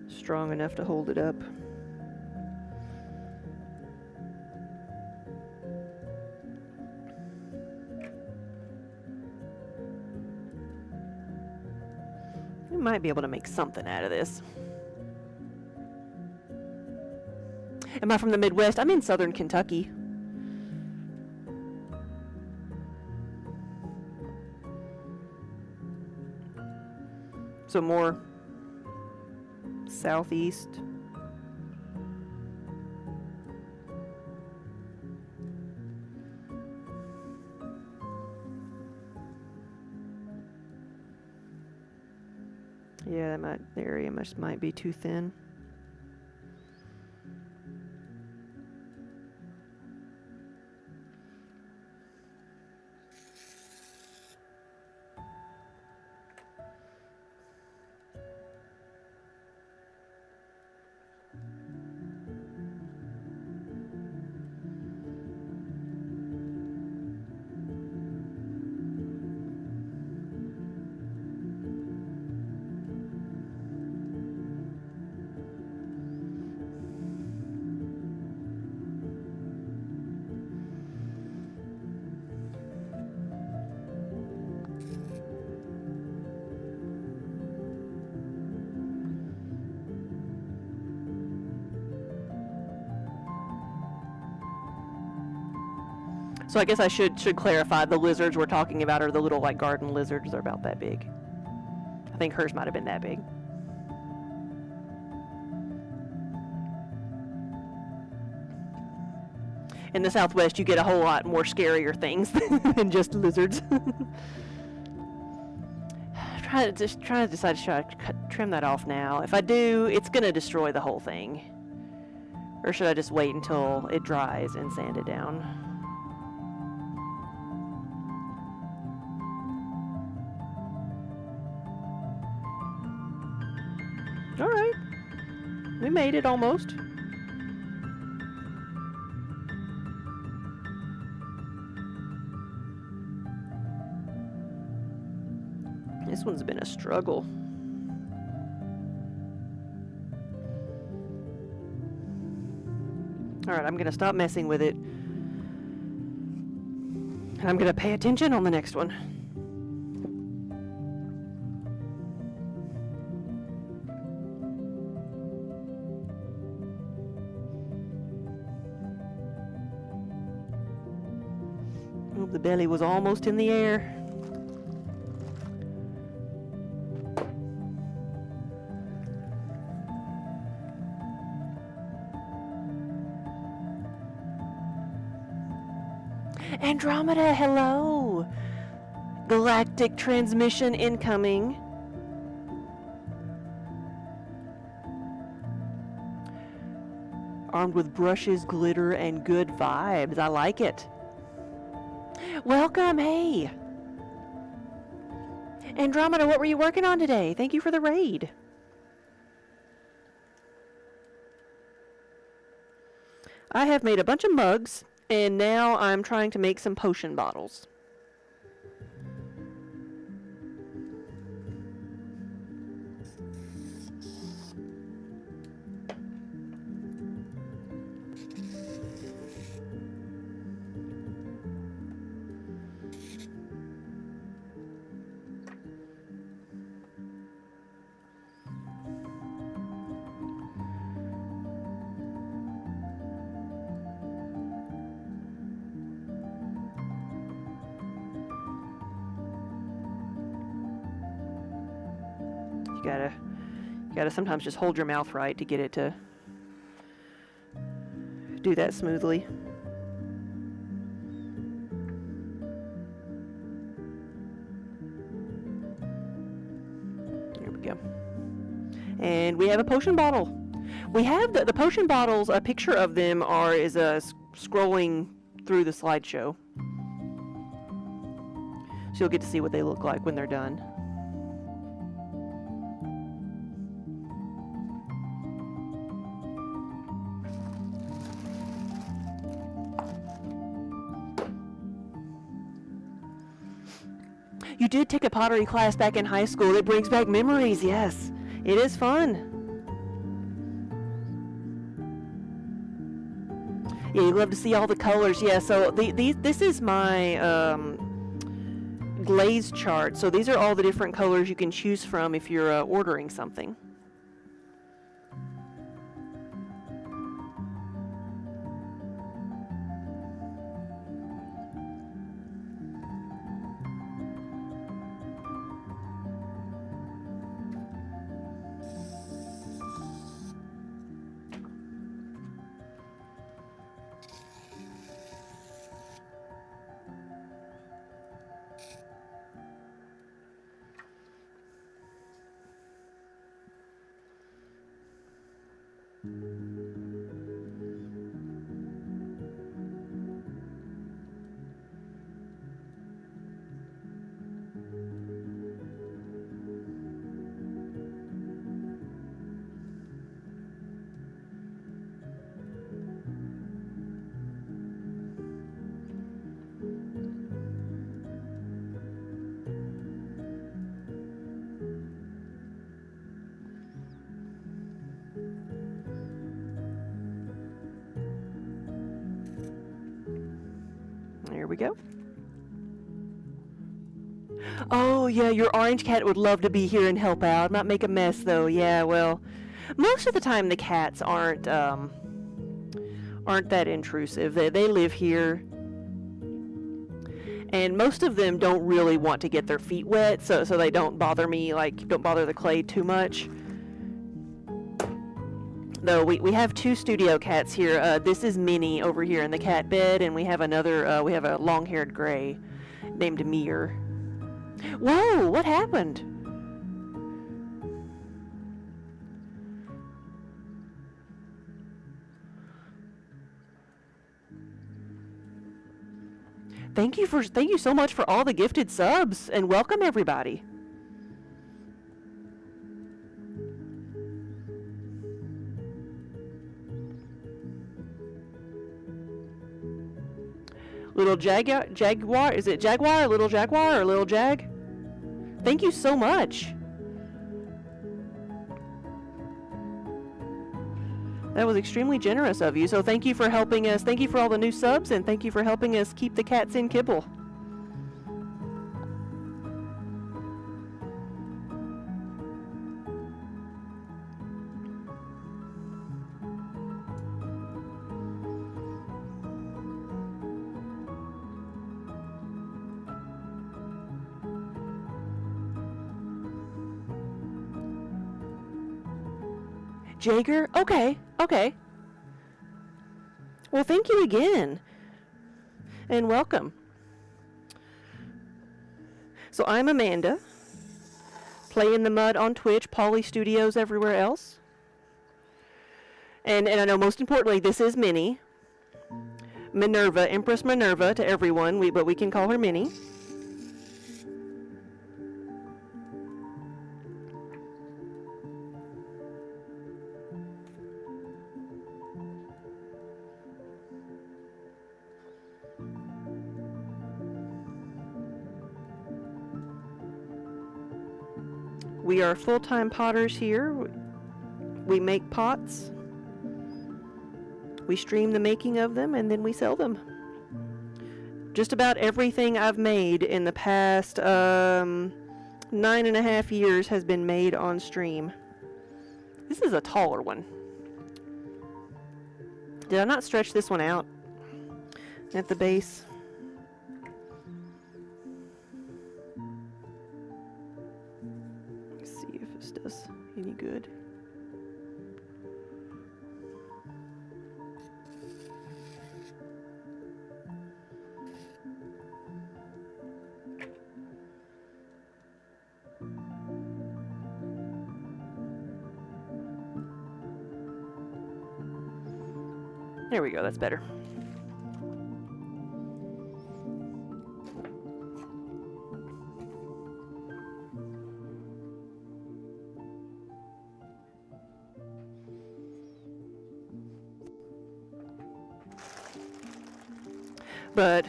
strong enough to hold it up. We might be able to make something out of this. Am I from the Midwest? I'm in southern Kentucky. So more southeast. Yeah, the area might be too thin. So I guess I should clarify, the lizards we're talking about are the little like garden lizards. They're about that big. I think hers might have been that big. In the Southwest, you get a whole lot more scarier things than just lizards. Try to decide to trim that off now. If I do, it's gonna destroy the whole thing. Or should I just wait until it dries and sand it down? All right, we made it almost. This one's been a struggle. All right, I'm gonna stop messing with it. And I'm gonna pay attention on the next one. Oh, the belly was almost in the air. Andromeda, hello! Galactic transmission incoming. armed with brushes, glitter, and good vibes. I like it. Welcome, hey. Andromeda, what were you working on today? Thank you for the raid. I have made a bunch of mugs, and now I'm trying to make some potion bottles. You gotta sometimes just hold your mouth right to get it to do that smoothly. There we go. And we have a potion bottle. We have the potion bottles, a picture of them is scrolling through the slideshow. So you'll get to see what they look like when they're done. You did take a pottery class back in high school. It brings back memories, yes. It is fun. Yeah, you love to see all the colors. Yeah, so this is my glaze chart. So these are all the different colors you can choose from if you're ordering something. There we go. Oh, yeah, your orange cat would love to be here and help out. Not make a mess, though. Yeah, well, most of the time the cats aren't that intrusive. They live here, and most of them don't really want to get their feet wet, so they don't bother me, don't bother the clay too much. Though we have two studio cats here. This is Minnie over here in the cat bed, and we have another, we have a long-haired gray named Mir. Whoa, what happened? Thank you so much for all the gifted subs, and welcome everybody. Little Jaguar, is it Jaguar, Little Jaguar, or Little Jag? Thank you so much. That was extremely generous of you, so thank you for helping us. Thank you for all the new subs, and thank you for helping us keep the cats in kibble. Jager? Okay. Well, thank you again. And welcome. So I'm Amanda. Play in the Mud on Twitch, Polly Studios everywhere else. And I know most importantly, this is Minnie. Minerva, Empress Minerva to everyone, but we can call her Minnie. We are full-time potters here. We make pots. We stream the making of them, and then we sell them. Just about everything I've made in the past 9.5 years has been made on stream. This is a taller one. Did I not stretch this one out at the base? Let's see if this does any good. There we go, that's better. But,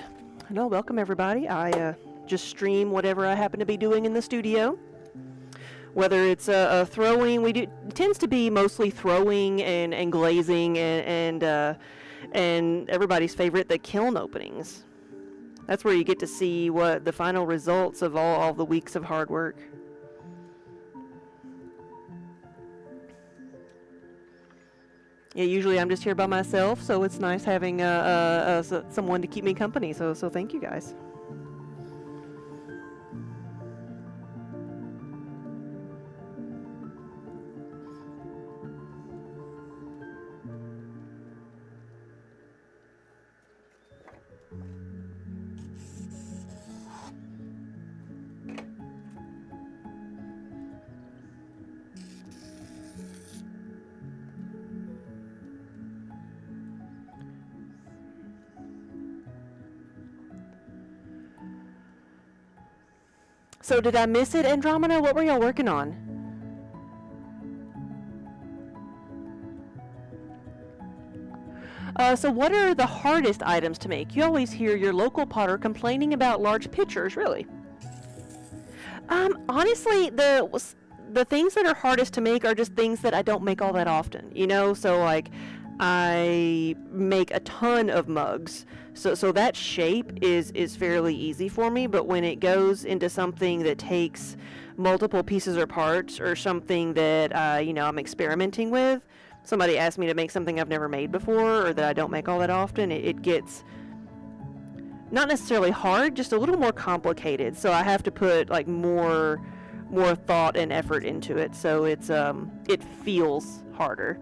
no, welcome everybody. I just stream whatever I happen to be doing in the studio. Whether it's throwing, it tends to be mostly throwing and glazing and everybody's favorite, the kiln openings. That's where you get to see what the final results of all the weeks of hard work. Yeah, usually I'm just here by myself, so it's nice having someone to keep me company. So thank you guys. So did I miss it, Andromeda? What were y'all working on? So what are the hardest items to make? You always hear your local potter complaining about large pitchers, really. Honestly, the things that are hardest to make are just things that I don't make all that often, you know? So like, I make a ton of mugs. So that shape is fairly easy for me, but when it goes into something that takes multiple pieces or parts, or something that I'm experimenting with, somebody asked me to make something I've never made before or that I don't make all that often, it gets not necessarily hard, just a little more complicated. So I have to put like more thought and effort into it, so it feels harder.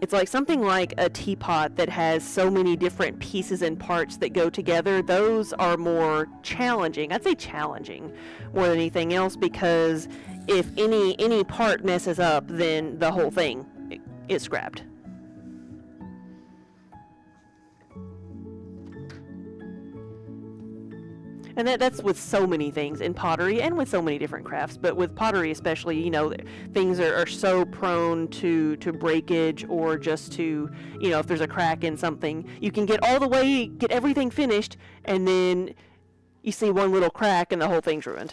It's like something like a teapot that has so many different pieces and parts that go together. Those are more challenging. I'd say challenging more than anything else, because if any part messes up, then the whole thing is scrapped. And that's with so many things in pottery and with so many different crafts, but with pottery especially, things are so prone to breakage, or just to, if there's a crack in something, you can get everything finished, and then you see one little crack and the whole thing's ruined.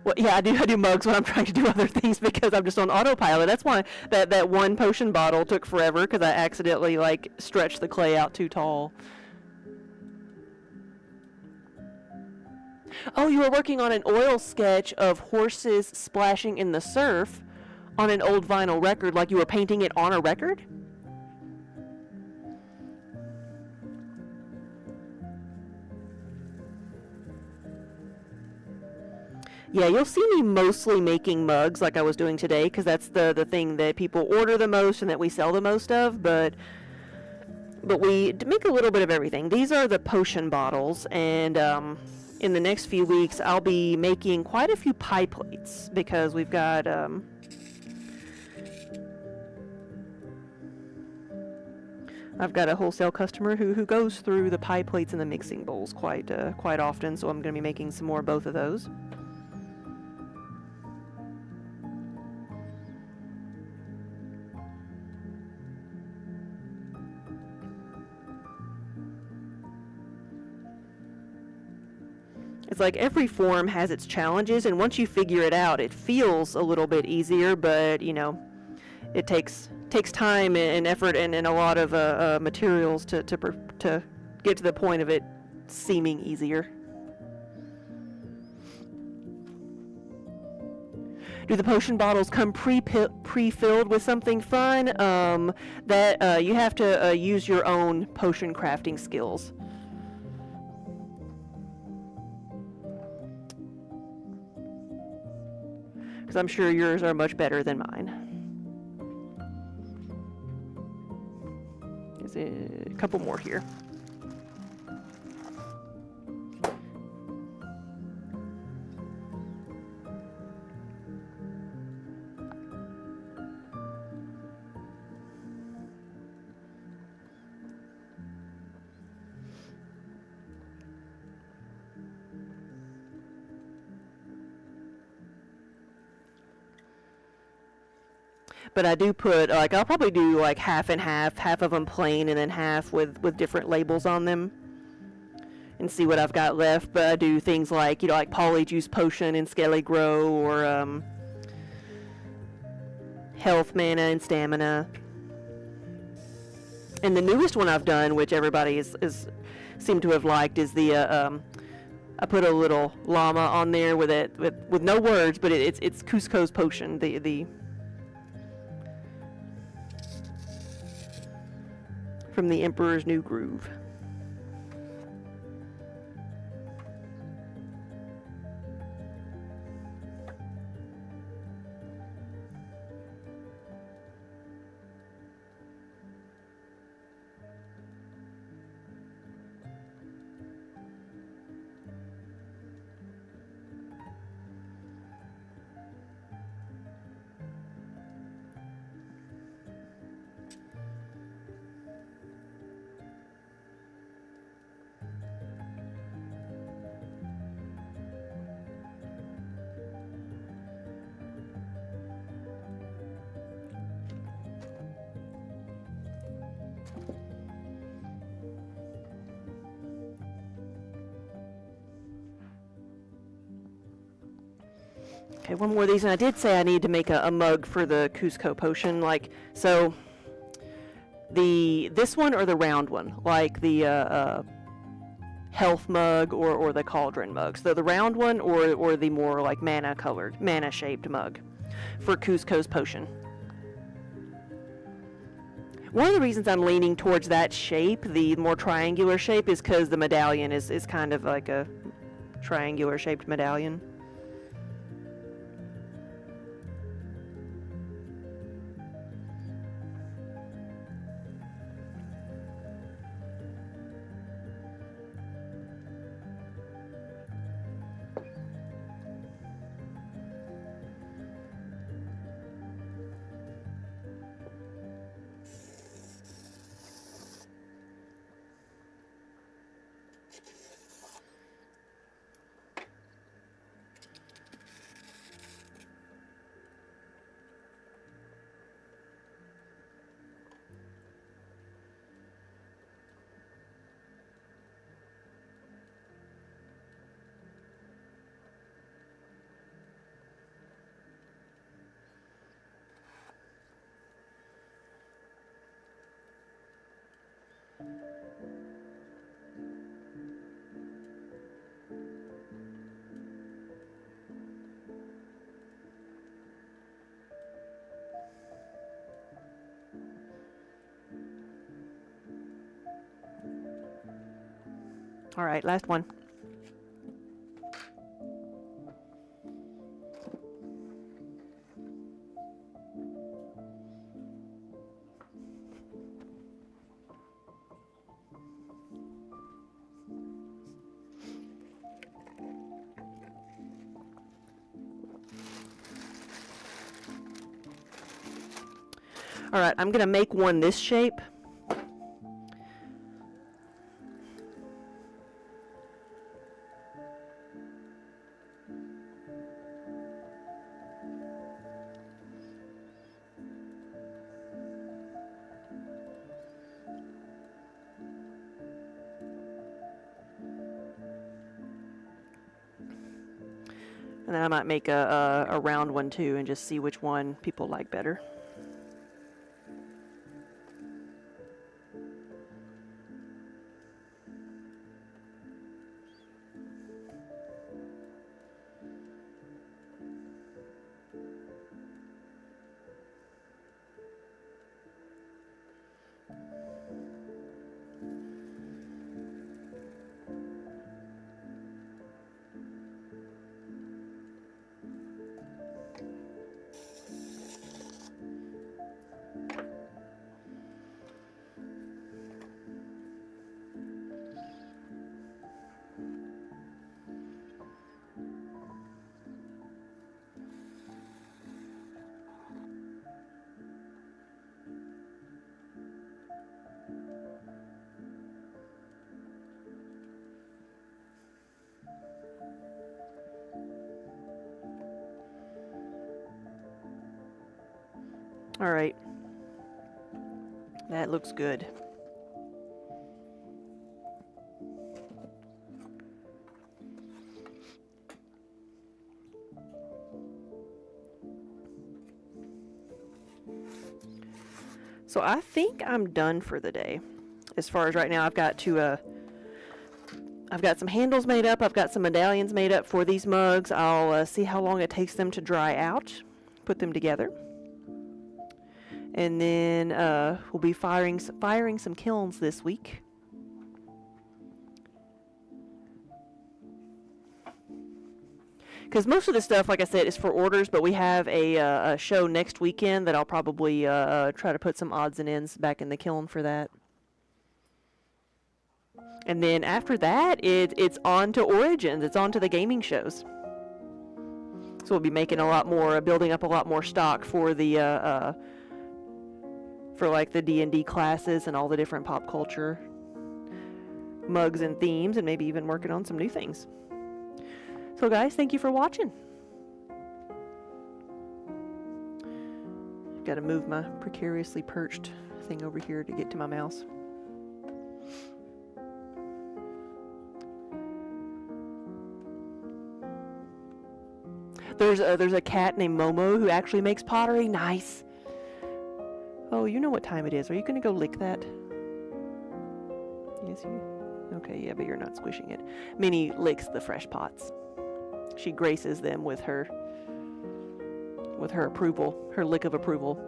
Well, yeah, I do mugs when I'm trying to do other things, because I'm just on autopilot. That's why that one potion bottle took forever, because I accidentally stretched the clay out too tall. Oh, you were working on an oil sketch of horses splashing in the surf on an old vinyl record, like you were painting it on a record? Yeah, you'll see me mostly making mugs like I was doing today, because that's the thing that people order the most and that we sell the most of, but But we make a little bit of everything. These are the potion bottles, and in the next few weeks, I'll be making quite a few pie plates because we've got I've got a wholesale customer who goes through the pie plates and the mixing bowls quite often, so I'm going to be making some more of both of those. It's like every form has its challenges, and once you figure it out, it feels a little bit easier, but you know, it takes time and effort and a lot of materials to get to the point of it seeming easier. Do the potion bottles come pre-filled with something fun? That you have to use your own potion crafting skills. Because I'm sure yours are much better than mine. There's a couple more here. But I do put, like, I'll probably do like half and half of them plain and then half with different labels on them and see what I've got left. But I do things like, you know, like Polyjuice Potion and Skelly Grow, or Health Mana and Stamina. And the newest one I've done, which everybody is seemed to have liked, is the I put a little llama on there with it with no words, but it's Cusco's Potion, the from the Emperor's New Groove. Okay, one more of these, and I did say I need to make a mug for the Cusco Potion, like, so this one or the round one, like the health mug or the cauldron mug. So the round one or the more like mana shaped mug for Cusco's Potion. One of the reasons I'm leaning towards that shape, the more triangular shape, is because the medallion is kind of like a triangular shaped medallion. All right, last one. All right, I'm gonna make one this shape. And then I might make a round one too and just see which one people like better. All right, that looks good. So I think I'm done for the day. As far as right now, I've got some handles made up. I've got some medallions made up for these mugs. I'll see how long it takes them to dry out, put them together. And then we'll be firing some kilns this week. Because most of the stuff, like I said, is for orders, but we have a show next weekend that I'll probably try to put some odds and ends back in the kiln for that. And then after that, it's on to Origins. It's on to the gaming shows. So we'll be making a lot more, building up a lot more stock for the for like the D&D classes and all the different pop culture mugs and themes, and maybe even working on some new things. So guys, thank you for watching. Got to move my precariously perched thing over here to get to my mouse. There's a cat named Momo who actually makes pottery. Nice. Oh, you know what time it is. Are you going to go lick that? Yes, you... Okay, yeah, but you're not squishing it. Minnie licks the fresh pots. She graces them with her approval, her lick of approval.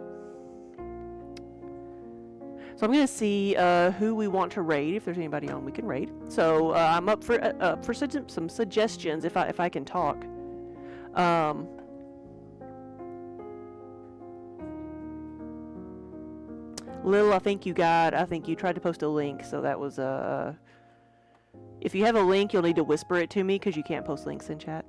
So I'm going to see who we want to raid. If there's anybody on, we can raid. So I'm up for some suggestions if I can talk. Lil, I think you tried to post a link, so that was if you have a link, you'll need to whisper it to me because you can't post links in chat.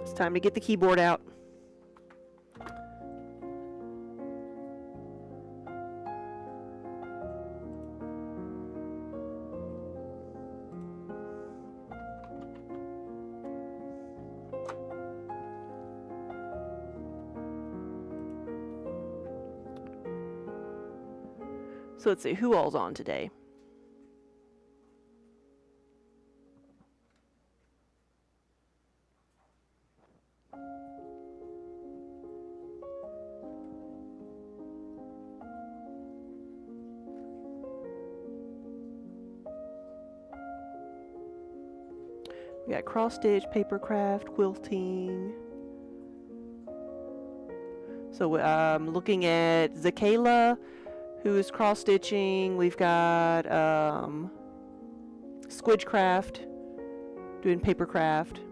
It's time to get the keyboard out. So let's see, who all's on today? We got cross stitch, paper craft, quilting. So I'm looking at Zakayla, who is cross stitching. We've got Squidgecraft doing paper craft.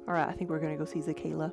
All right, I think we're gonna go see Zakayla.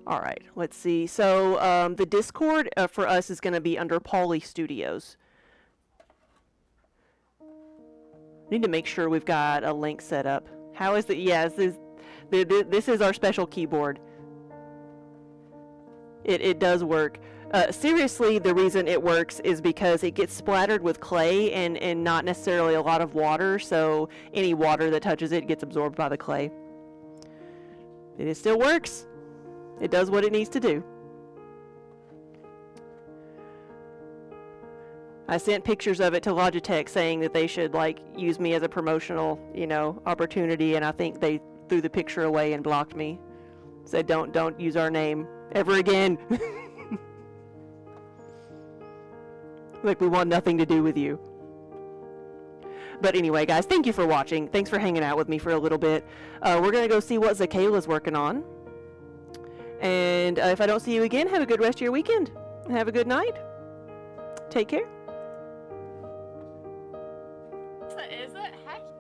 All right, let's see. So the Discord for us is going to be under Pauly Studios. Need to make sure we've got a link set up. How is it? Yes, this is our special keyboard. It does work. Seriously, the reason it works is because it gets splattered with clay and not necessarily a lot of water, so any water that touches it gets absorbed by the clay. It still works. It does what it needs to do. I sent pictures of it to Logitech saying that they should like use me as a promotional, opportunity, and I think they threw the picture away and blocked me. Said don't use our name ever again. Like we want nothing to do with you. But anyway, guys, thank you for watching. Thanks for hanging out with me for a little bit. We're gonna go see what Zakayla's working on. And if I don't see you again, have a good rest of your weekend. And have a good night. Take care.